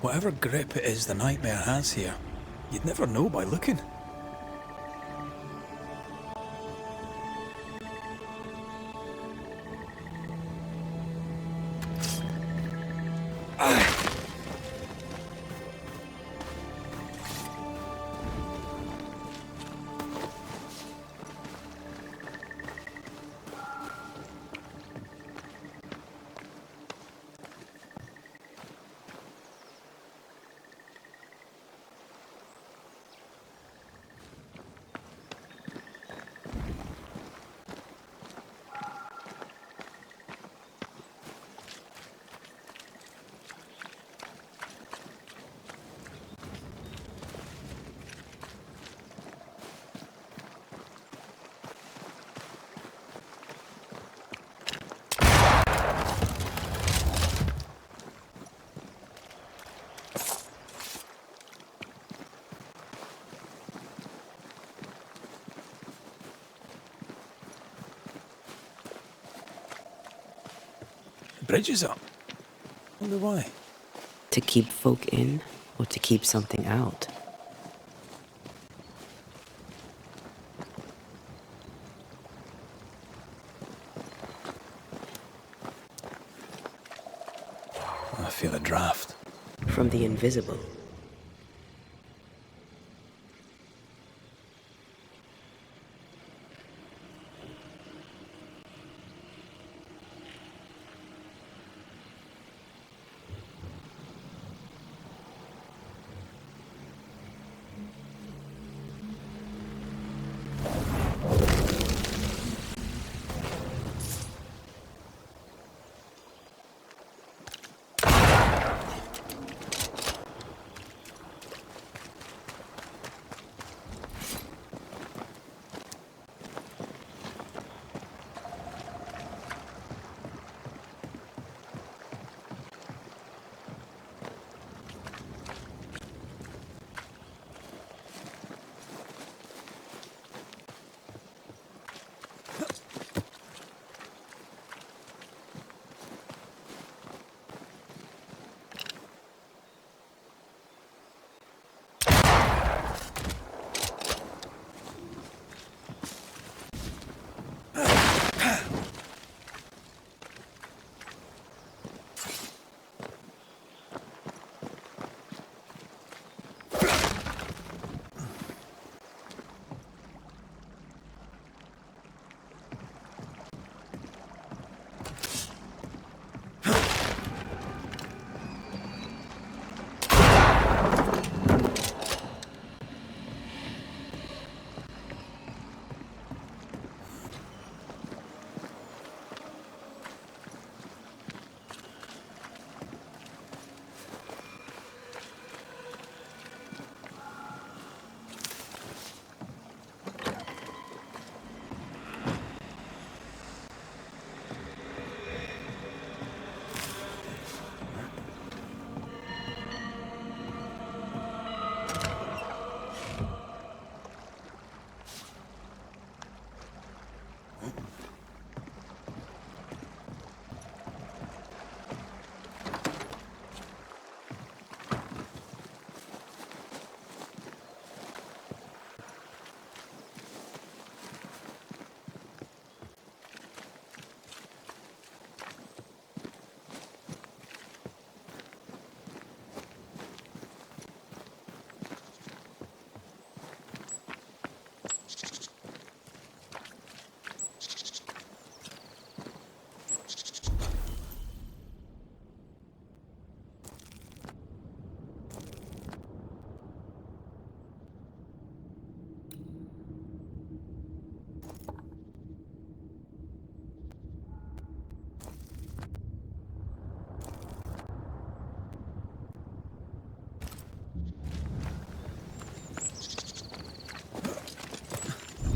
Whatever grip it is the nightmare has here, you'd never know by looking. Bridge is up. Wonder why. To keep folk in, or to keep something out? I feel a draft. From the invisible.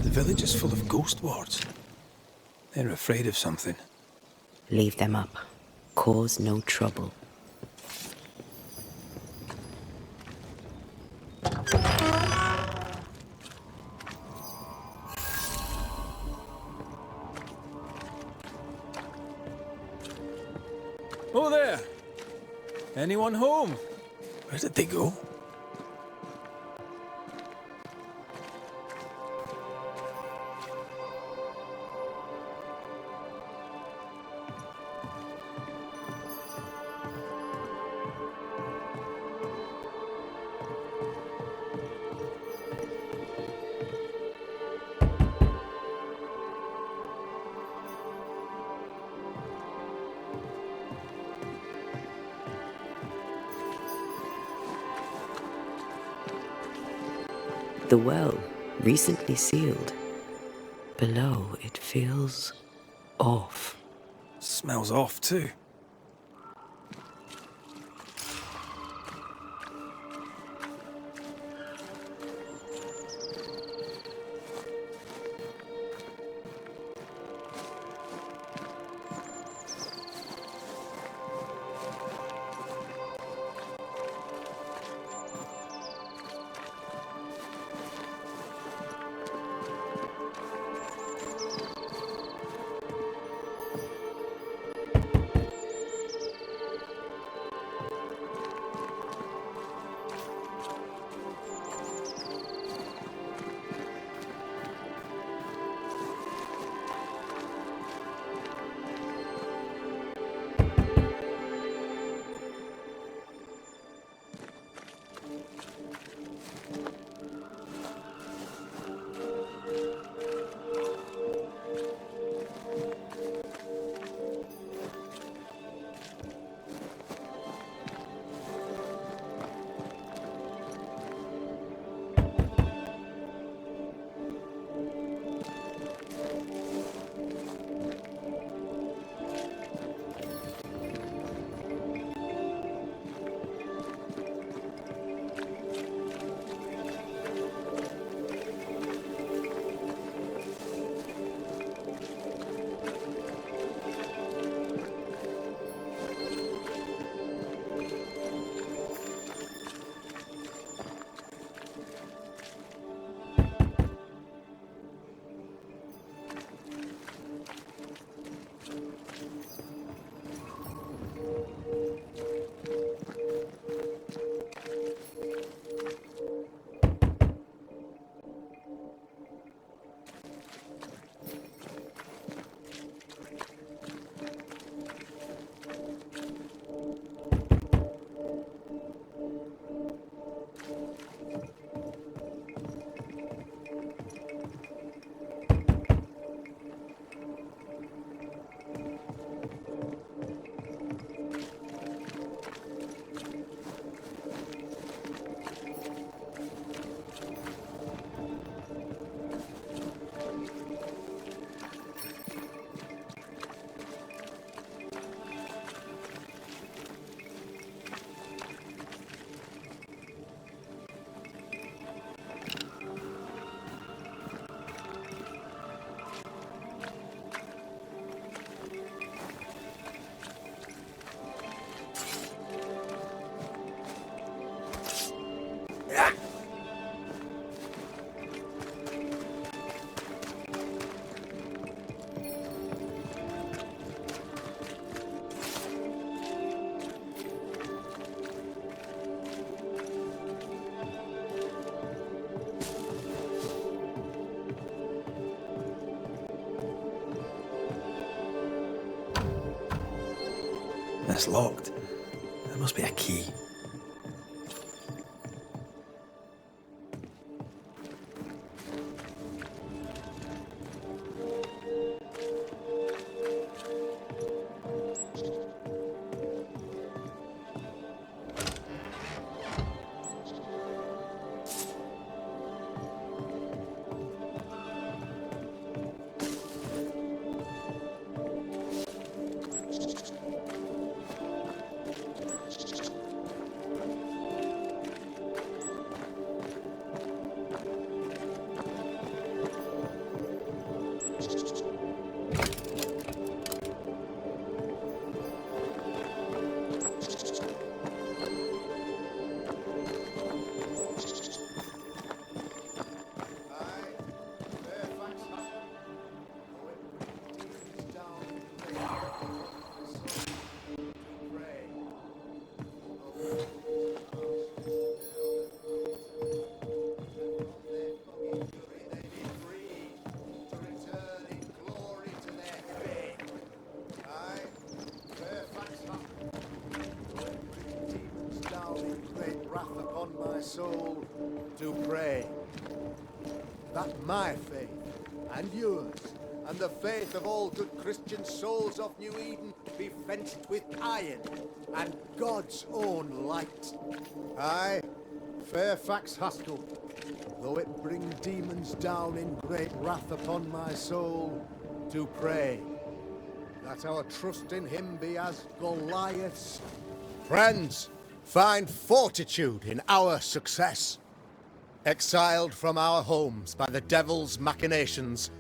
The village is full of ghost wards. They're afraid of something. Leave them up. Cause no trouble. Oh there! Anyone home? Where did they go? The well, recently sealed. Below, it feels off. Smells off too. It's locked. There must be a key. soul to pray that my faith and yours and the faith of all good Christian souls of New Eden be fenced with iron and God's own light. I, Fairfax Haskell, though it bring demons down in great wrath upon my soul, do pray that our trust in him be as Goliath's. Friends, find fortitude in our success. Exiled from our homes by the devil's machinations,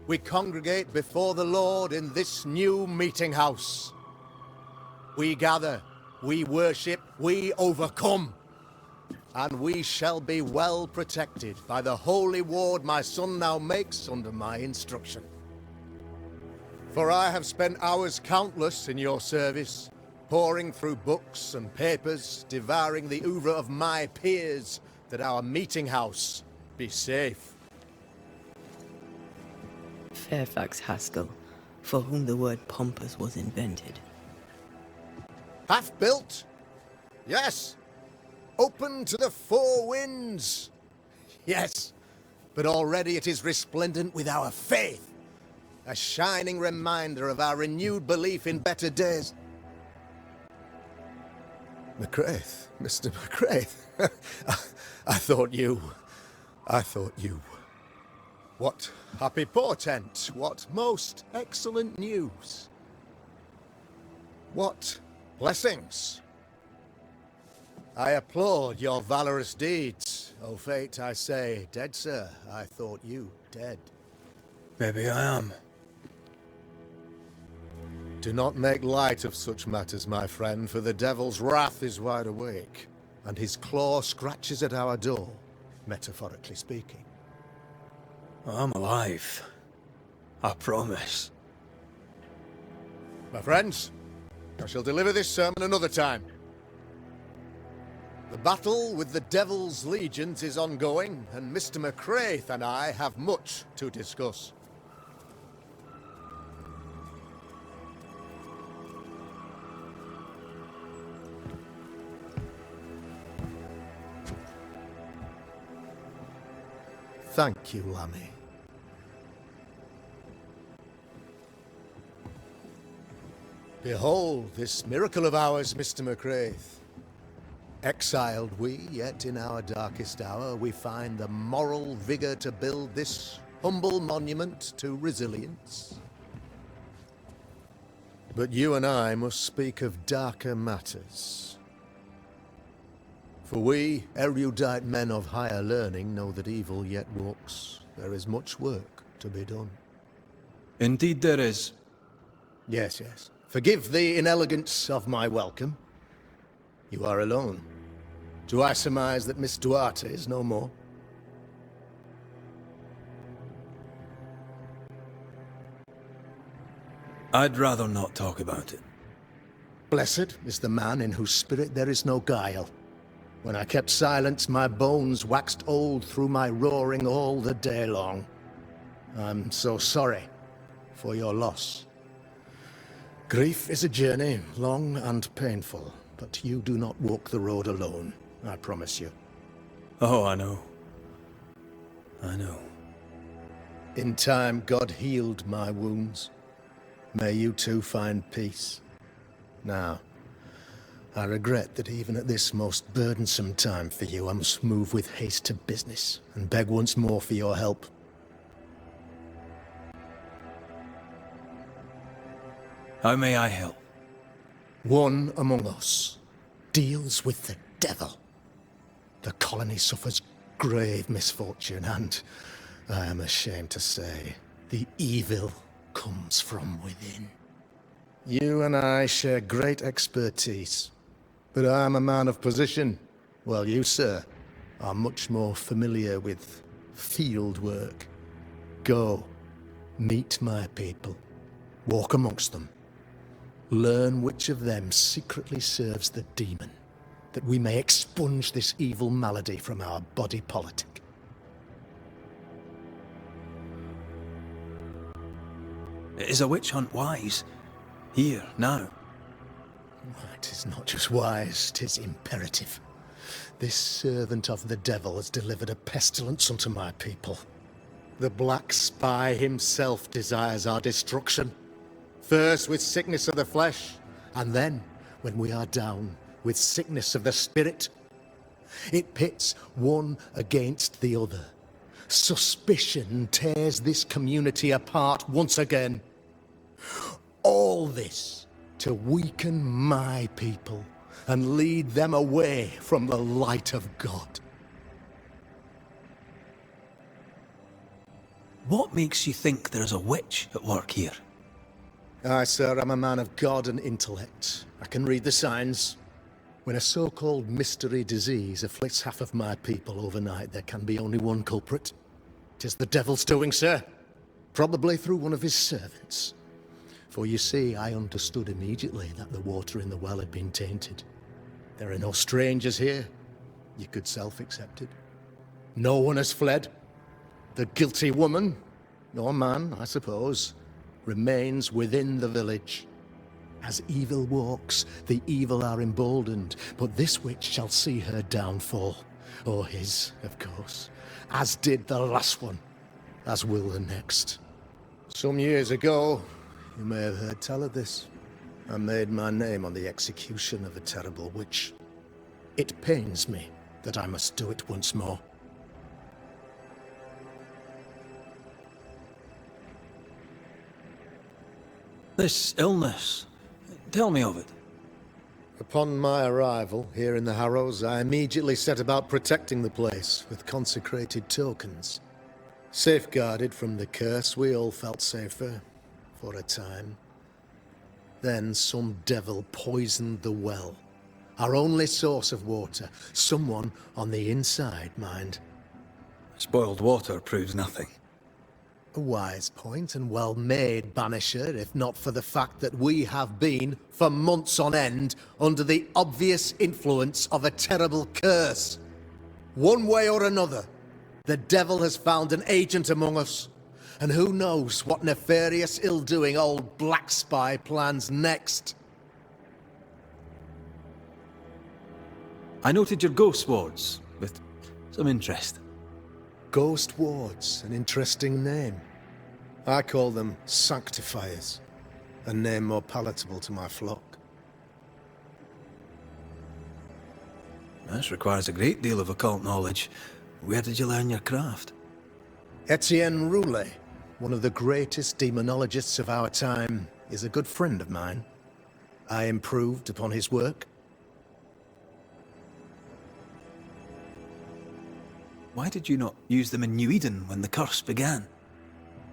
we congregate before the Lord in this new meeting house. We gather, we worship, we overcome. And we shall be well protected by the holy ward my son now makes under my instruction. For I have spent hours countless in your service, poring through books and papers, devouring the oeuvre of my peers, that our meeting house be safe. Fairfax Haskell, for whom the word pompous was invented. Half built? Yes. Open to the four winds? Yes. But already it is resplendent with our faith. A shining reminder of our renewed belief in better days. McCraith, Mr. McCraith. I thought you. What happy portent, what most excellent news. What blessings. I applaud your valorous deeds. O fate, I say, dead sir, I thought you dead. Maybe I am. Do not make light of such matters, my friend, for the devil's wrath is wide awake, and his claw scratches at our door, metaphorically speaking. I'm alive. I promise. My friends, I shall deliver this sermon another time. The battle with the devil's legions is ongoing, and Mr. McCraith and I have much to discuss. Thank you, Lammy. Behold this miracle of ours, Mr. McCraith. Exiled we, yet in our darkest hour we find the moral vigor to build this humble monument to resilience. But you and I must speak of darker matters. For we, erudite men of higher learning, know that evil yet walks. There is much work to be done. Indeed there is. Yes, yes. Forgive the inelegance of my welcome. You are alone. Do I surmise that Miss Duarte is no more? I'd rather not talk about it. Blessed is the man in whose spirit there is no guile. When I kept silence, my bones waxed old through my roaring all the day long. I'm so sorry for your loss. Grief is a journey, long and painful, but you do not walk the road alone, I promise you. Oh, I know. I know. In time, God healed my wounds. May you too find peace. Now, I regret that even at this most burdensome time for you, I must move with haste to business and beg once more for your help. How may I help? One among us deals with the devil. The colony suffers grave misfortune, and I am ashamed to say, the evil comes from within. You and I share great expertise, but I am a man of position, while you, sir, are much more familiar with field work. Go, meet my people, walk amongst them, learn which of them secretly serves the demon, that we may expunge this evil malady from our body politic. Is a witch hunt wise? Here, now? It is not just wise, 'tis imperative. This servant of the devil has delivered a pestilence unto my people. The black spy himself desires our destruction. First with sickness of the flesh, and then, when we are down, with sickness of the spirit. It pits one against the other. Suspicion tears this community apart once again. All this to weaken my people and lead them away from the light of God. What makes you think there's a witch at work here? I, sir, am a man of God and intellect. I can read the signs. When a so-called mystery disease afflicts half of my people overnight, there can be only one culprit. 'Tis the devil's doing, sir. Probably through one of his servants. For you see, I understood immediately that the water in the well had been tainted. There are no strangers here. You could self-accept it. No one has fled. The guilty woman, or man, I suppose, remains within the village. As evil walks, the evil are emboldened, but this witch shall see her downfall. Or his, of course. As did the last one. As will the next. Some years ago, you may have heard tell of this. I made my name on the execution of a terrible witch. It pains me that I must do it once more. This illness, tell me of it. Upon my arrival here in the Harrows, I immediately set about protecting the place with consecrated tokens. Safeguarded from the curse, we all felt safer, for a time. Then some devil poisoned the well, our only source of water. Someone on the inside, mind. Spoiled water proves nothing. A wise point and well made, Banisher, if not for the fact that we have been, for months on end, under the obvious influence of a terrible curse. One way or another, the devil has found an agent among us, and who knows what nefarious ill-doing old Black Spy plans next. I noted your ghost wards with some interest. Ghost wards, an interesting name. I call them sanctifiers, a name more palatable to my flock. This requires a great deal of occult knowledge. Where did you learn your craft? Etienne Roulet, one of the greatest demonologists of our time, is a good friend of mine. I improved upon his work. Why did you not use them in New Eden when the curse began?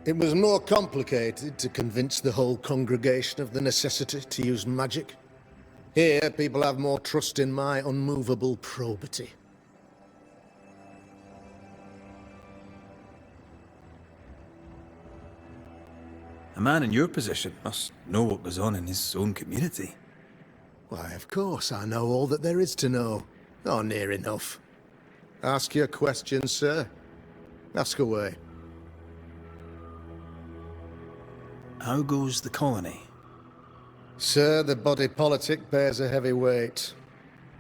It was more complicated to convince the whole congregation of the necessity to use magic. Here, people have more trust in my unmovable probity. A man in your position must know what goes on in his own community. Why, of course, I know all that there is to know. Or near enough. Ask your questions, sir. Ask away. How goes the colony? Sir, the body politic bears a heavy weight.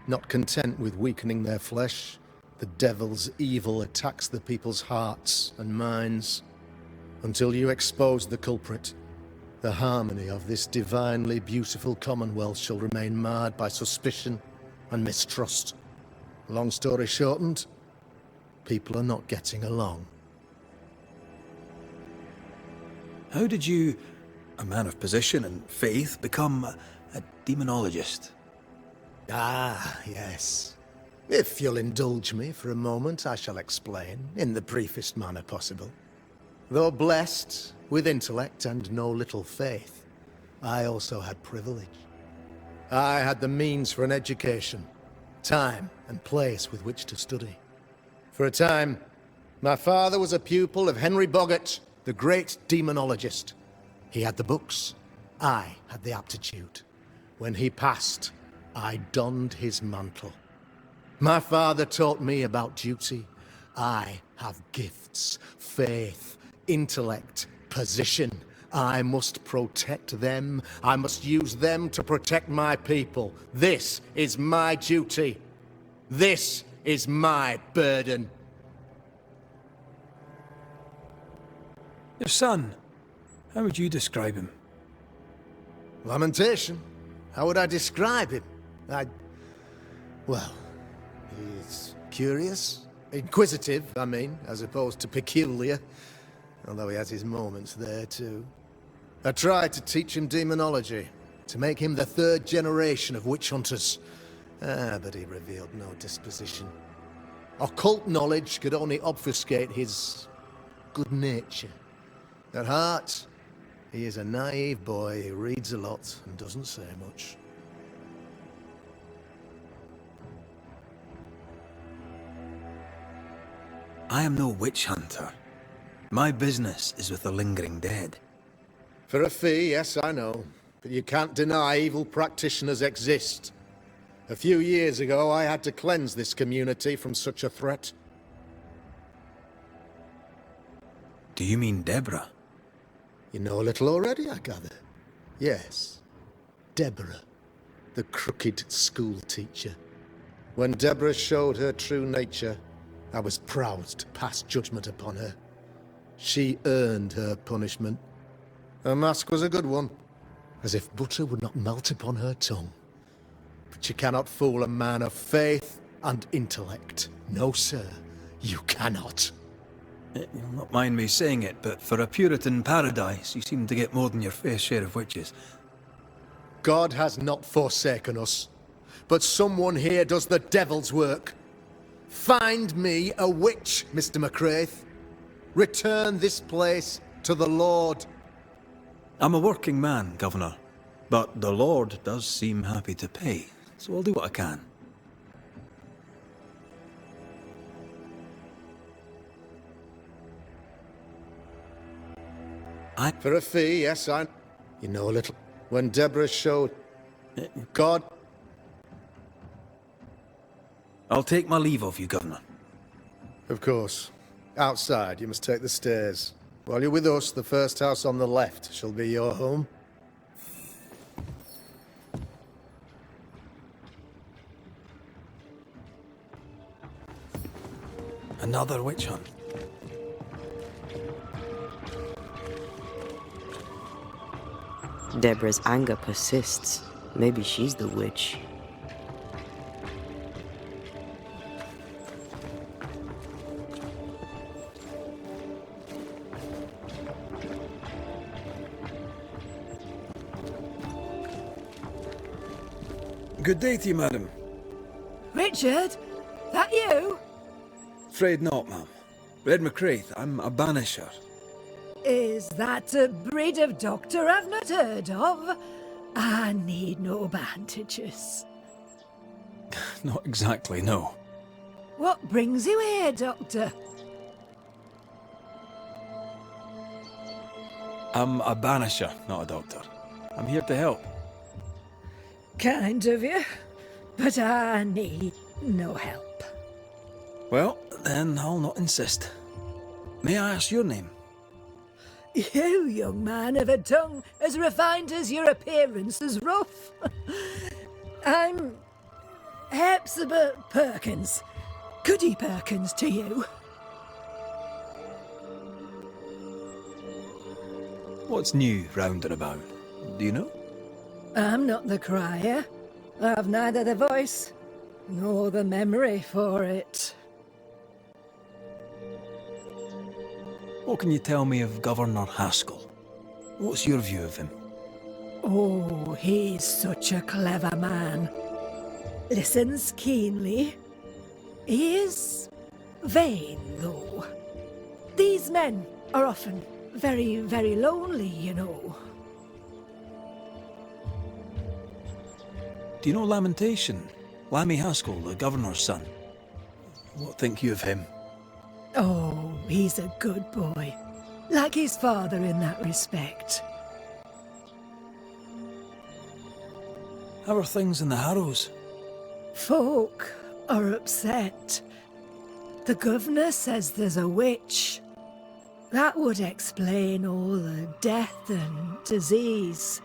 Not content with weakening their flesh, the devil's evil attacks the people's hearts and minds. Until you expose the culprit, the harmony of this divinely beautiful commonwealth shall remain marred by suspicion and mistrust. Long story shortened, people are not getting along. How did you, a man of position and faith, become a demonologist? Ah, yes. If you'll indulge me for a moment, I shall explain, in the briefest manner possible. Though blessed with intellect and no little faith, I also had privilege. I had the means for an education, time and place with which to study. For a time, my father was a pupil of Henry Boggart, the great demonologist. He had the books, I had the aptitude. When he passed, I donned his mantle. My father taught me about duty. I have gifts, faith, intellect, position. I must protect them. I must use them to protect my people. This is my duty. This is my burden. Your son, how would you describe him? Lamentation? How would I describe him? Well, he's curious. Inquisitive, I mean, as opposed to peculiar. Although he has his moments there, too. I tried to teach him demonology, to make him the third generation of witch hunters. But he revealed no disposition. Occult knowledge could only obfuscate his good nature. At heart, he is a naive boy who reads a lot and doesn't say much. I am no witch hunter. My business is with the lingering dead. For a fee, yes, I know. But you can't deny evil practitioners exist. A few years ago, I had to cleanse this community from such a threat. Do you mean Deborah? You know a little already, I gather. Yes. Deborah, the crooked school teacher. When Deborah showed her true nature, I was proud to pass judgment upon her. She earned her punishment. Her mask was a good one, as if butter would not melt upon her tongue. But you cannot fool a man of faith and intellect. No, sir, you cannot. You'll not mind me saying it, but for a Puritan paradise, you seem to get more than your fair share of witches. God has not forsaken us, but someone here does the devil's work. Find me a witch, Mr. McCraith. Return this place to the Lord. I'm a working man, Governor, but the Lord does seem happy to pay, so I'll do what I can. For a fee, yes, You know a little. When Deborah showed... God... I'll take my leave of you, Governor. Of course. Outside, you must take the stairs. While you're with us, the first house on the left shall be your home. Another witch hunt. Deborah's anger persists. Maybe she's the witch. Good day to you, madam. Richard? That you? Afraid not, ma'am. Red McCraith, I'm a banisher. Is that a breed of doctor I've not heard of? I need no bandages. Not exactly, no. What brings you here, Doctor? I'm a banisher, not a doctor. I'm here to help. Kind of you, but I need no help. Well, then I'll not insist. May I ask your name? You, young man, have a tongue as refined as your appearance is rough. I'm Hepzibah Perkins. Goody Perkins to you. What's new round and about? Do you know? I'm not the crier. I've neither the voice nor the memory for it. What can you tell me of Governor Haskell? What's your view of him? Oh, he's such a clever man. Listens keenly. He is vain, though. These men are often very, very lonely, you know. Do you know Lamentation? Lammy Haskell, the governor's son. What think you of him? Oh, he's a good boy. Like his father in that respect. How are things in the Harrows? Folk are upset. The governor says there's a witch. That would explain all the death and disease.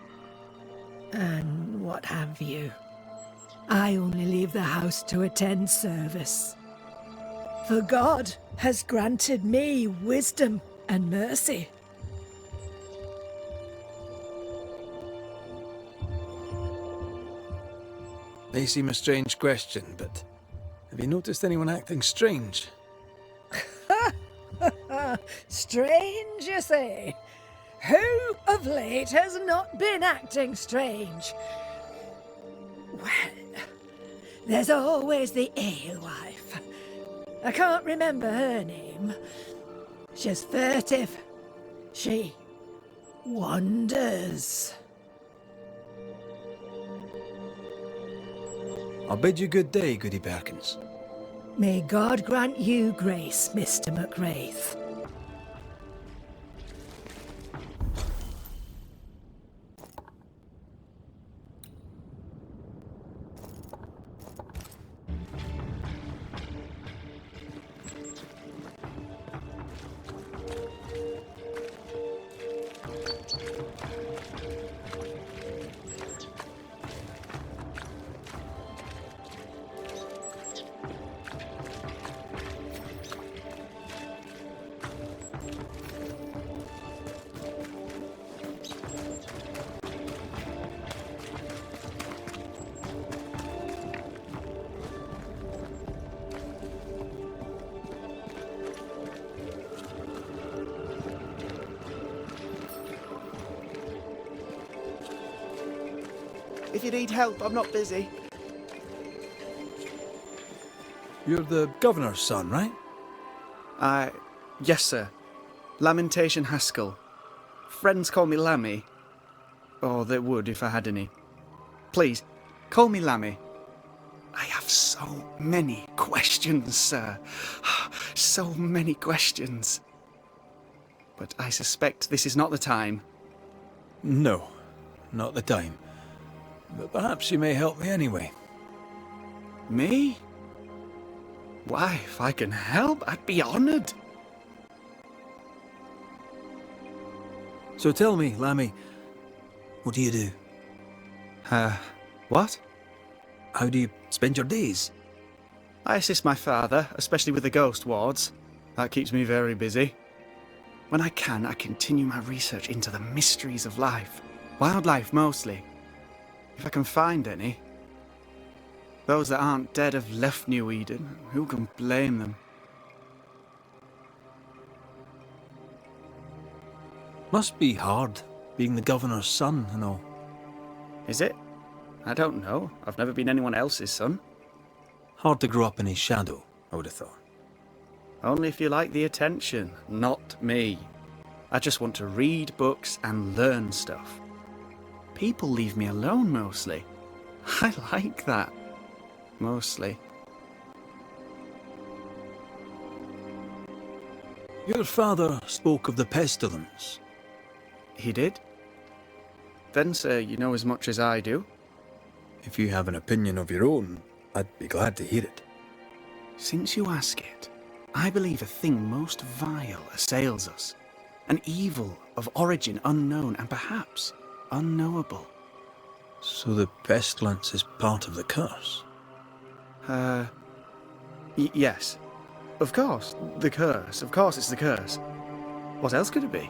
And what have you. I only leave the house to attend service. For God has granted me wisdom and mercy. May seem a strange question, but have you noticed anyone acting strange? Strange, you say? Who of late has not been acting strange? Well, there's always the alewife. I can't remember her name. She's furtive. She wanders. I'll bid you good day, Goody Perkins. May God grant you grace, Mr. McWraith. If you need help, I'm not busy. You're the governor's son, right? Yes, sir. Lamentation Haskell. Friends call me Lammy. Or they would if I had any. Please, call me Lammy. I have so many questions, sir. So many questions. But I suspect this is not the time. No, not the time. But perhaps you may help me anyway. Me? Why, if I can help, I'd be honoured. So tell me, Lammy, what do you do? What? How do you spend your days? I assist my father, especially with the ghost wards. That keeps me very busy. When I can, I continue my research into the mysteries of life. Wildlife, mostly. If I can find any. Those that aren't dead have left New Eden. Who can blame them? Must be hard, being the governor's son and all. Is it? I don't know. I've never been anyone else's son. Hard to grow up in his shadow, I would have thought. Only if you like the attention, not me. I just want to read books and learn stuff. People leave me alone, mostly. I like that. Mostly. Your father spoke of the pestilence. He did? Then, sir, you know as much as I do. If you have an opinion of your own, I'd be glad to hear it. Since you ask it, I believe a thing most vile assails us. An evil of origin unknown and perhaps unknowable. So the pestilence is part of the curse? Yes. Of course, the curse. Of course it's the curse. What else could it be?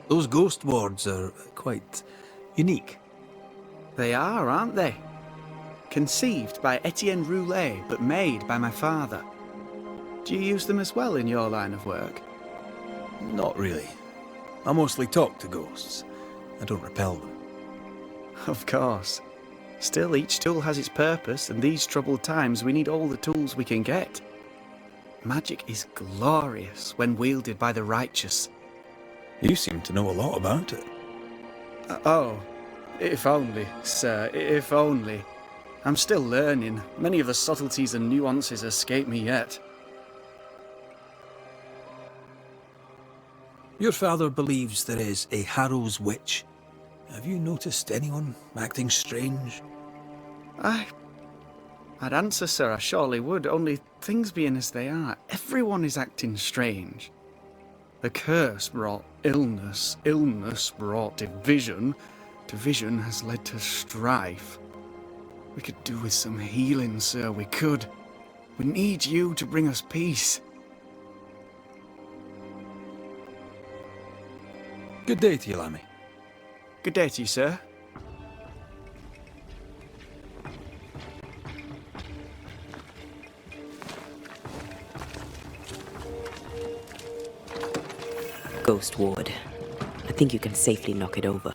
Those ghost wards are quite unique. They are, aren't they? Conceived by Etienne Roulet, but made by my father. Do you use them as well in your line of work? Not really. I mostly talk to ghosts. I don't repel them. Of course. Still, each tool has its purpose, and these troubled times we need all the tools we can get. Magic is glorious when wielded by the righteous. You seem to know a lot about it. Oh, if only, sir, if only. I'm still learning. Many of the subtleties and nuances escape me yet. Your father believes there is a Harrow's witch. Have you noticed anyone acting strange? I'd answer, sir, I surely would, only things being as they are, everyone is acting strange. The curse brought illness, illness brought division, Division has led to strife. We could do with some healing, sir, we could. We need you to bring us peace. Good day to you, Lammy. Good day to you, sir. Ghost Ward. I think you can safely knock it over.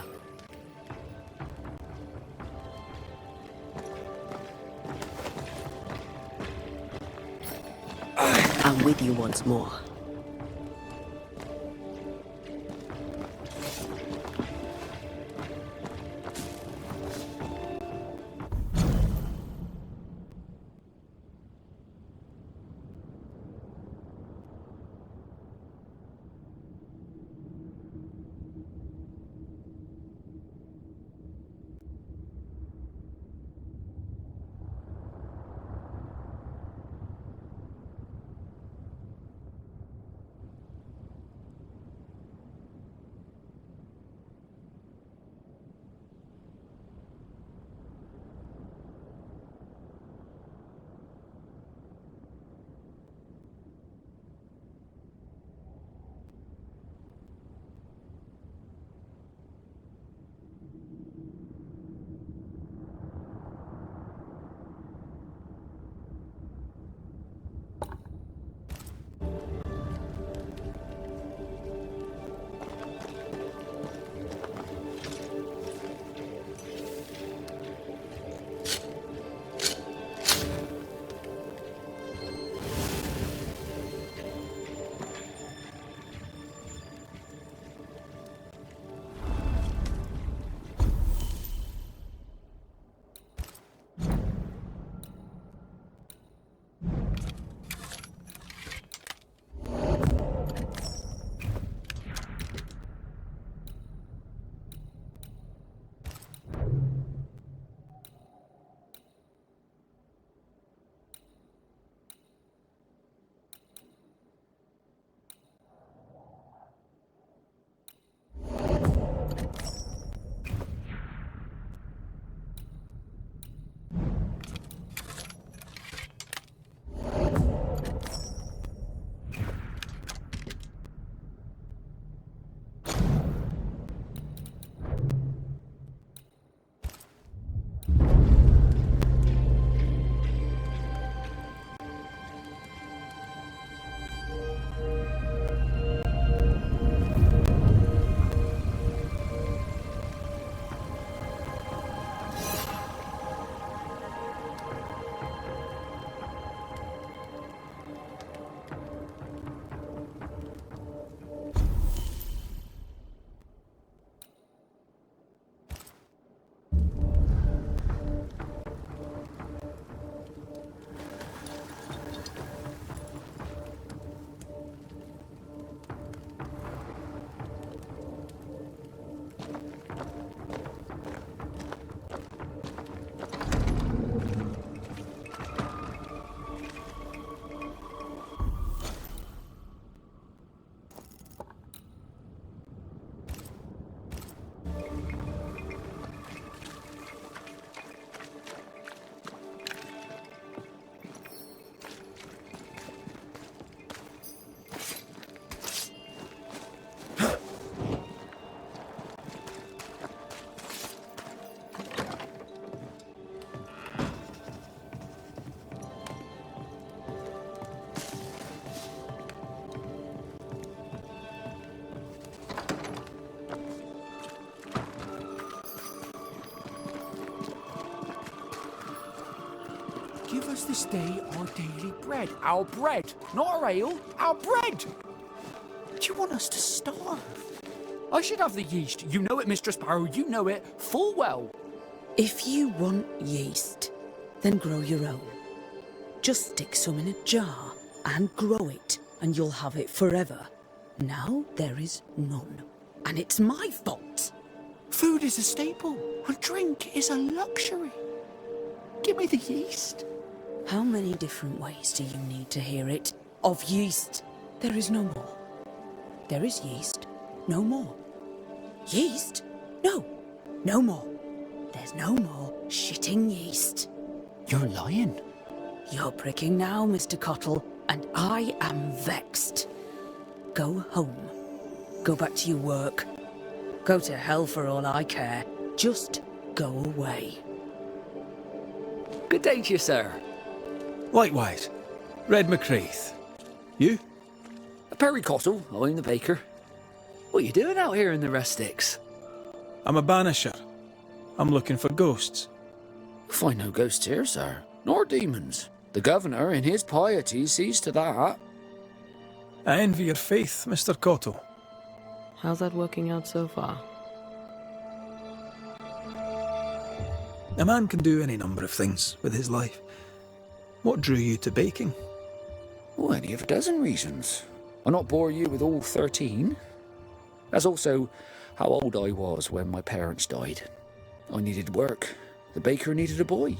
I'm with you once more. Give us this day our daily bread. Our bread, not our ale, our bread! Do you want us to starve? I should have the yeast. You know it, Mistress Sparrow, you know it full well. If you want yeast, then grow your own. Just stick some in a jar and grow it, and you'll have it forever. Now there is none, and it's my fault. Food is a staple, and drink is a luxury. Give me the yeast. How many different ways do you need to hear it? Of yeast, there is no more. There is yeast, no more. Yeast? No. No more. There's no more shitting yeast. You're lying. You're pricking now, Mr. Cottle, and I am vexed. Go home. Go back to your work. Go to hell for all I care. Just go away. Good day to you, sir. Likewise. Red McRaith. You? Perry Cottle, I'm the baker. What are you doing out here in the rustics? I'm a banisher. I'm looking for ghosts. Find no ghosts here, sir. Nor demons. The governor, in his piety, sees to that. I envy your faith, Mr. Cottle. How's that working out so far? A man can do any number of things with his life. What drew you to baking? Oh, any of a dozen reasons. I'll not bore you with all 13. That's also how old I was when my parents died. I needed work. The baker needed a boy.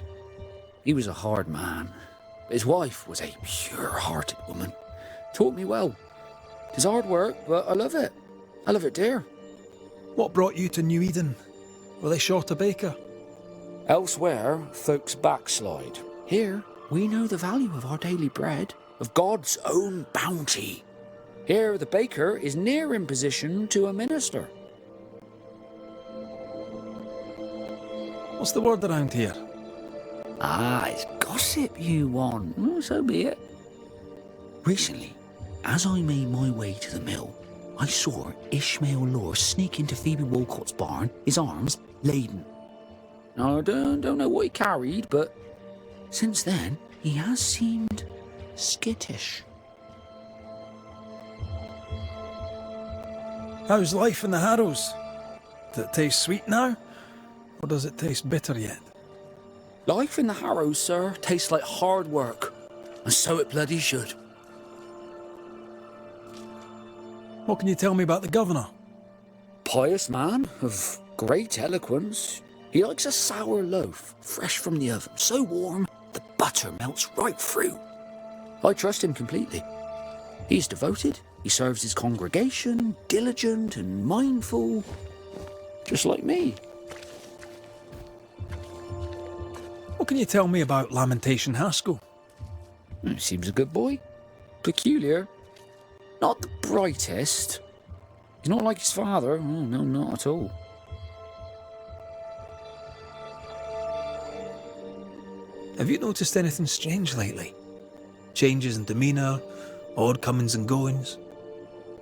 He was a hard man. His wife was a pure-hearted woman. Taught me well. It's hard work, but I love it. I love it, dear. What brought you to New Eden? Were they short a baker? Elsewhere, folks backslide. Here, we know the value of our daily bread, of God's own bounty. Here, the baker is near in position to a minister. What's the word around here? Ah, it's gossip you want. Oh, so be it. Recently, as I made my way to the mill, I saw Ishmael Lore sneak into Phoebe Walcott's barn, his arms laden. Now, I don't know what he carried, but since then, he has seemed skittish. How's life in the Harrows? Does it taste sweet now? Or does it taste bitter yet? Life in the Harrows, sir, tastes like hard work. And so it bloody should. What can you tell me about the governor? Pious man of great eloquence. He likes a sour loaf, fresh from the oven, so warm the butter melts right through. I trust him completely. He's devoted, he serves his congregation, diligent and mindful, just like me. What can you tell me about Lamentation Haskell? He seems a good boy. Peculiar. Not the brightest. He's not like his father. Oh, no, not at all. Have you noticed anything strange lately? Changes in demeanour, odd comings and goings?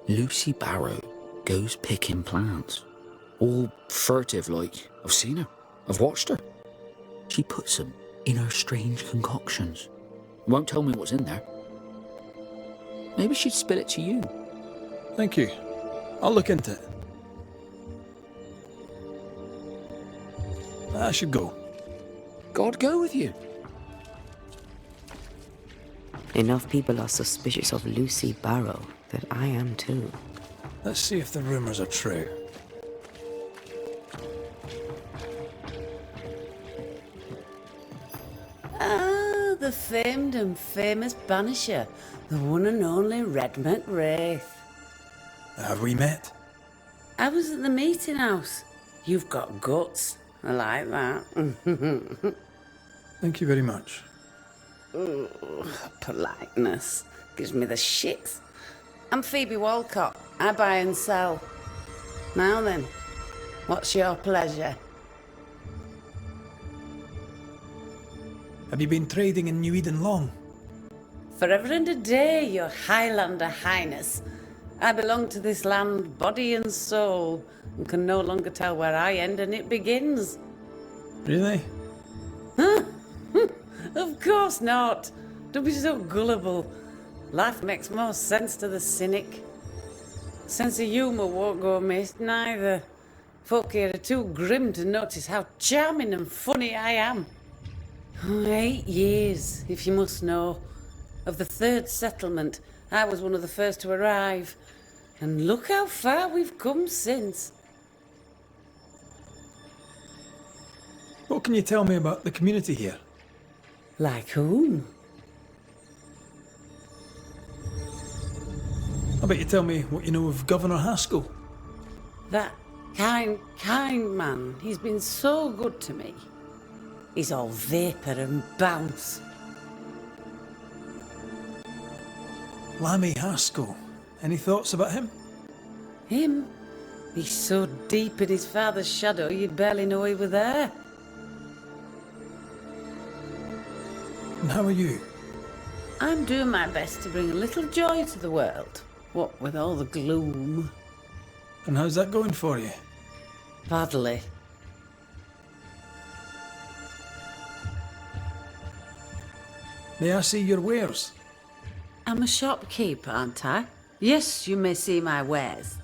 Lucy Barrow goes picking plants. All furtive like. I've seen her. I've watched her. She puts them in her strange concoctions. Won't tell me what's in there. Maybe she'd spill it to you. Thank you. I'll look into it. I should go. God go with you. Enough people are suspicious of Lucy Barrow that I am too. Let's see if the rumours are true. Ah, the famed and famous Banisher, the one and only Red McRaith. Have we met? I was at the meeting house. You've got guts. I like that. Thank you very much. Ooh, politeness gives me the shits. I'm Phoebe Walcott. I buy and sell. Now then, what's your pleasure? Have you been trading in New Eden long? Forever and a day, your Highlander Highness. I belong to this land, body and soul, and can no longer tell where I end and it begins. Really? Huh? Of course not. Don't be so gullible. Life makes more sense to the cynic. Sense of humour won't go amiss, neither. Folk here are too grim to notice how charming and funny I am. 8 years, if you must know. Of the third settlement, I was one of the first to arrive. And look how far we've come since. What can you tell me about the community here? Like whom? I bet you tell me what you know of Governor Haskell. That Kind man. He's been so good to me. He's all vapour and bounce. Lammy Haskell. Any thoughts about him? Him? He's so deep in his father's shadow you'd barely know he were there. And how are you? I'm doing my best to bring a little joy to the world. What with all the gloom. And how's that going for you? Badly. May I see your wares? I'm a shopkeeper, aren't I? Yes, you may see my wares.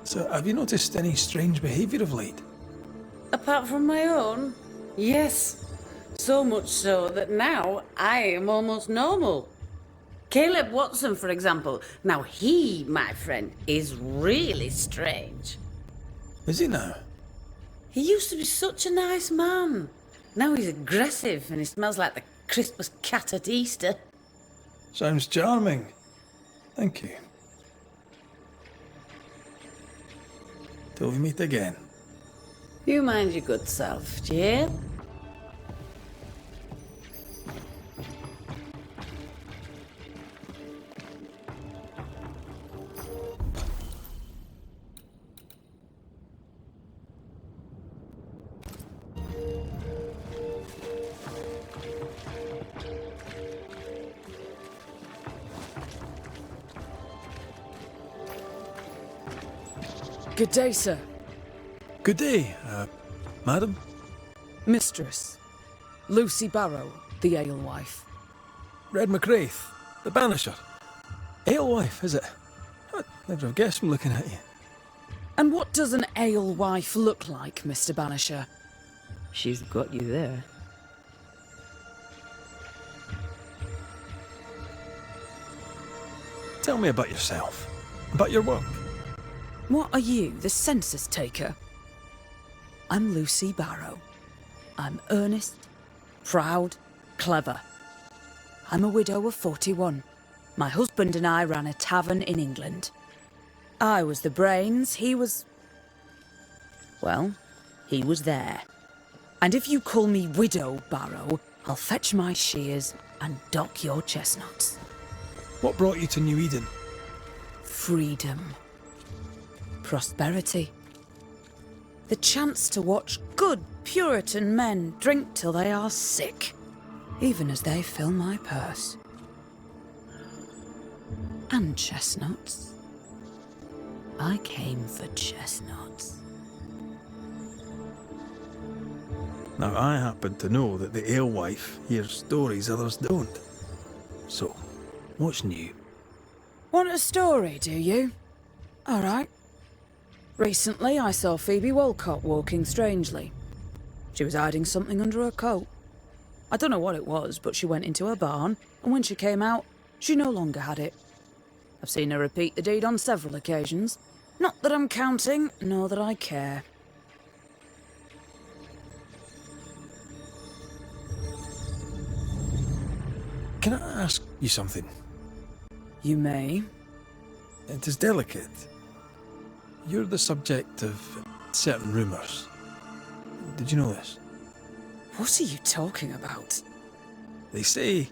So, have you noticed any strange behaviour of late? Apart from my own? Yes. So much so that now I am almost normal. Caleb Watson, for example. Now he, my friend, is really strange. Is he now? He used to be such a nice man. Now he's aggressive and he smells like the Christmas cat at Easter. Sounds charming. Thank you. Till we meet again. You mind your good self, do you hear? Good day, sir. Good day, madam. Mistress. Lucy Barrow, the alewife. Red McRaith, the banisher. Alewife, is it? I'd never have guessed from looking at you. And what does an alewife look like, Mr. Banisher? She's got you there. Tell me about yourself. About your work. What are you, the census taker? I'm Lucy Barrow. I'm earnest, proud, clever. I'm a widow of 41. My husband and I ran a tavern in England. I was the brains, he was... well, he was there. And if you call me Widow Barrow, I'll fetch my shears and dock your chestnuts. What brought you to New Eden? Freedom. Prosperity. The chance to watch good Puritan men drink till they are sick, even as they fill my purse. And chestnuts. I came for chestnuts. Now, I happen to know that the alewife hears stories others don't. So, what's new? Want a story, do you? All right. Recently, I saw Phoebe Walcott walking strangely. She was hiding something under her coat. I don't know what it was, but she went into her barn, and when she came out, she no longer had it. I've seen her repeat the deed on several occasions. Not that I'm counting, nor that I care. Can I ask you something? You may. It is delicate. You're the subject of certain rumours. Did you know this? What are you talking about? They say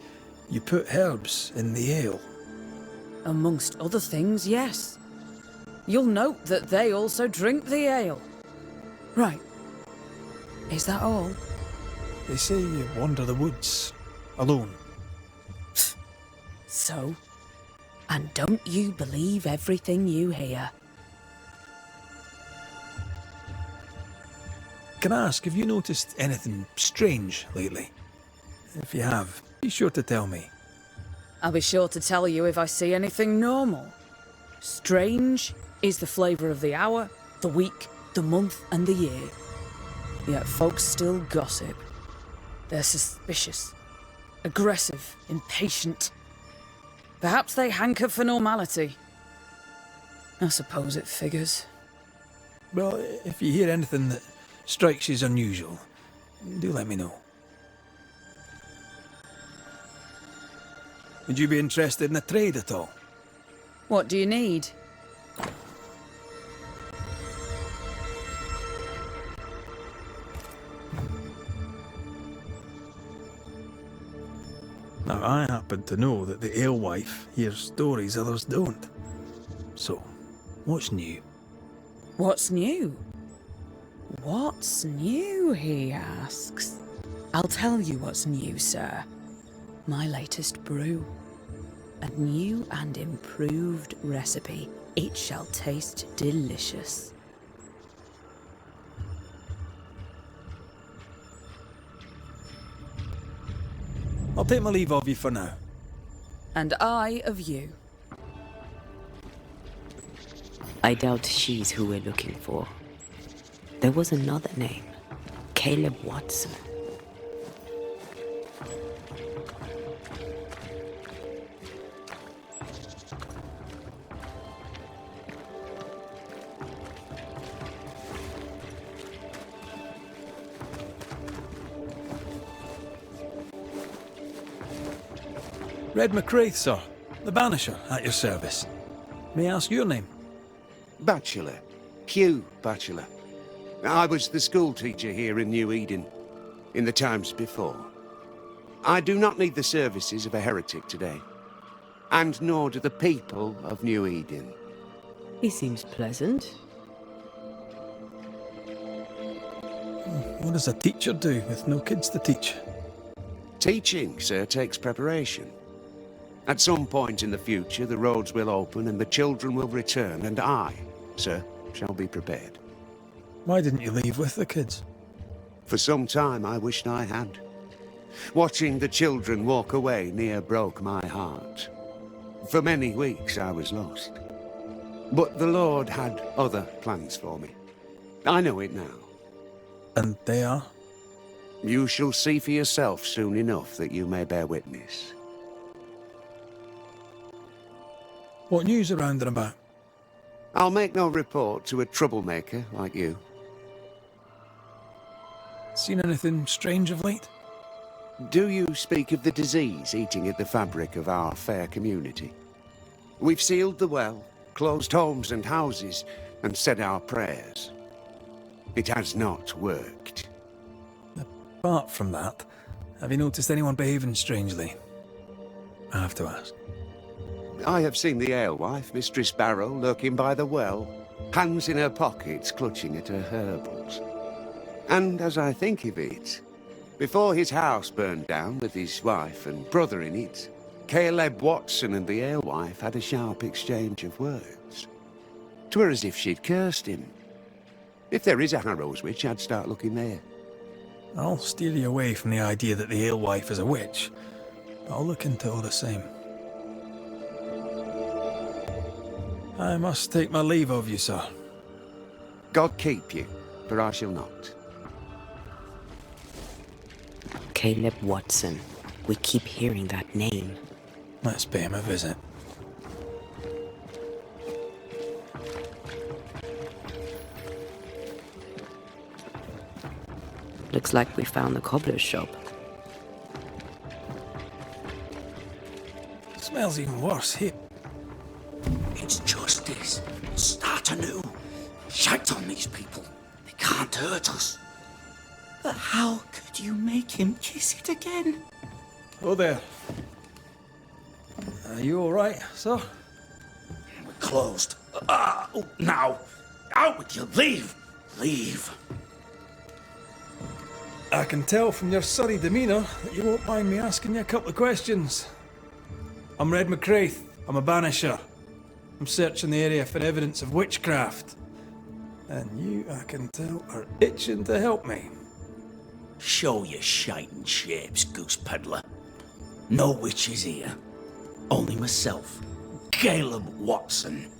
you put herbs in the ale. Amongst other things, yes. You'll note that they also drink the ale. Right. Is that all? They say you wander the woods, alone. So? And don't you believe everything you hear? Can I ask, have you noticed anything strange lately? If you have, be sure to tell me. I'll be sure to tell you if I see anything normal. Strange is the flavour of the hour, the week, the month, and the year. Yet folks still gossip. They're suspicious, aggressive, impatient. Perhaps they hanker for normality. I suppose it figures. Well, if you hear anything that strikes you as unusual, do let me know. Would you be interested in a trade at all? What do you need? Now, I happen to know that the alewife hears stories others don't. So, what's new? What's new? What's new, he asks. I'll tell you what's new, sir. My latest brew. A new and improved recipe. It shall taste delicious. I'll take my leave of you for now. And I of you. I doubt she's who we're looking for. There was another name. Caleb Watson. Red McRaith, sir. The Banisher, at your service. May I ask your name? Bachelor. Hugh Bachelor. I was the school teacher here in New Eden, in the times before. I do not need the services of a heretic today, and nor do the people of New Eden. He seems pleasant. What does a teacher do with no kids to teach? Teaching, sir, takes preparation. At some point in the future, the roads will open and the children will return, and I, sir, shall be prepared. Why didn't you leave with the kids? For some time I wished I had. Watching the children walk away near broke my heart. For many weeks I was lost. But the Lord had other plans for me. I know it now. And they are? You shall see for yourself soon enough that you may bear witness. What news around and about? I'll make no report to a troublemaker like you. Seen anything strange of late? Do you speak of the disease eating at the fabric of our fair community? We've sealed the well, closed homes and houses, and said our prayers. It has not worked. Apart from that, have you noticed anyone behaving strangely? I have to ask. I have seen the alewife, Mistress Barrow, lurking by the well, hands in her pockets clutching at her herbals. And as I think of it, before his house burned down with his wife and brother in it, Caleb Watson and the alewife had a sharp exchange of words. 'Twere as if she'd cursed him. If there is a Harrow's witch, I'd start looking there. I'll steer you away from the idea that the alewife is a witch. I'll look into it all the same. I must take my leave of you, sir. God keep you, for I shall not. Caleb Watson. We keep hearing that name. Let's pay him a visit. Looks like we found the cobbler's shop. Smells even worse here. It's justice. Start anew. Shite on these people. They can't hurt us. But how could you make him kiss it again? Oh there. Are you alright, sir? We're closed. Now! Out with you! Leave! Leave! I can tell from your surly demeanour that you won't mind me asking you a couple of questions. I'm Red McCraith. I'm a banisher. I'm searching the area for evidence of witchcraft. And you, I can tell, are itching to help me. Show your shiting shapes, goose peddler. No witches here. Only myself, Caleb Watson.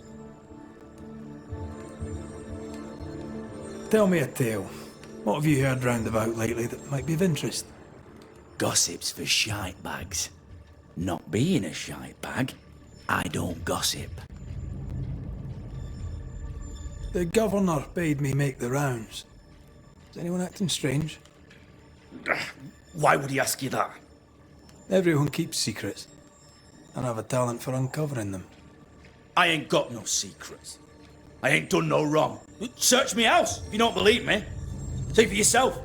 Tell me a tale. What have you heard round about lately that might be of interest? Gossip's for shite bags. Not being a shite bag, I don't gossip. The governor bade me make the rounds. Is anyone acting strange? Why would he ask you that? Everyone keeps secrets, and I have a talent for uncovering them. I ain't got no secrets. I ain't done no wrong. Search me house if you don't believe me. See for yourself.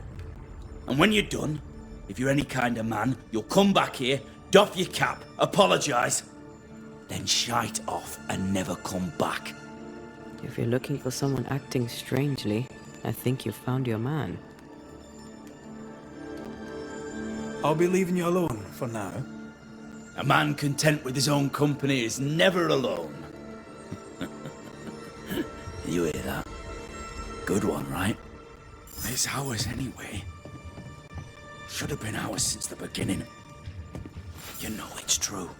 And when you're done, if you're any kind of man, you'll come back here, doff your cap, apologise, then shite off and never come back. If you're looking for someone acting strangely, I think you've found your man. I'll be leaving you alone for now. A man content with his own company is never alone. You hear that? Good one, right? It's ours anyway. Should have been ours since the beginning. You know it's true.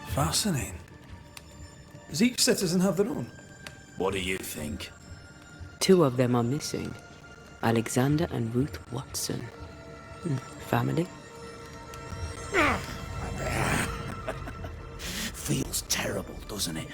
Fascinating. Does each citizen have their own? What do you think? 2 of them are missing. Alexander and Ruth Watson. Family? Feels terrible, doesn't it?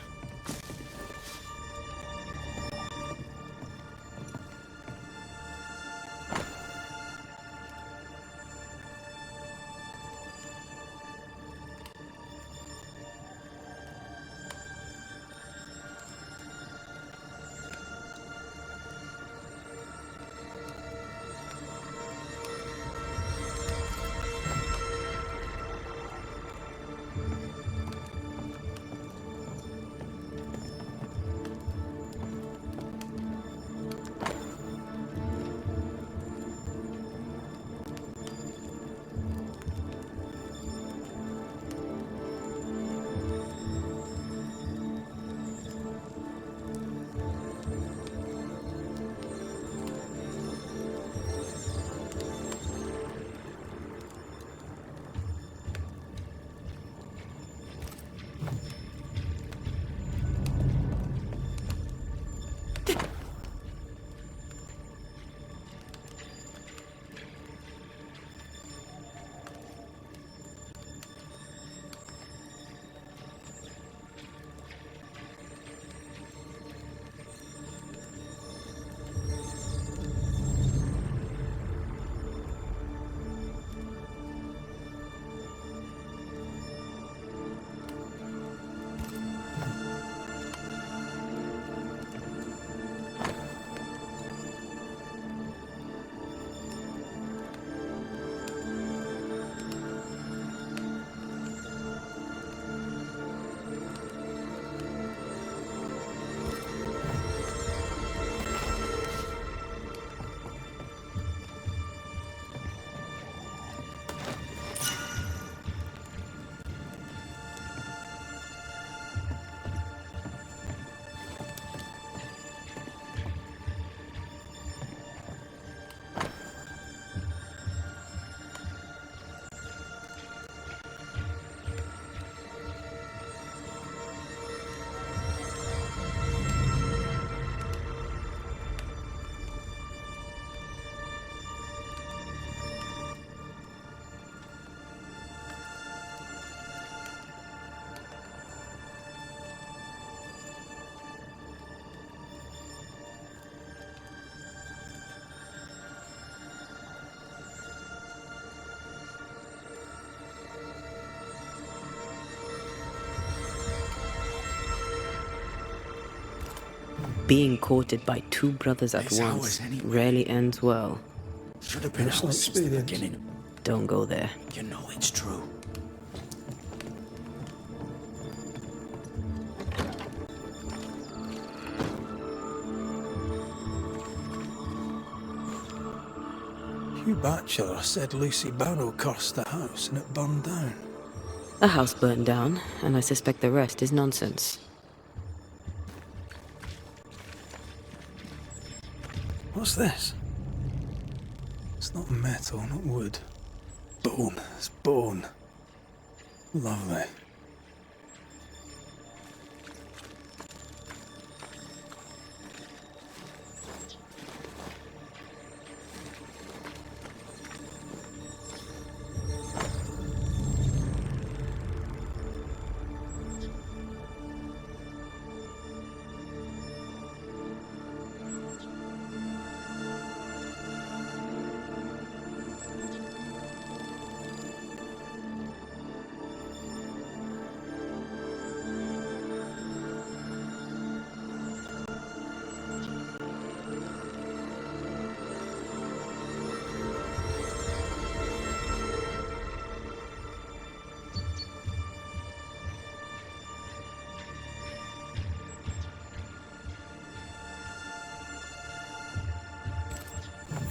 Being courted by 2 brothers at once rarely ends well. Should have been ours since the beginning. Don't go there. You know it's true. Hugh Batchelor said Lucy Barrow cursed the house and it burned down. The house burned down, and I suspect the rest is nonsense. What's this? It's not metal, not wood. Bone. It's bone. Lovely.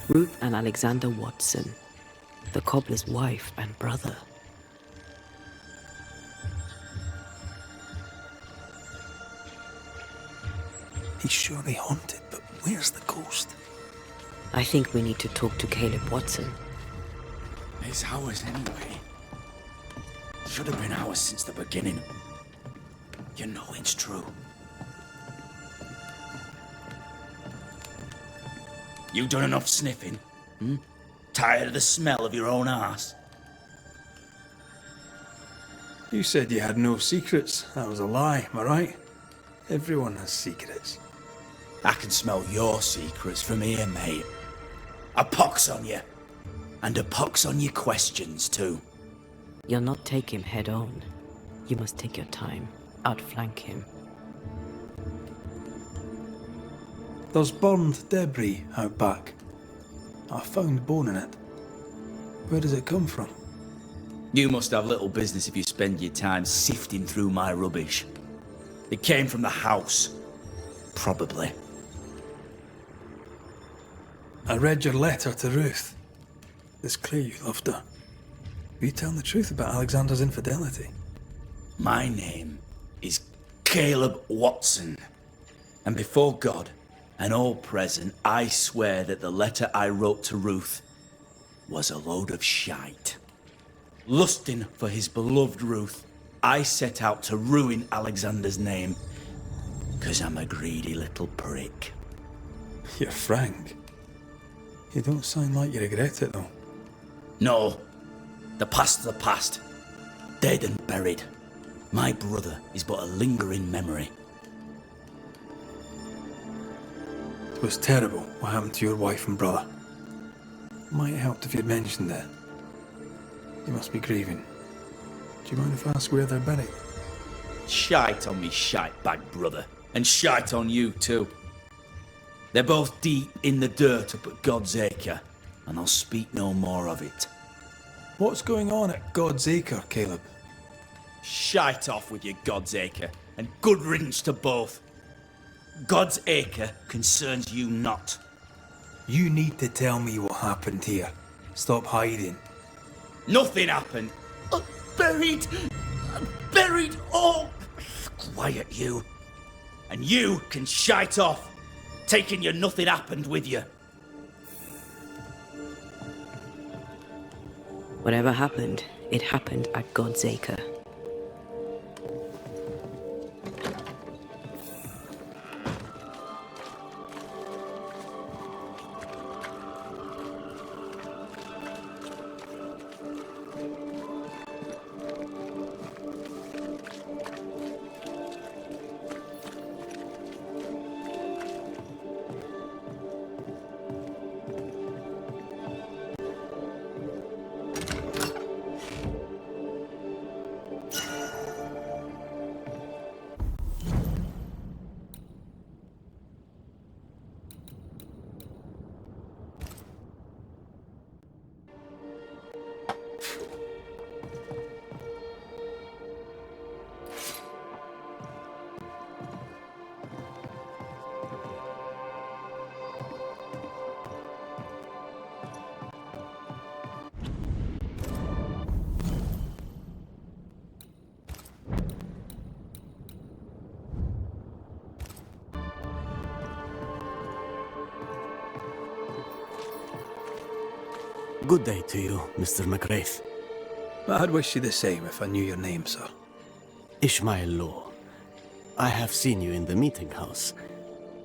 Ruth and Alexander Watson, the cobbler's wife and brother. He's surely haunted, but where's the ghost? I think we need to talk to Caleb Watson. It's ours anyway. Should have been ours since the beginning. You know it's true. You done enough sniffing? Hmm? Tired of the smell of your own arse? You said you had no secrets. That was a lie, am I right? Everyone has secrets. I can smell your secrets from here, mate. A pox on you. And a pox on your questions, too. You'll not take him head on. You must take your time, outflank him. There's burned debris out back. I found bone in it. Where does it come from? You must have little business if you spend your time sifting through my rubbish. It came from the house. Probably. I read your letter to Ruth. It's clear you loved her. Were you telling the truth about Alexander's infidelity? My name is Caleb Watson. And before God and all present, I swear that the letter I wrote to Ruth was a load of shite. Lusting for his beloved Ruth, I set out to ruin Alexander's name, 'cause I'm a greedy little prick. You're frank. You don't sound like you regret it, though. No. The past's the past. Dead and buried. My brother is but a lingering memory. It was terrible what happened to your wife and brother. Might have helped if you'd mentioned it. You must be grieving. Do you mind if I ask where they're buried? Shite on me shite bag brother. And shite on you too. They're both deep in the dirt up at God's Acre, and I'll speak no more of it. What's going on at God's Acre, Caleb? Shite off with your God's Acre, and good riddance to both. God's Acre concerns you not. You need to tell me what happened here. Stop hiding. Nothing happened. Buried. Oh, quiet you. And you can shite off, taking your nothing happened with you. Whatever happened, it happened at God's Acre. Good day to you, Mr. McRaith. I'd wish you the same if I knew your name, sir. Ishmael Law. I have seen you in the meeting house.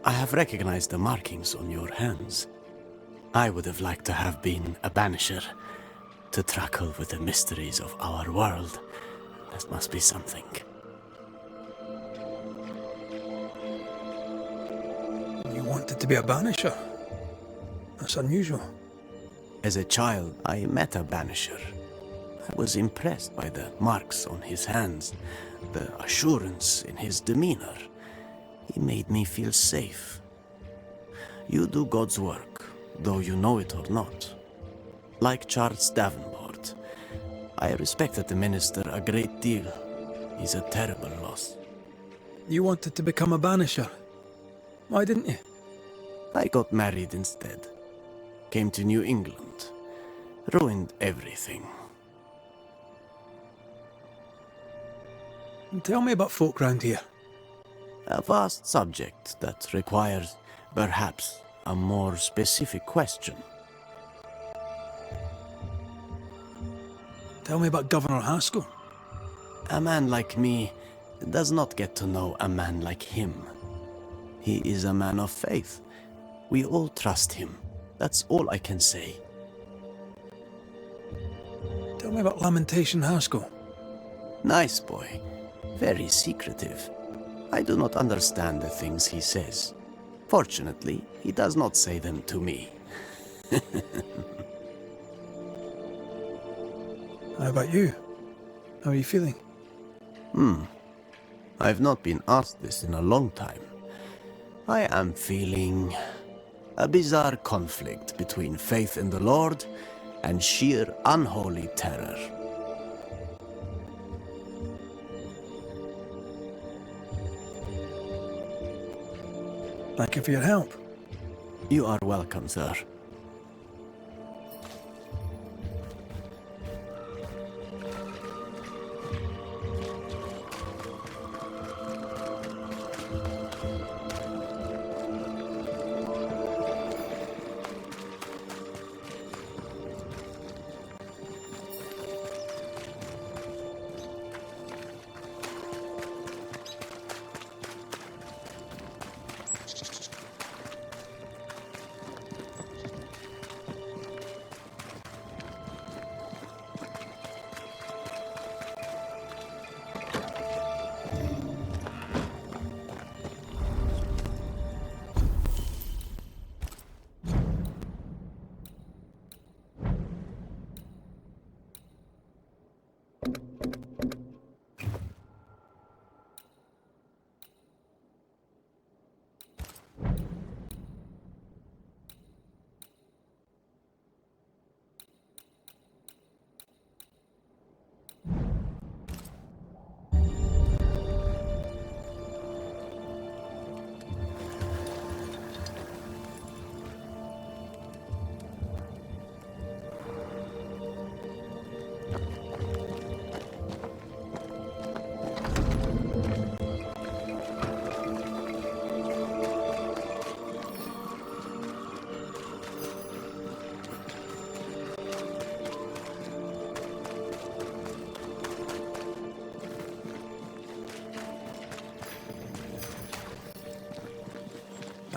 I have recognized the markings on your hands. I would have liked to have been a banisher, to tackle with the mysteries of our world. That must be something. You wanted to be a banisher? That's unusual. As a child, I met a banisher. I was impressed by the marks on his hands, the assurance in his demeanor. He made me feel safe. You do God's work, though you know it or not. Like Charles Davenport, I respected the minister a great deal. He's a terrible loss. You wanted to become a banisher? Why didn't you? I got married instead. Came to New England. Ruined everything. Tell me about folk round here. A vast subject that requires, perhaps, a more specific question. Tell me about Governor Haskell. A man like me does not get to know a man like him. He is a man of faith. We all trust him. That's all I can say. Tell me about Lamentation Haskell. Nice boy. Very secretive. I do not understand the things he says. Fortunately, he does not say them to me. How about you? How are you feeling? I've not been asked this in a long time. I am feeling a bizarre conflict between faith in the Lord and sheer unholy terror. Thank you for your help. You are welcome, sir.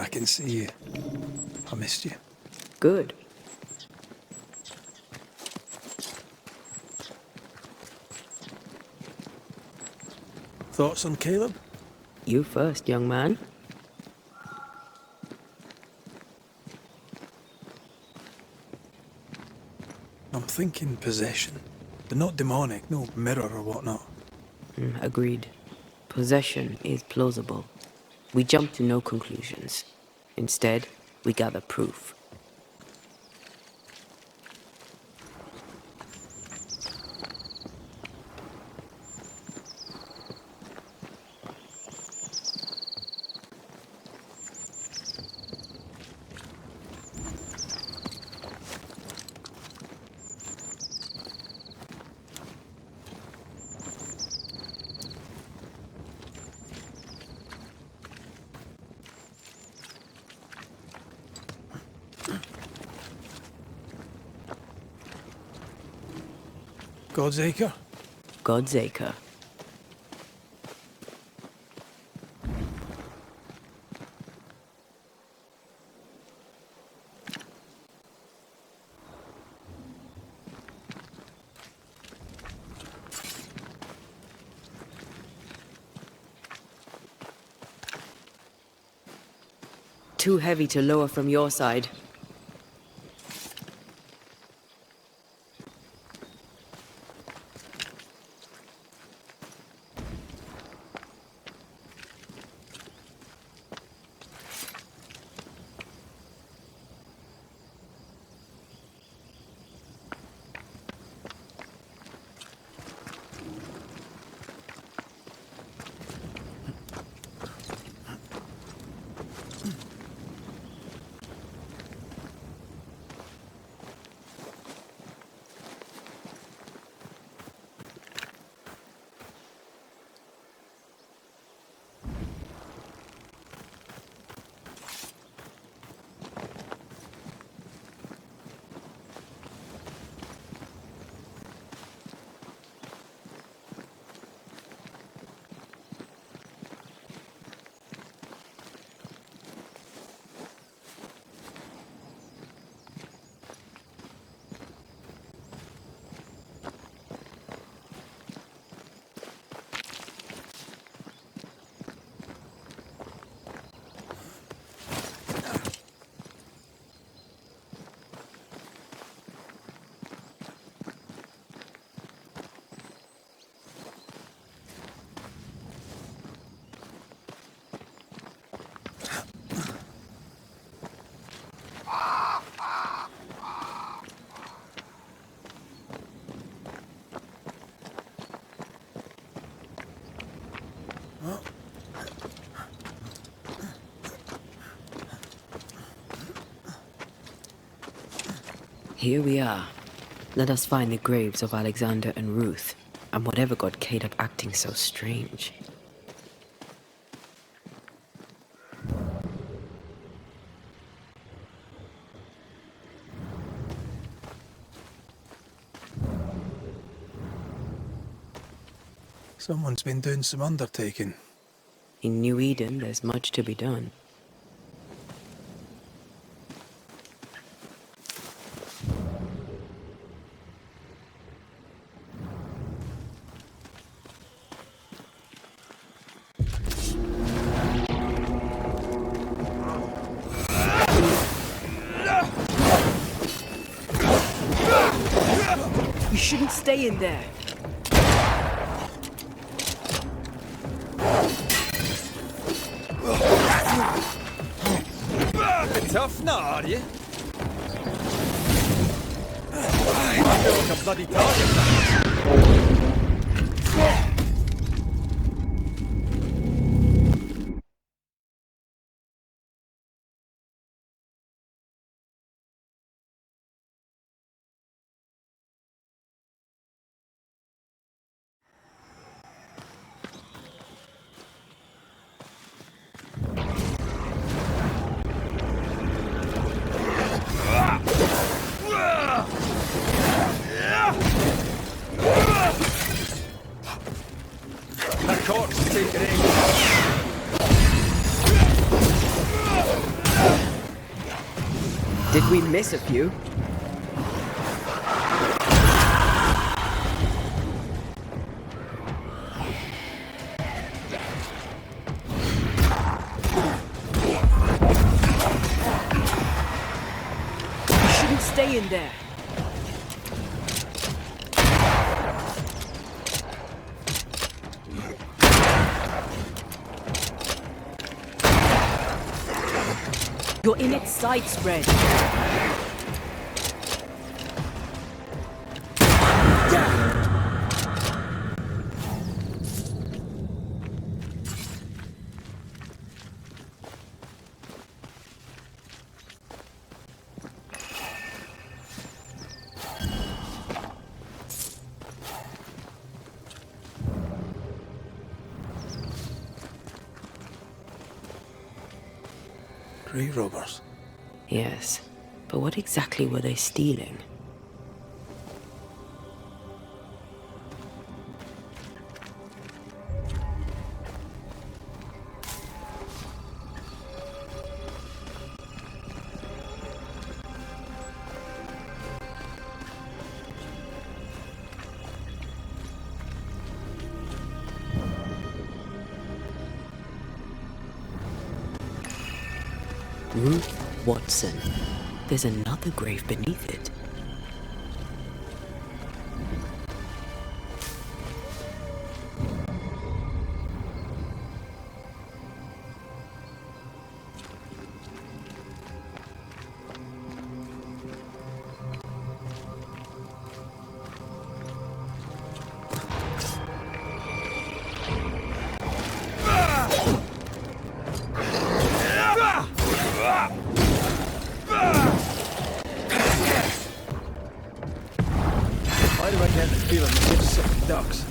I can see you. I missed you. Good. Thoughts on Caleb? You first, young man. I'm thinking possession, but not demonic, no mirror or whatnot. Agreed. Possession is plausible. We jump to no conclusions. Instead, we gather proof. God's Acre? God's Acre. Too heavy to lower from your side. Here we are. Let us find the graves of Alexander and Ruth, and whatever got Caleb acting so strange. Someone's been doing some undertaking. In New Eden, there's much to be done. You shouldn't stay in there. Tough now, are you? I feel like a bloody target. That corpse is taking aim. Did we miss a few? You shouldn't stay in there. You're in its side spread. Grave robbers. Yes, but what exactly were they stealing? Ruth Watson. There's another grave beneath it. Why do I get the feeling that it's sucking ducks?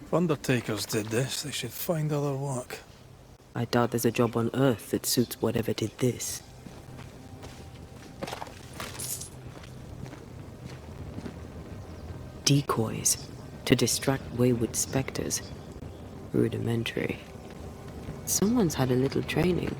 If undertakers did this, they should find other work. I doubt there's a job on Earth that suits whatever did this. Decoys to distract wayward specters. Rudimentary. Someone's had a little training.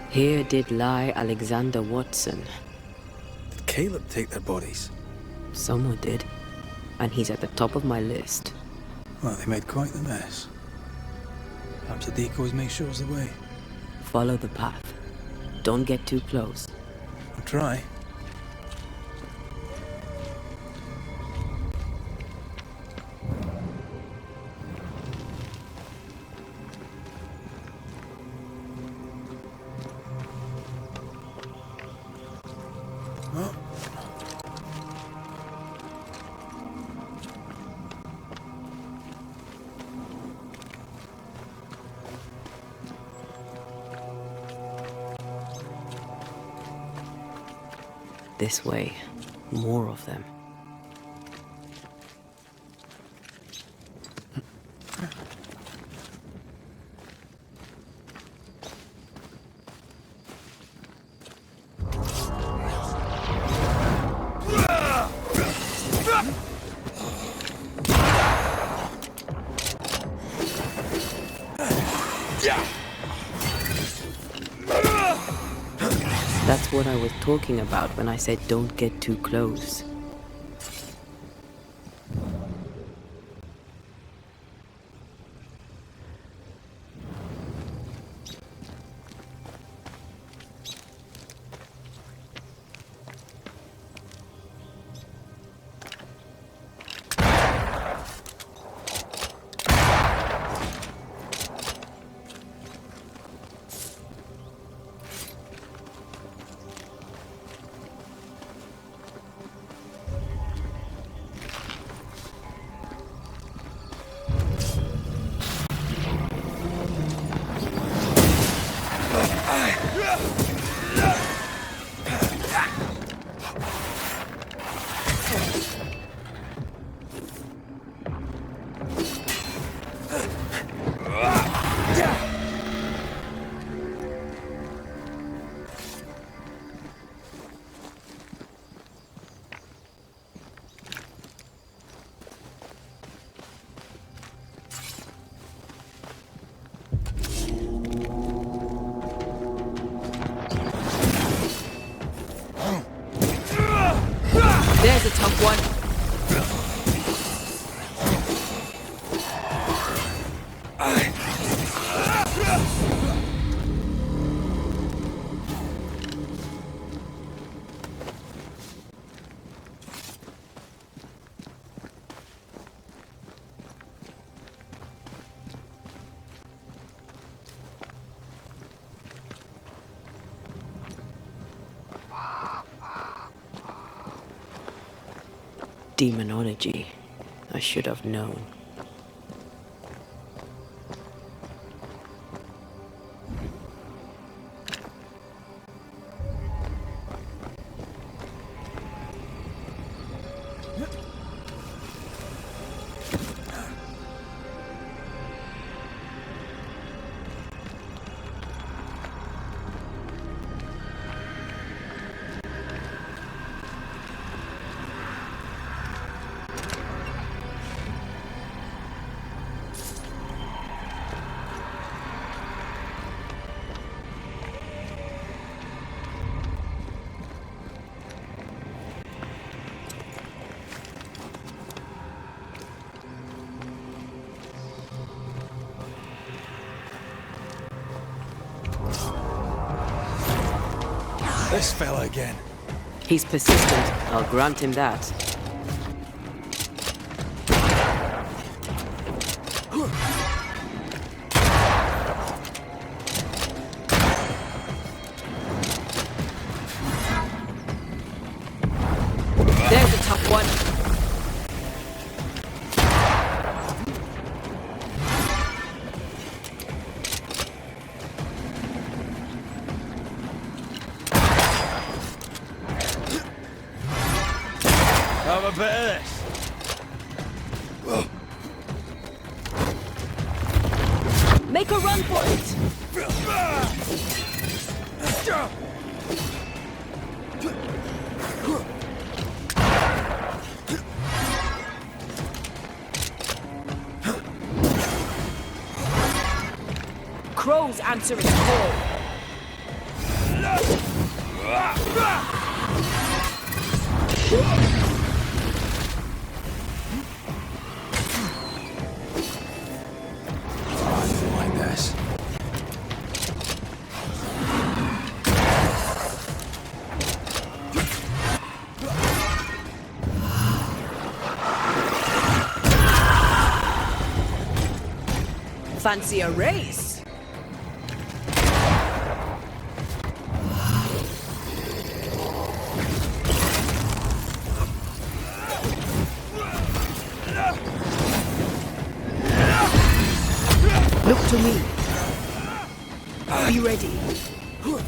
Here did lie Alexander Watson. Did Caleb take their bodies? Someone did. And he's at the top of my list. Well, they made quite the mess. Perhaps the decoys may show us the way. Follow the path. Don't get too close. I'll try. This way. More of them. That's what I was talking about when I said don't get too close. There's a tough one. Demonology. I should have known. This fella again. He's persistent, I'll grant him that. There's a tough one. Have a bit of this. Make a run for it! Crows answer its call. Like this. Fancy a race? Look to me. Be ready. Oh,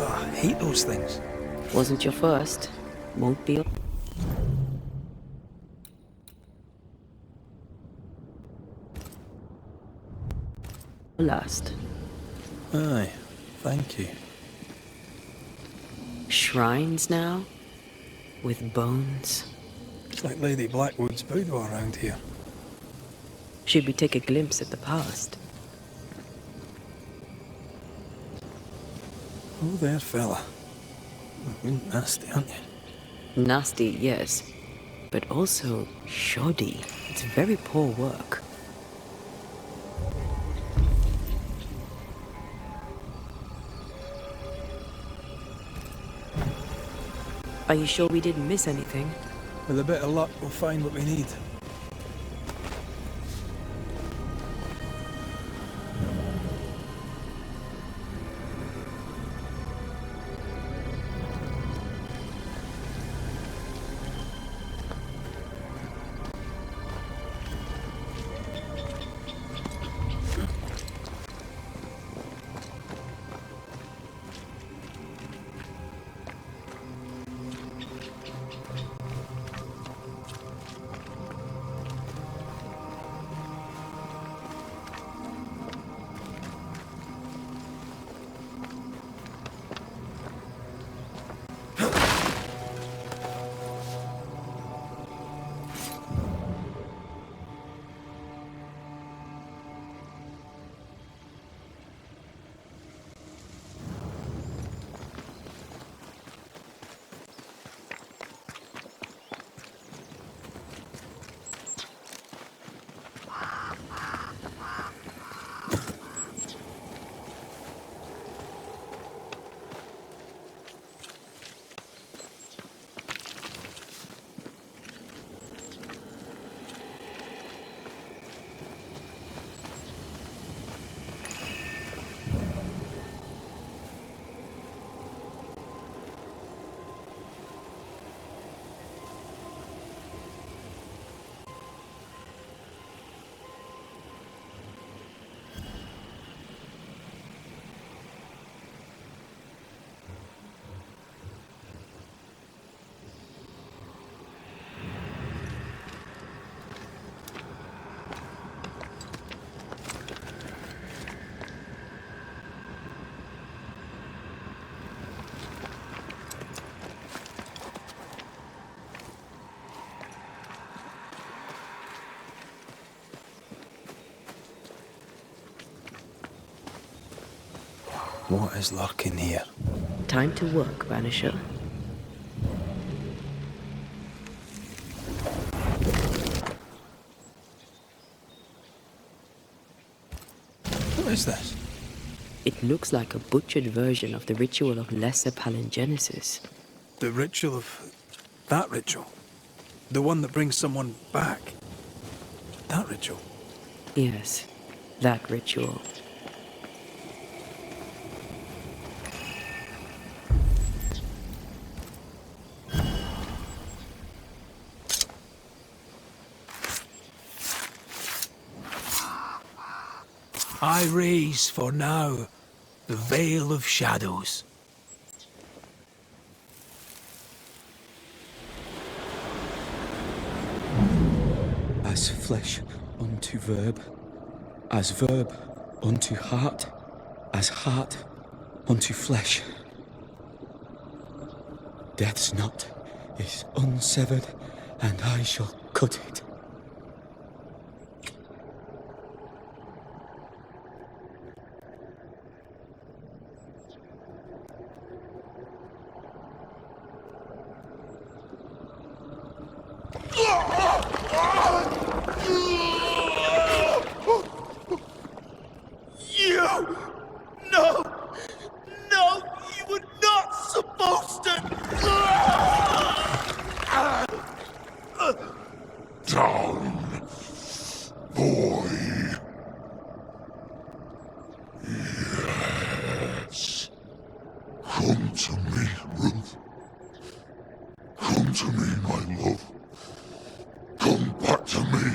I hate those things. Wasn't your first. Won't be. Last. Aye, thank you. Shrines now? With bones? It's like Lady Blackwood's boudoir around here. Should we take a glimpse at the past? Oh, there, fella. You're nasty, aren't you? Nasty, yes. But also shoddy. It's very poor work. Are you sure we didn't miss anything? With a bit of luck, we'll find what we need. What is lurking here? Time to work, Banisher. What is this? It looks like a butchered version of the ritual of Lesser Palingenesis. The ritual of... that ritual? The one that brings someone back? That ritual? Yes, that ritual. I raise for now the veil of shadows. As flesh unto verb, as verb unto heart, as heart unto flesh. Death's knot is unsevered, and I shall cut it. Come to me, Ruth. Come to me, my love. Come back to me.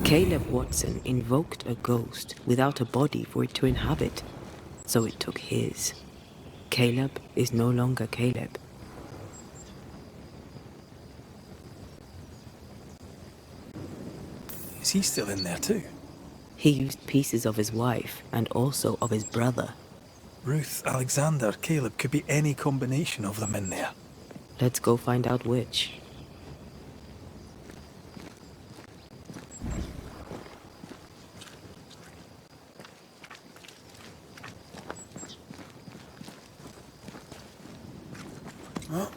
Caleb Watson invoked a ghost without a body for it to inhabit, so it took his. Caleb is no longer Caleb. Is he still in there too? He used pieces of his wife and also of his brother. Ruth, Alexander, Caleb, could be any combination of them in there. Let's go find out which. Oh.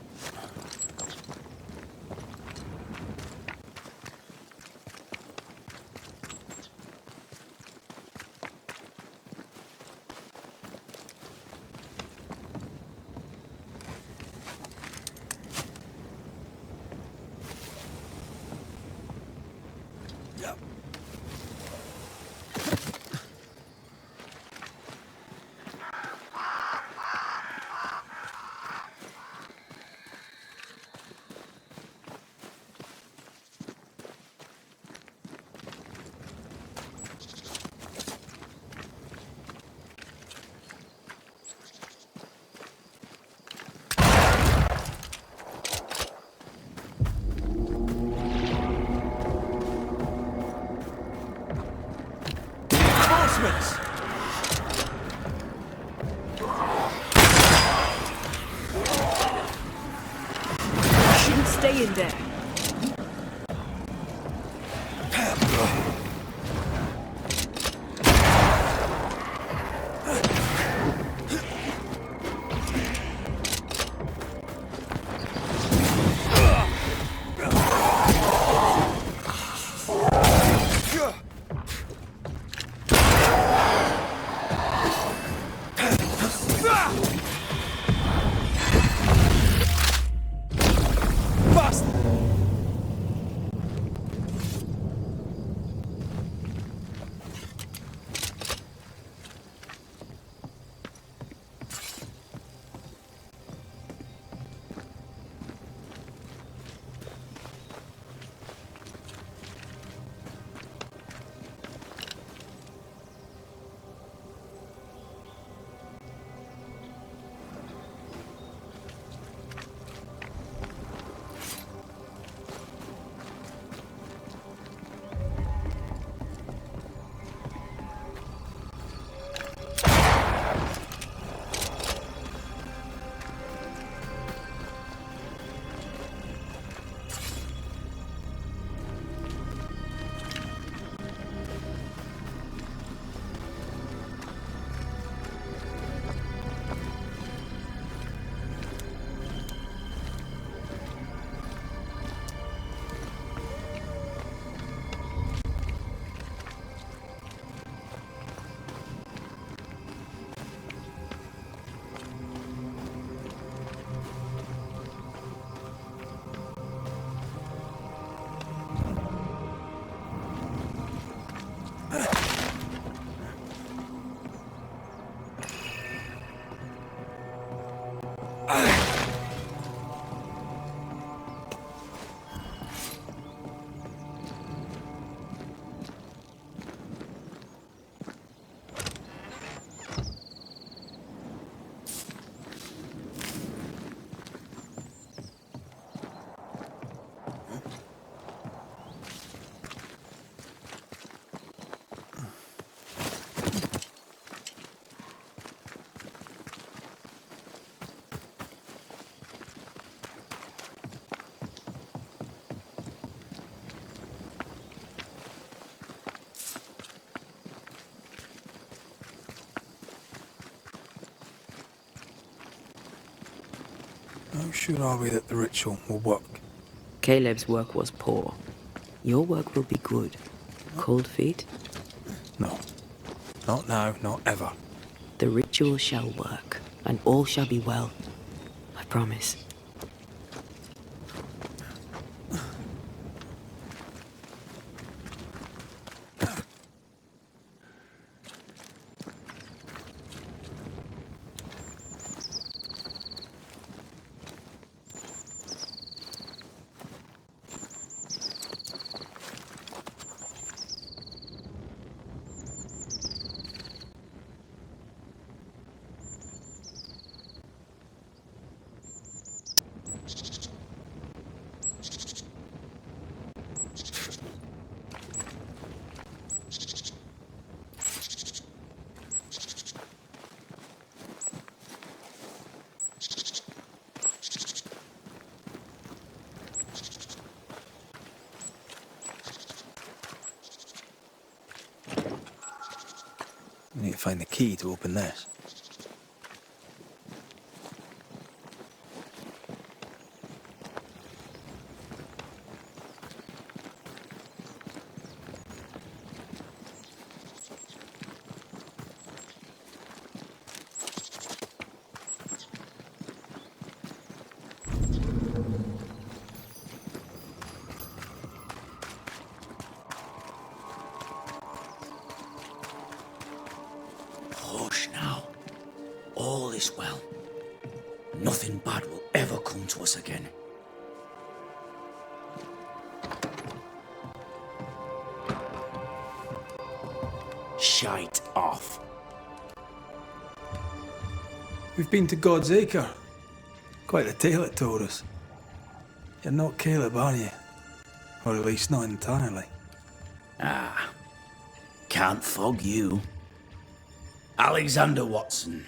Shouldn't stay in there. Bastard! How sure are we that the ritual will work? Caleb's work was poor. Your work will be good. Cold feet? No. Not now, not ever. The ritual shall work, and all shall be well. I promise. We need to find the key to open this. Hush now. All is well. Nothing bad will ever come to us again. Shite off. We've been to God's Acre. Quite a tale it told us. You're not Caleb, are you? Or at least not entirely. Ah, can't fog you. Alexander Watson.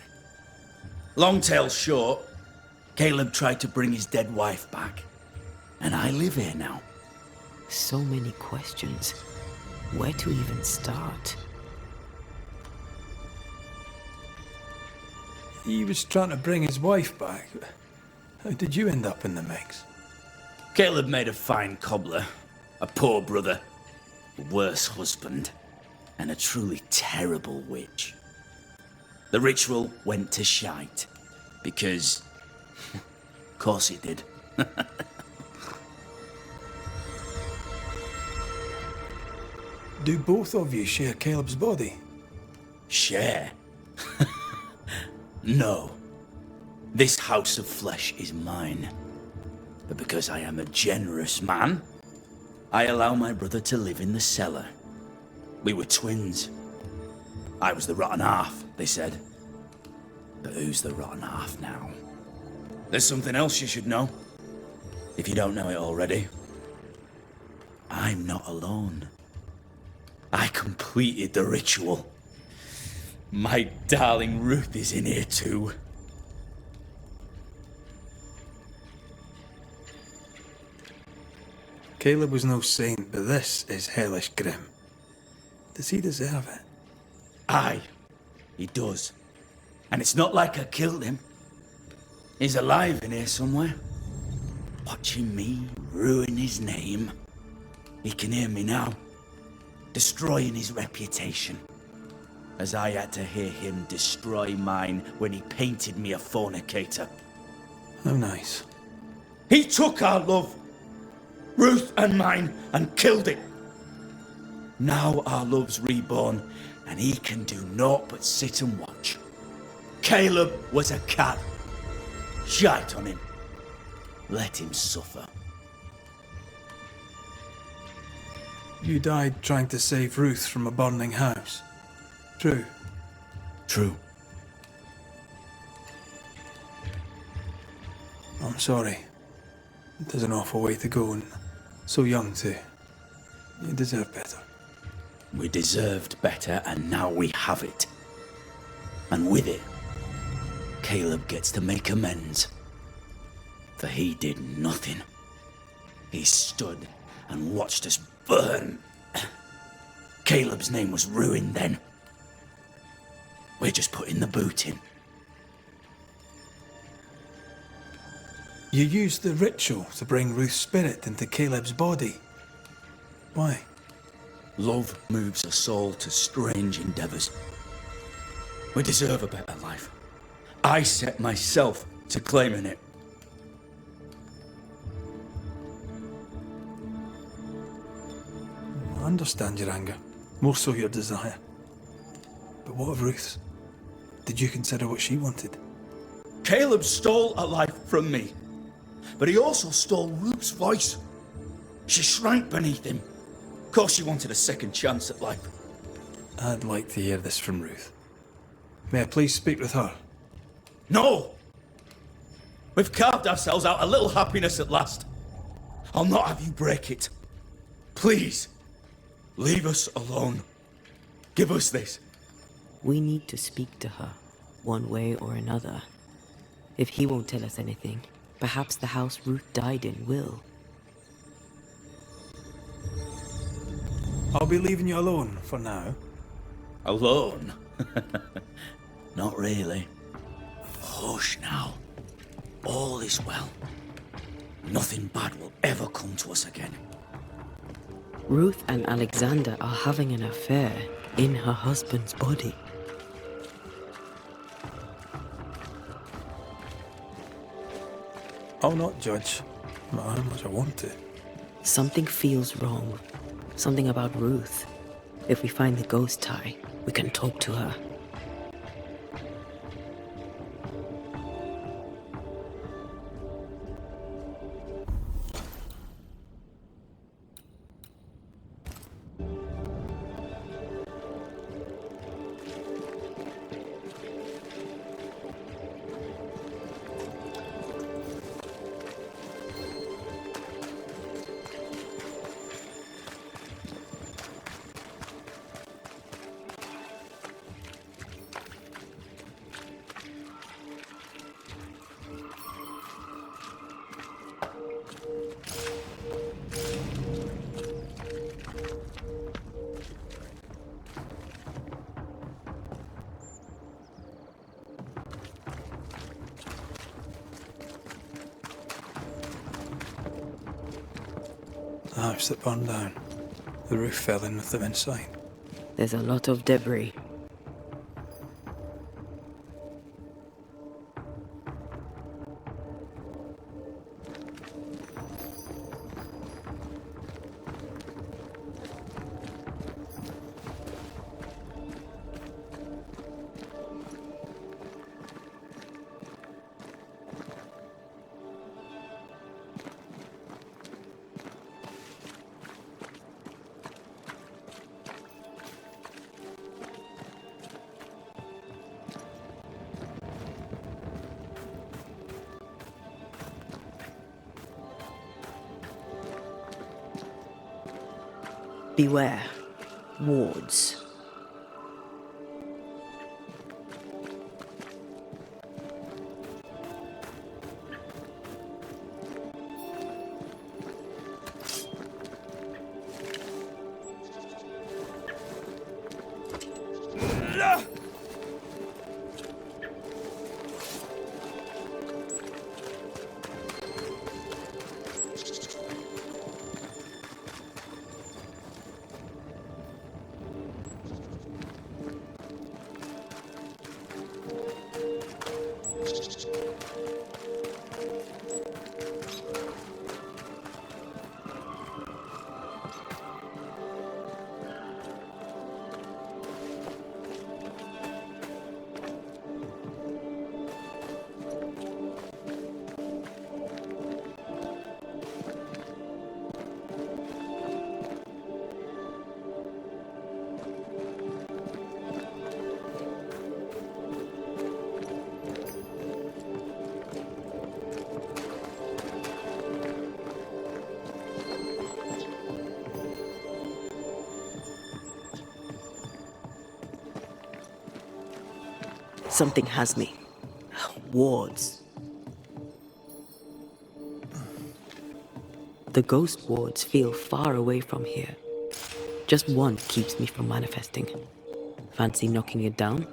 Long tale short, Caleb tried to bring his dead wife back. And I live here now. So many questions. Where to even start? He was trying to bring his wife back. How did you end up in the mix? Caleb made a fine cobbler, a poor brother, a worse husband, and a truly terrible witch. The ritual went to shite, because... of course it did. Do both of you share Caleb's body? Share? No. This house of flesh is mine. But because I am a generous man, I allow my brother to live in the cellar. We were twins. I was the rotten half, they said. But who's the rotten half now? There's something else you should know. If you don't know it already. I'm not alone. I completed the ritual. My darling Ruth is in here too. Caleb was no saint, but this is hellish grim. Does he deserve it? Aye, he does. And it's not like I killed him. He's alive in here somewhere. Watching me ruin his name. He can hear me now. Destroying his reputation. As I had to hear him destroy mine when he painted me a fornicator. How nice. He took our love, Ruth and mine, and killed it. Now our love's reborn, and he can do naught but sit and watch. Caleb was a cat. Shite on him. Let him suffer. You died trying to save Ruth from a burning house. True. True. I'm sorry. It is an awful way to go, and so young too. You deserve better. We deserved better, and now we have it. And with it, Caleb gets to make amends. For he did nothing. He stood and watched us burn. Caleb's name was ruined then. We're just putting the boot in. You used the ritual to bring Ruth's spirit into Caleb's body. Why? Love moves a soul to strange endeavors. We deserve a better life. I set myself to claiming it. I understand your anger, more so your desire. But what of Ruth's? Did you consider what she wanted? Caleb stole a life from me, but he also stole Ruth's voice. She shrank beneath him. Of course she wanted a second chance at life. I'd like to hear this from Ruth. May I please speak with her? No! We've carved ourselves out a little happiness at last. I'll not have you break it. Please, leave us alone. Give us this. We need to speak to her, one way or another. If he won't tell us anything, perhaps the house Ruth died in will. I'll be leaving you alone for now. Alone? Not really. Hush now. All is well. Nothing bad will ever come to us again. Ruth and Alexander are having an affair in her husband's body. I'll not judge, not how much I want to. Something feels wrong. Something about Ruth. If we find the ghost tie, we can talk to her. The house that burned down. The roof fell in with them inside. There's a lot of debris. Beware. Wards. Something has me. Wards. The ghost wards feel far away from here. Just one keeps me from manifesting. Fancy knocking it down?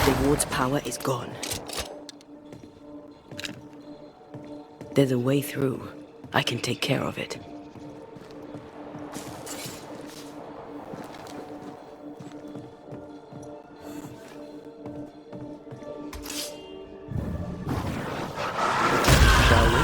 The ward's power is gone. There's a way through. I can take care of it. Shall we?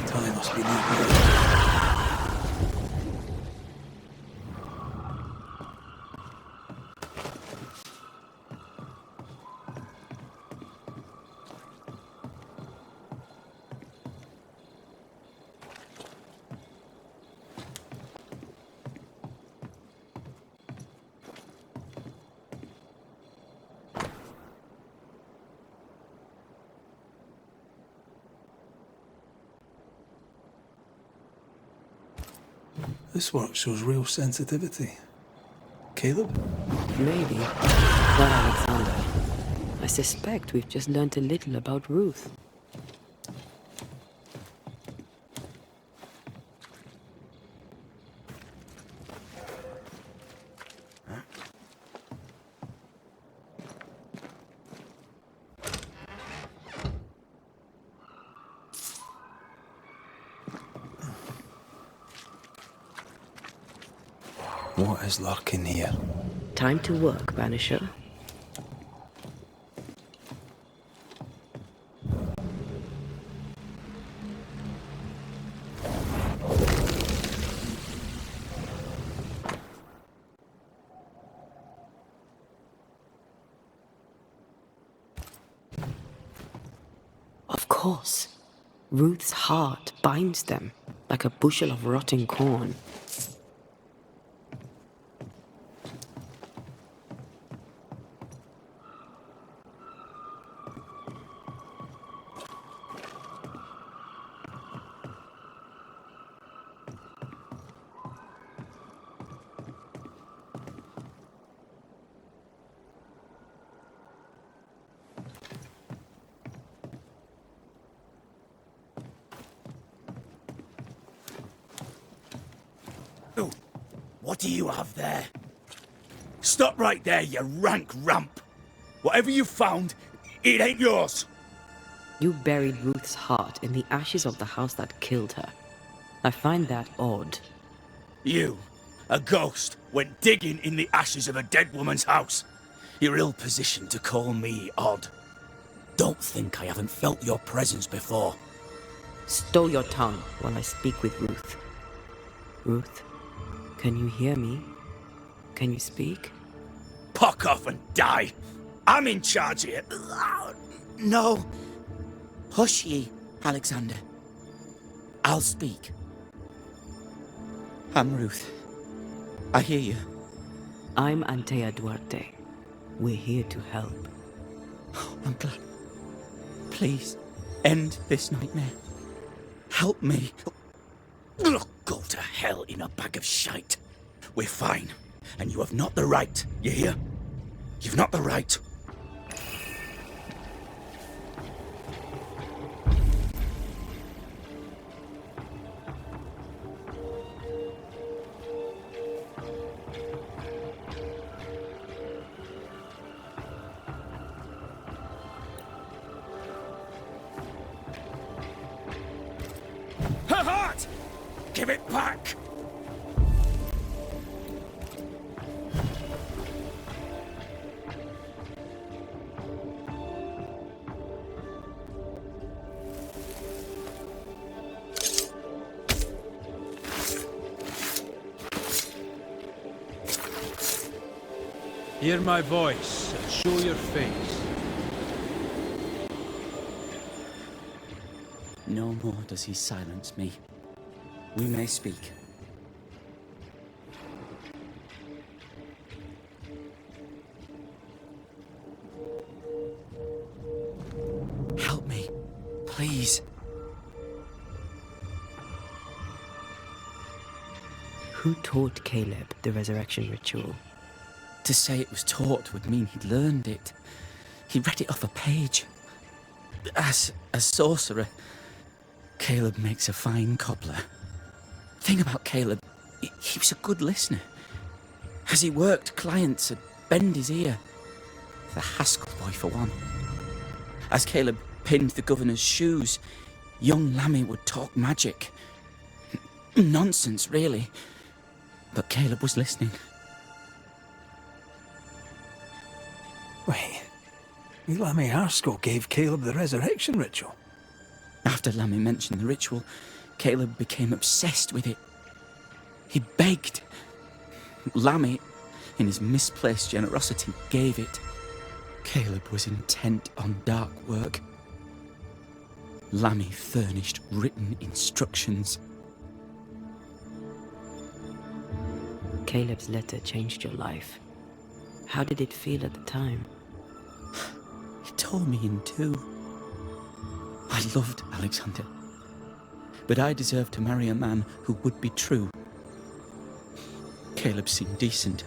Time must be near. This work shows real sensitivity. Caleb? Maybe. Not Alexander. I suspect we've just learnt a little about Ruth. What is lurking here? Time to work, Banisher. Of course. Ruth's heart binds them like a bushel of rotting corn. What do you have there? Stop right there, you rank ramp. Whatever you found, it ain't yours. You buried Ruth's heart in the ashes of the house that killed her. I find that odd. You, a ghost, went digging in the ashes of a dead woman's house. You're ill-positioned to call me odd. Don't think I haven't felt your presence before. Stow your tongue while I speak with Ruth. Ruth, can you hear me? Can you speak? Pock off and die. I'm in charge here. No. Hush ye. Alexander, I'll speak. I'm Ruth. I hear you. I'm Antea Duarte. We're here to help. I'm glad. Please, end this nightmare. Help me. Go to hell in a bag of shite. We're fine, and you have not the right, you hear? You've not the right. Her heart! Give it back! Hear my voice and show your face. No more does he silence me. We may speak. Help me, please. Who taught Caleb the resurrection ritual? To say it was taught would mean he'd learned it. He read it off a page. As a sorcerer, Caleb makes a fine cobbler. Thing about Caleb, he was a good listener. As he worked, clients would bend his ear. The Haskell boy, for one. As Caleb pinned the governor's shoes, young Lammy would talk magic. Nonsense, really. But Caleb was listening. Wait, Lammy Haskell gave Caleb the resurrection ritual? After Lammy mentioned the ritual, Caleb became obsessed with it. He begged. Lammy, in his misplaced generosity, gave it. Caleb was intent on dark work. Lammy furnished written instructions. Caleb's letter changed your life. How did it feel at the time? It tore me in two. I loved Alexander, but I deserved to marry a man who would be true. Caleb seemed decent.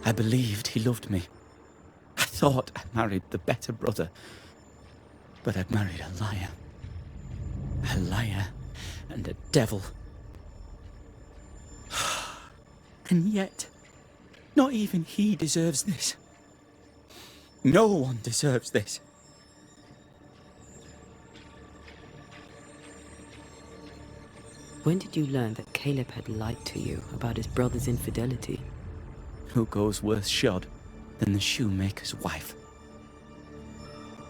I believed he loved me. I thought I married the better brother, but I'd married a liar. A liar and a devil. And yet, not even he deserves this. No one deserves this. When did you learn that Caleb had lied to you about his brother's infidelity? Who goes worse shod than the shoemaker's wife?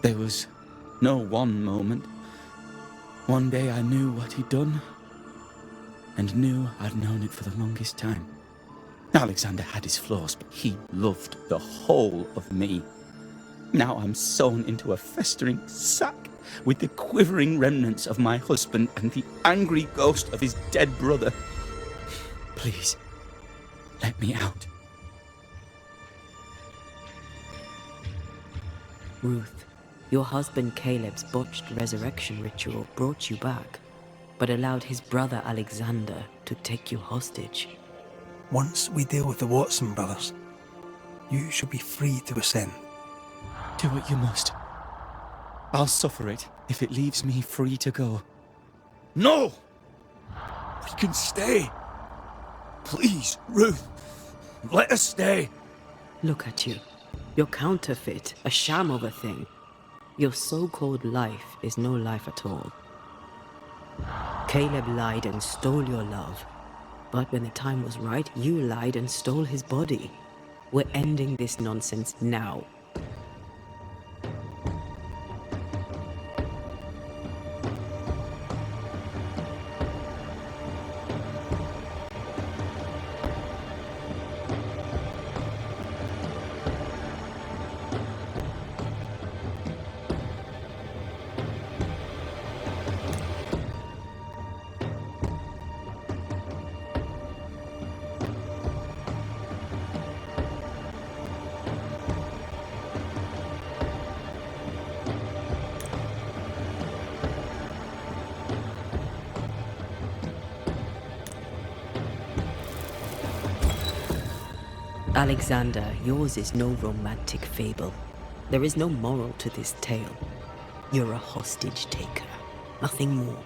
There was no one moment. One day I knew what he'd done, and knew I'd known it for the longest time. Alexander had his flaws, but he loved the whole of me. Now I'm sewn into a festering sack with the quivering remnants of my husband and the angry ghost of his dead brother. Please, let me out. Ruth, your husband Caleb's botched resurrection ritual brought you back, but allowed his brother Alexander to take you hostage. Once we deal with the Watson brothers, you shall be free to ascend. Do what you must. I'll suffer it if it leaves me free to go. No! We can stay. Please, Ruth. Let us stay. Look at you. You're counterfeit, a sham of a thing. Your so-called life is no life at all. Caleb lied and stole your love. But when the time was right, you lied and stole his body. We're ending this nonsense now. Alexander, yours is no romantic fable. There is no moral to this tale. You're a hostage taker, nothing more.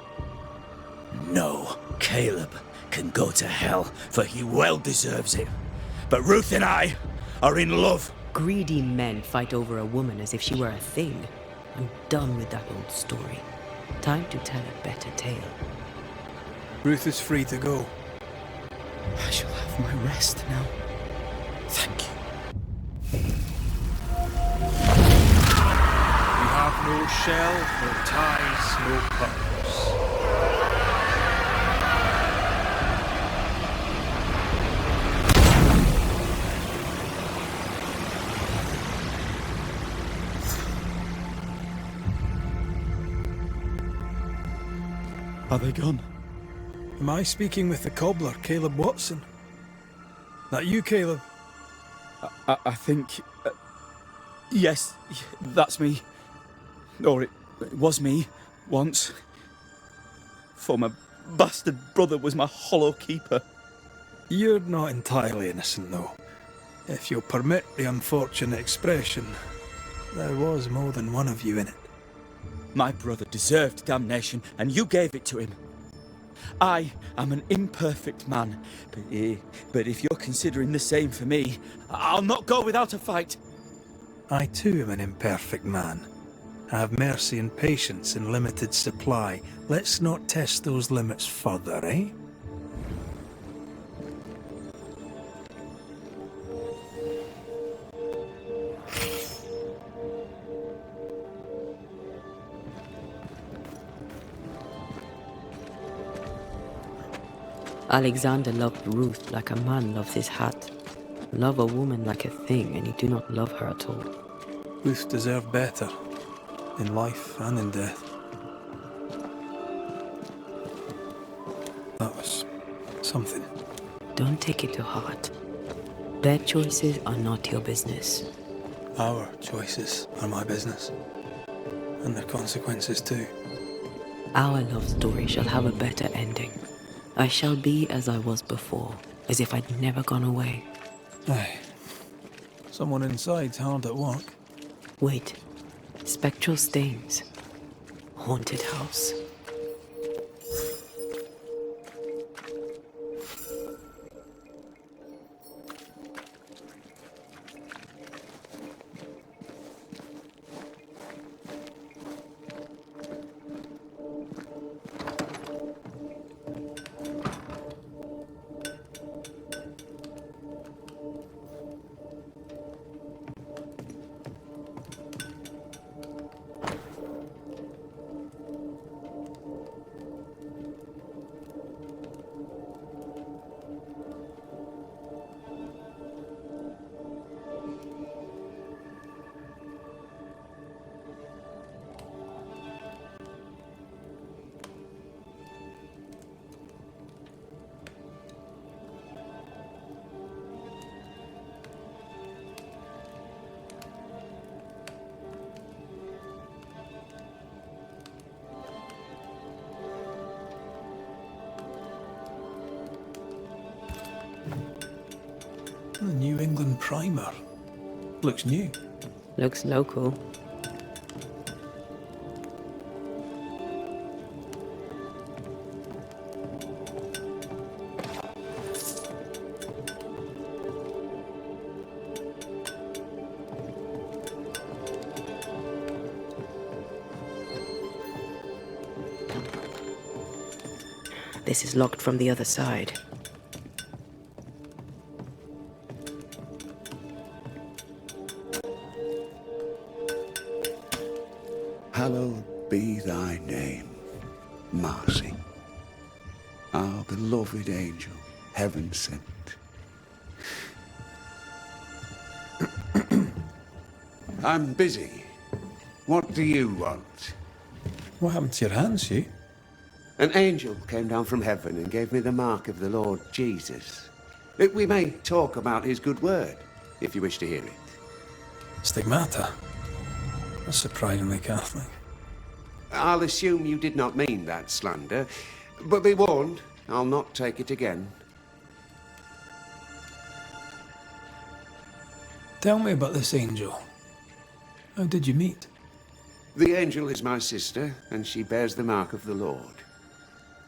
No, Caleb can go to hell, for he well deserves it. But Ruth and I are in love. Greedy men fight over a woman as if she were a thing. I'm done with that old story. Time to tell a better tale. Ruth is free to go. I shall have my rest now. Thank you. We have no shell, no ties, no purpose. Are they gone? Am I speaking with the cobbler, Caleb Watson? That you, Caleb? I think... yes, that's me. Or it was me, once. For my bastard brother was my hollow keeper. You're not entirely innocent, though. If you'll permit the unfortunate expression, there was more than one of you in it. My brother deserved damnation, and you gave it to him. I am an imperfect man, but if you're considering the same for me, I'll not go without a fight. I too am an imperfect man. I have mercy and patience in limited supply. Let's not test those limits further, eh? Alexander loved Ruth like a man loves his hat. Love a woman like a thing, and you do not love her at all. Ruth deserved better, in life and in death. That was something. Don't take it to heart. Their choices are not your business. Our choices are my business. And their consequences too. Our love story shall have a better ending. I shall be as I was before, as if I'd never gone away. Aye. Someone inside's hard at work. Wait. Spectral stains. Haunted house. A New England primer. Looks new. Looks local. This is locked from the other side. Hallowed be thy name, Marcy, our beloved angel, heaven sent. I'm busy. What do you want? What happened to your hands, Hugh? An angel came down from heaven and gave me the mark of the Lord Jesus. We may talk about his good word, if you wish to hear it. Stigmata? That's surprisingly Catholic. I'll assume you did not mean that slander, but be warned, I'll not take it again. Tell me about this angel. How did you meet? The angel is my sister, and she bears the mark of the Lord.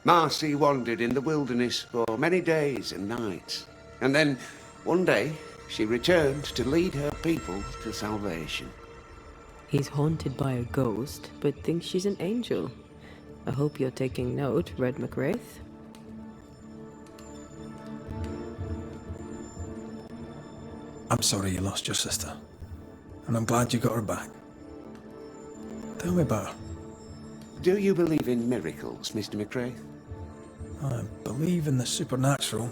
Marcy wandered in the wilderness for many days and nights, and then, one day, she returned to lead her people to salvation. He's haunted by a ghost, but thinks she's an angel. I hope you're taking note, Red McWraith. I'm sorry you lost your sister, and I'm glad you got her back. Tell me about her. Do you believe in miracles, Mr. McRae? I believe in the supernatural,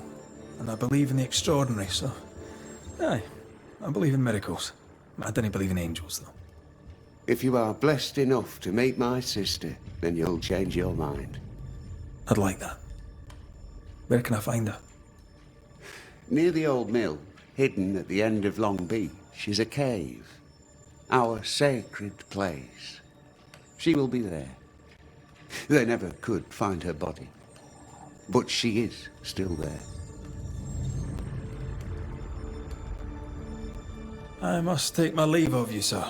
and I believe in the extraordinary, so... Aye, I believe in miracles. I don't believe in angels, though. If you are blessed enough to meet my sister, then you'll change your mind. I'd like that. Where can I find her? Near the old mill, hidden at the end of Long Beach, is a cave. Our sacred place. She will be there. They never could find her body. But she is still there. I must take my leave of you, sir.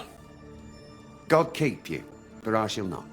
God keep you, but I shall not.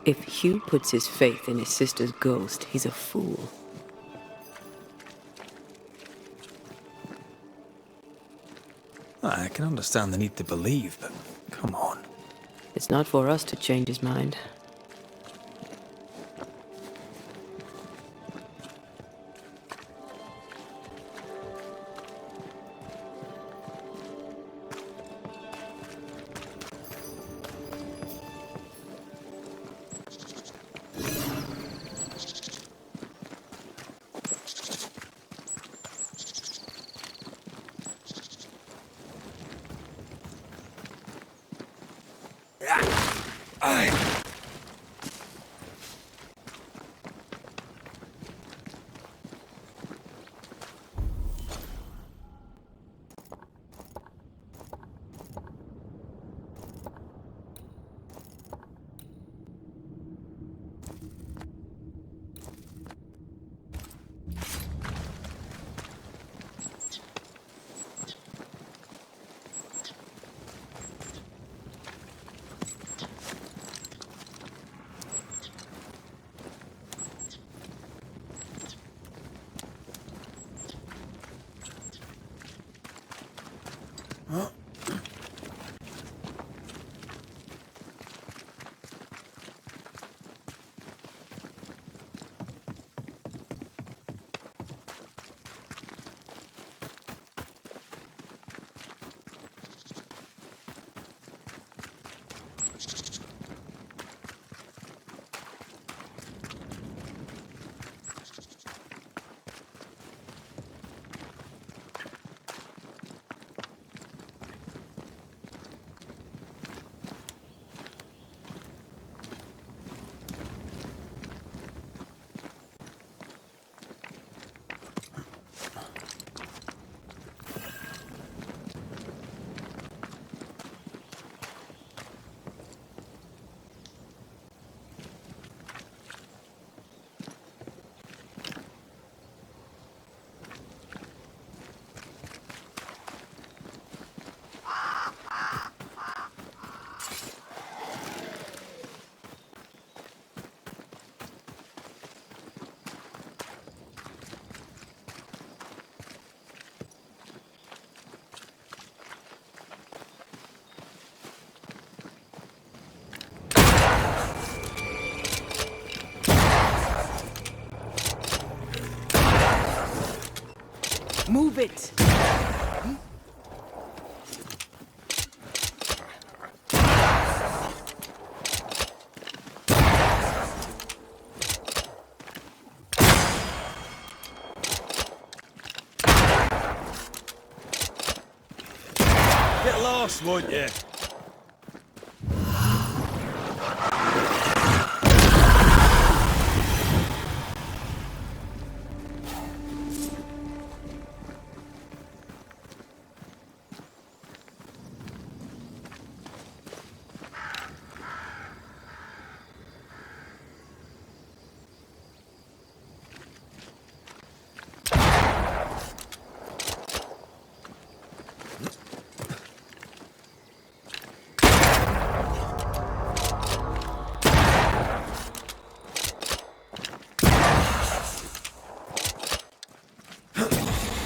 If Hugh puts his faith in his sister's ghost, he's a fool. I can understand the need to believe, but come on. It's not for us to change his mind. Move it! Get lost, won't you?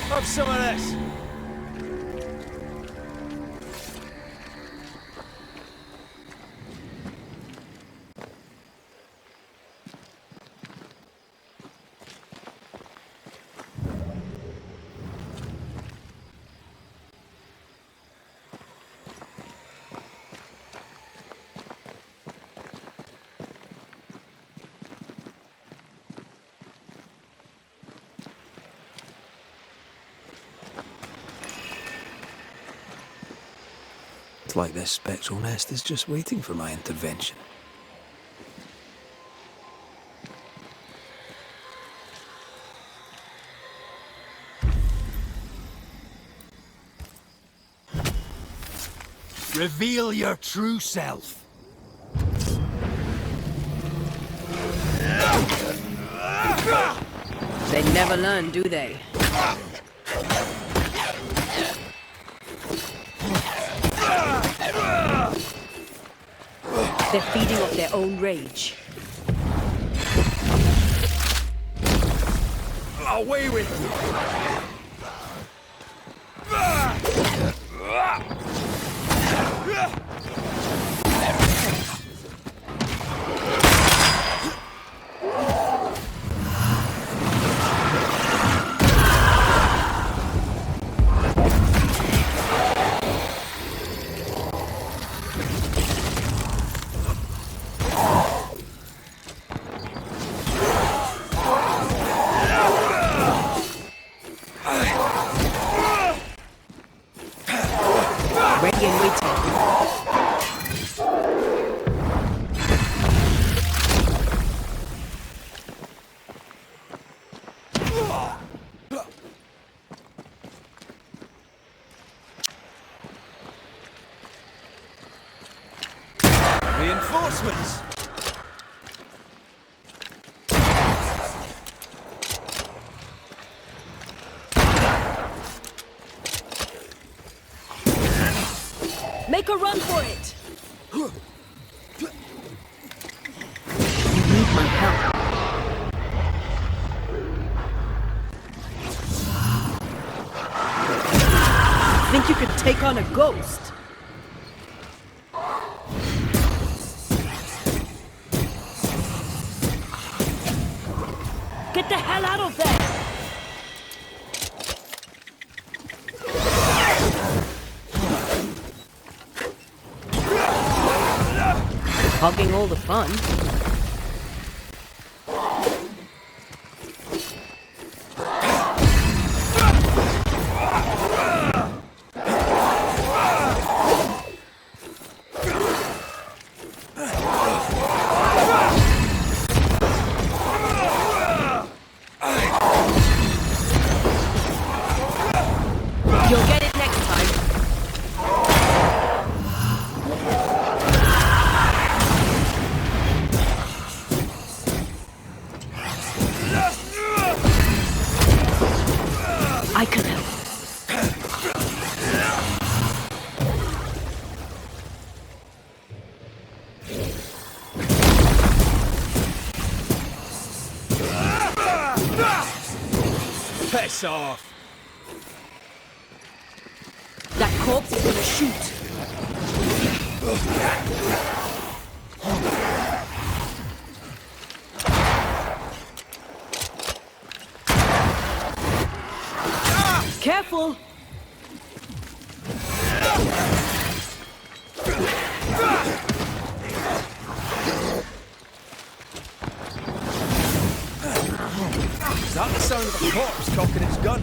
Have some of this. It's like this spectral nest is just waiting for my intervention. Reveal your true self. They never learn, do they? They're feeding off their own rage. Away with you! Ready and waiting. Reinforcements! Make a run for it! You need my help. Think you could take on a ghost? Get the hell out of there! Hogging all the fun. You'll get it next time. I can help. Piss off! That corpse is gonna shoot. Careful! Careful! Is that the sound of a corpse cocking its gun?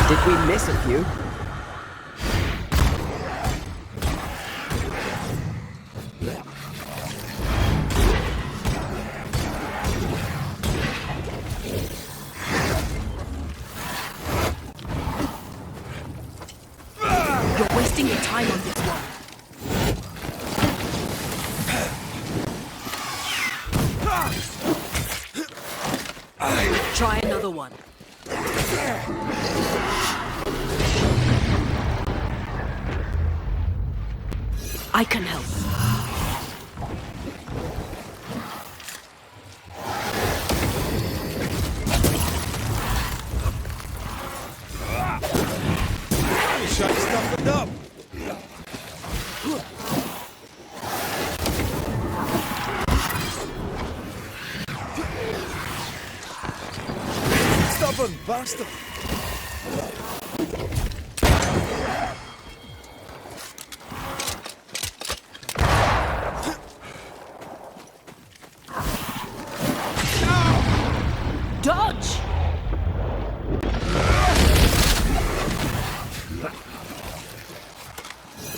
Did we miss a few? You're wasting your time on this one. Try another one. I can help. Shut stuff up. Stubborn bastard. Dodge!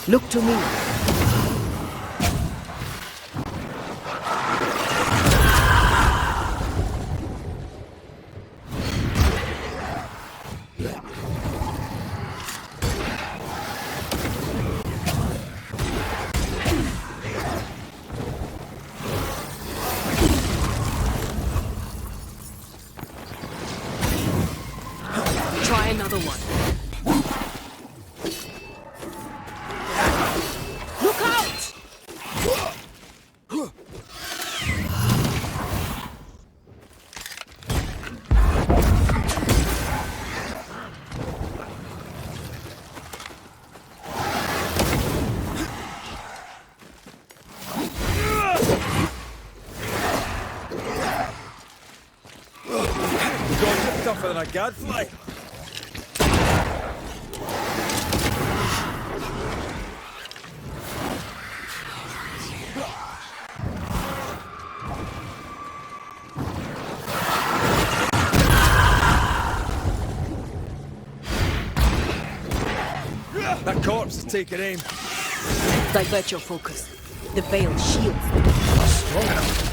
Look to me. Try another one. Look out! Guns are tougher than a gadfly. That corpse is taking aim. Divert your focus. The veil shields them. Strong enough.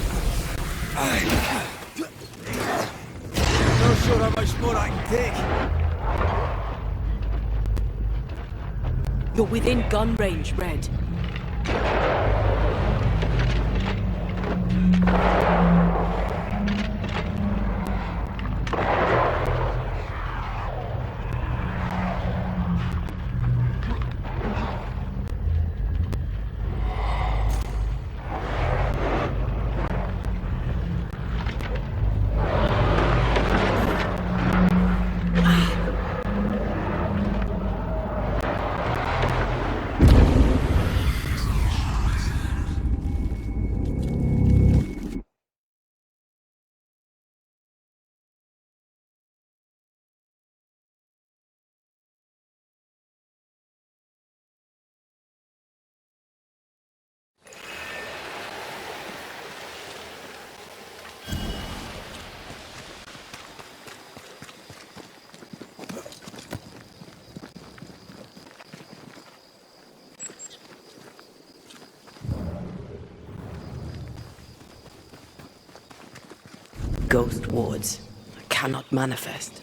Not sure how much more I can take. You're within gun range, Red. Ghost wards cannot manifest.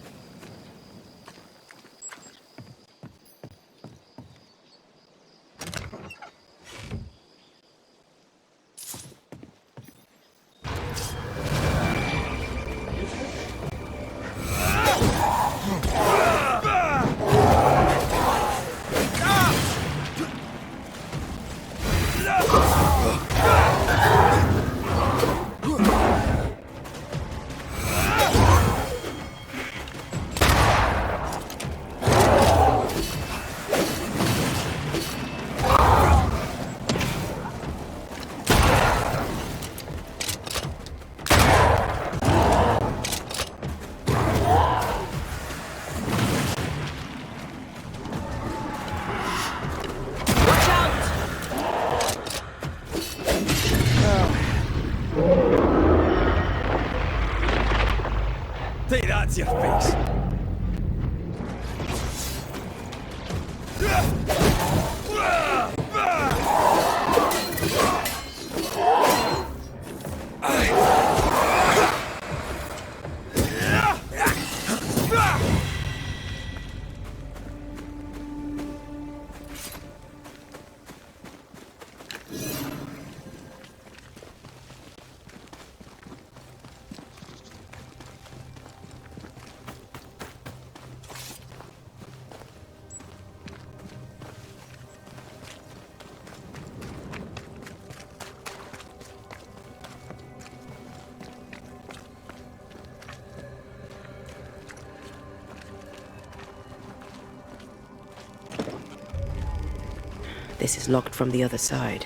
This is locked from the other side.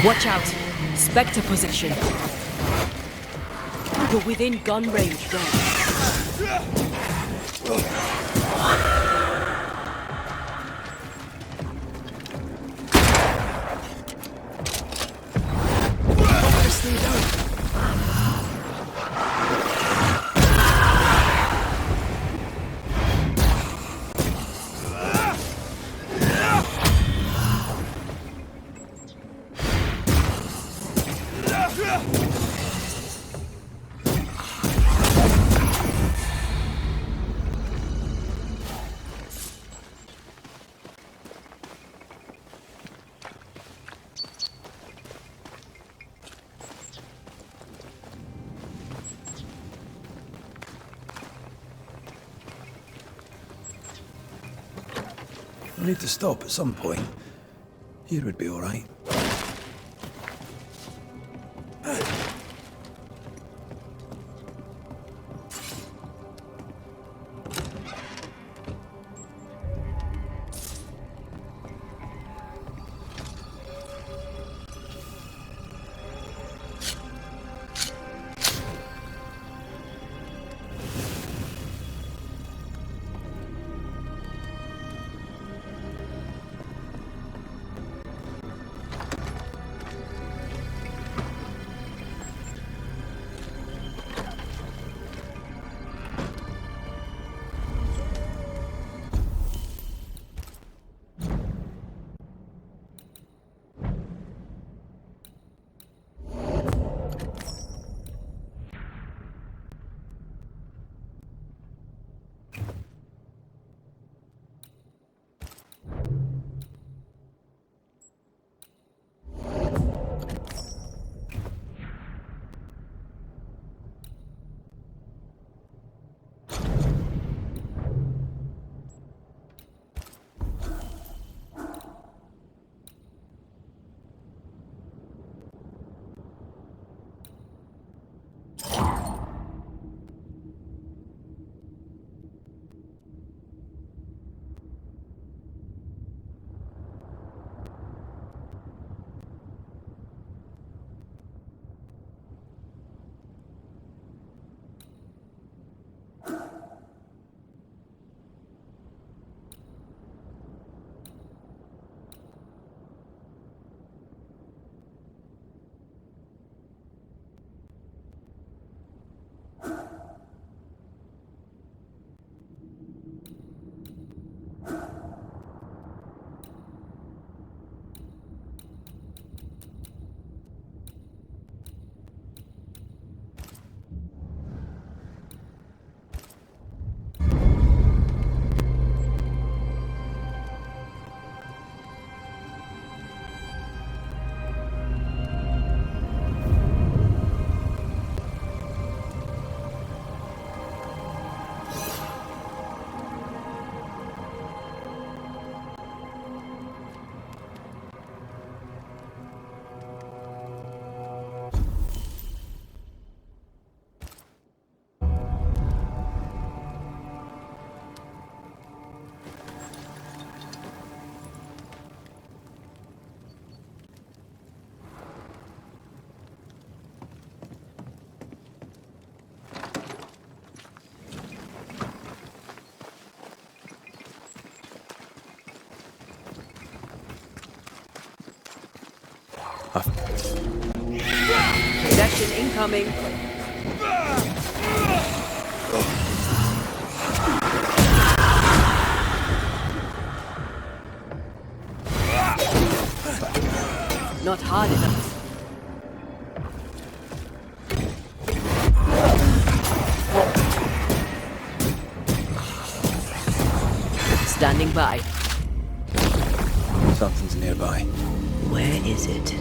Watch out! Spectre possession. You're within gun range, Red. I need to stop at some point. Here would be all right. Protection incoming. Not hard enough. Standing by. Something's nearby. Where is it?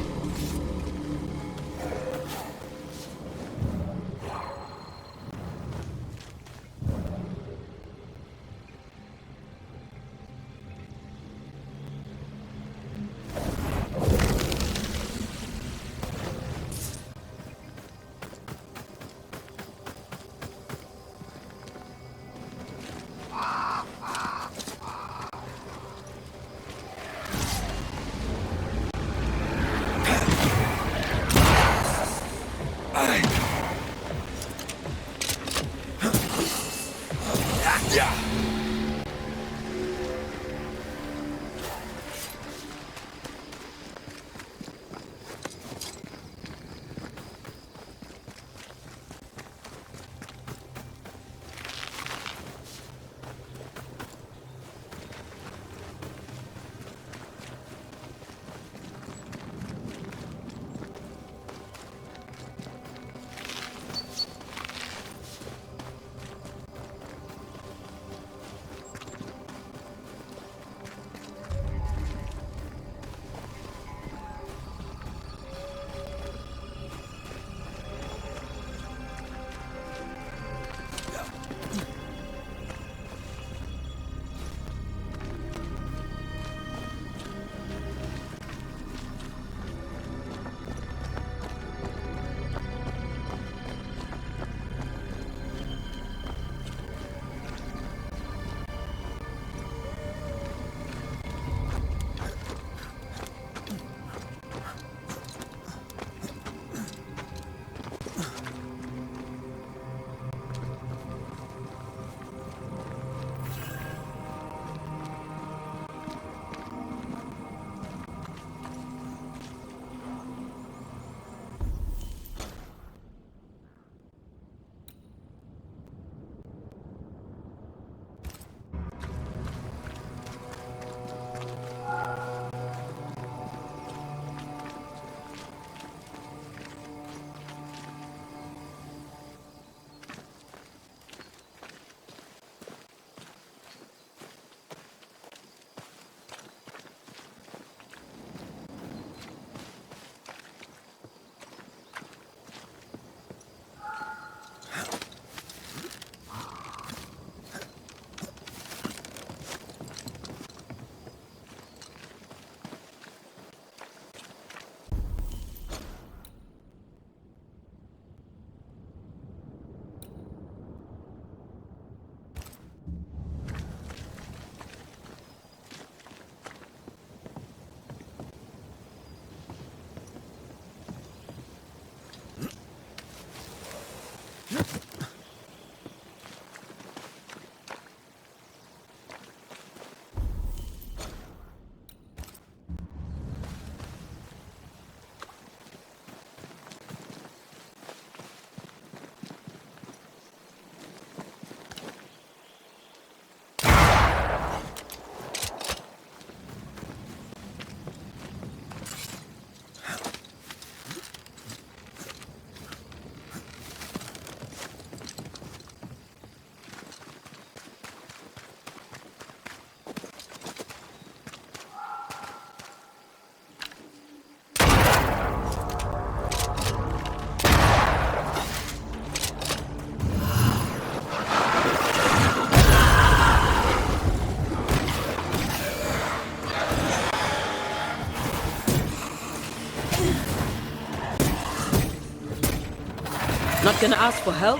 Not gonna ask for help?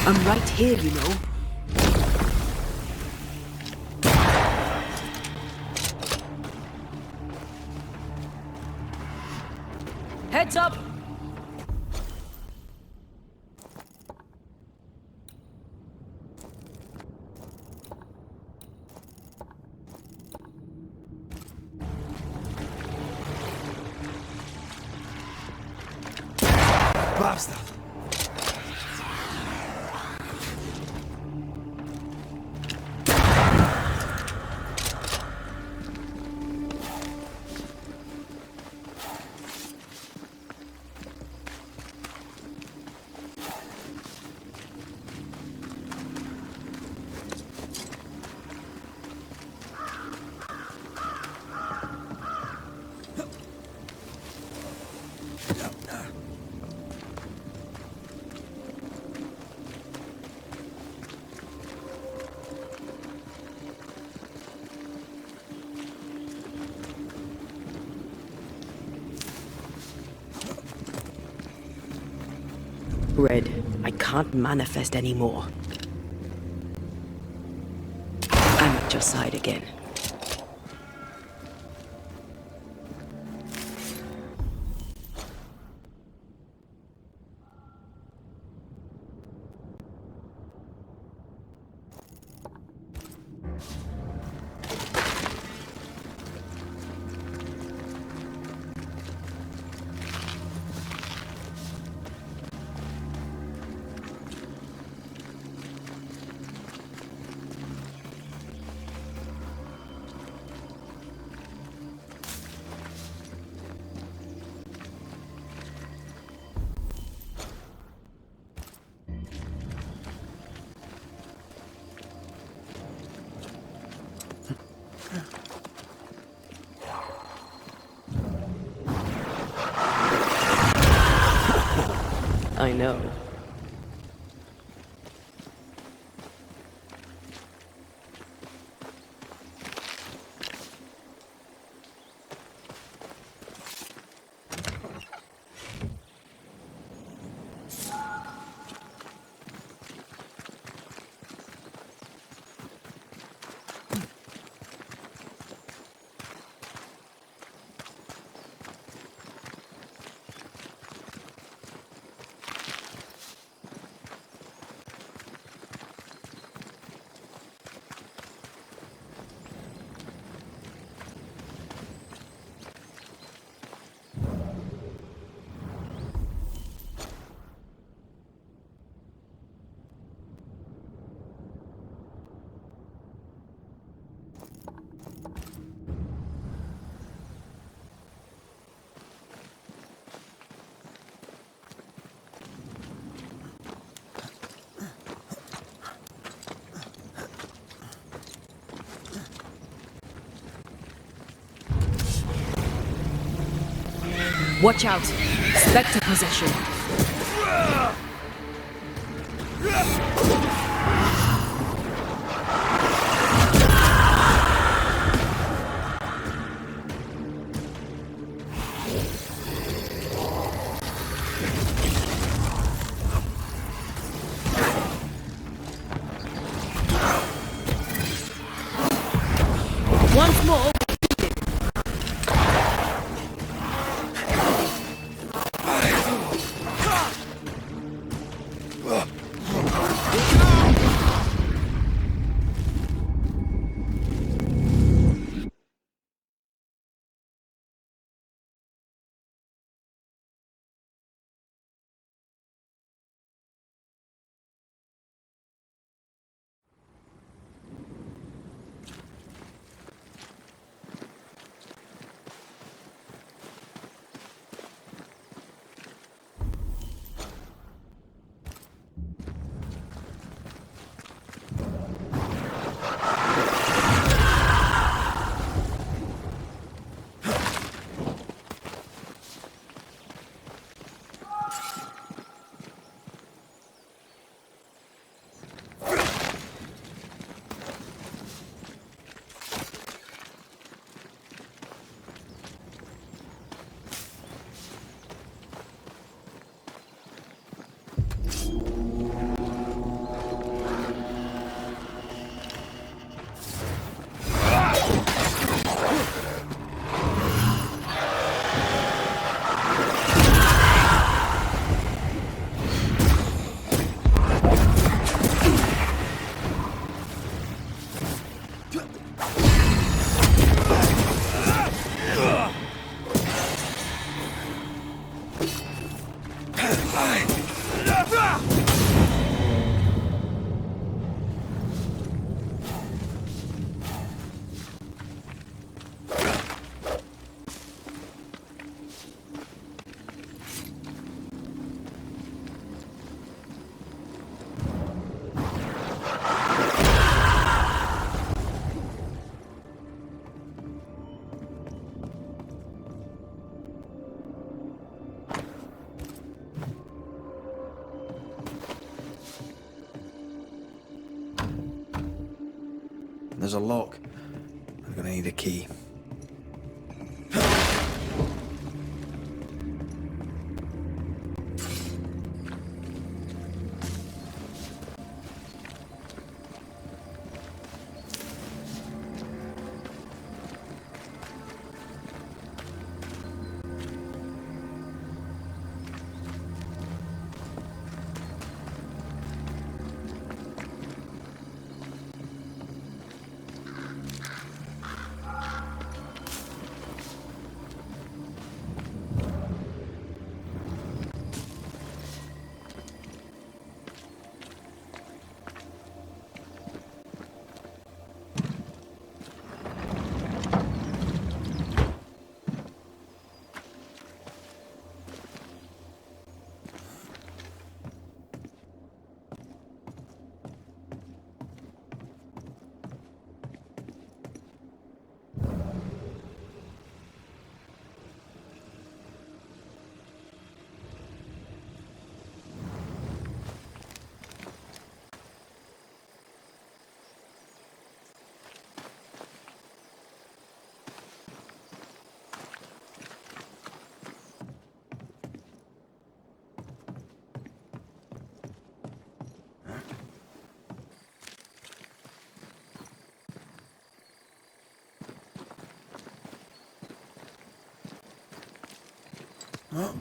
I'm right here, you know. Heads up! basta. Red, I can't manifest anymore. I'm at your side again. I know. Watch out! Spectre possession! Once more! there's a lock. I'm gonna need a key. Oh.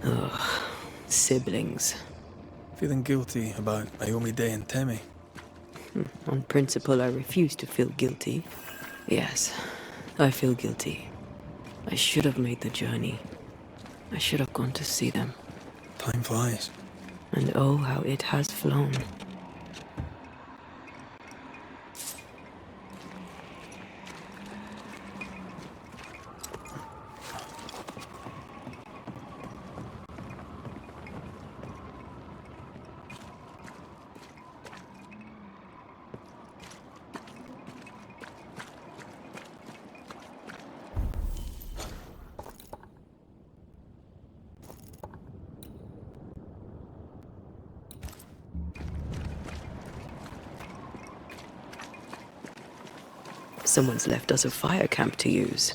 Ugh, siblings. Feeling guilty about Naomi Day and Temmie? On principle, I refuse to feel guilty. Yes, I feel guilty. I should have made the journey. I should have gone to see them. Time flies. And oh, how it has flown. Someone's left us a fire camp to use.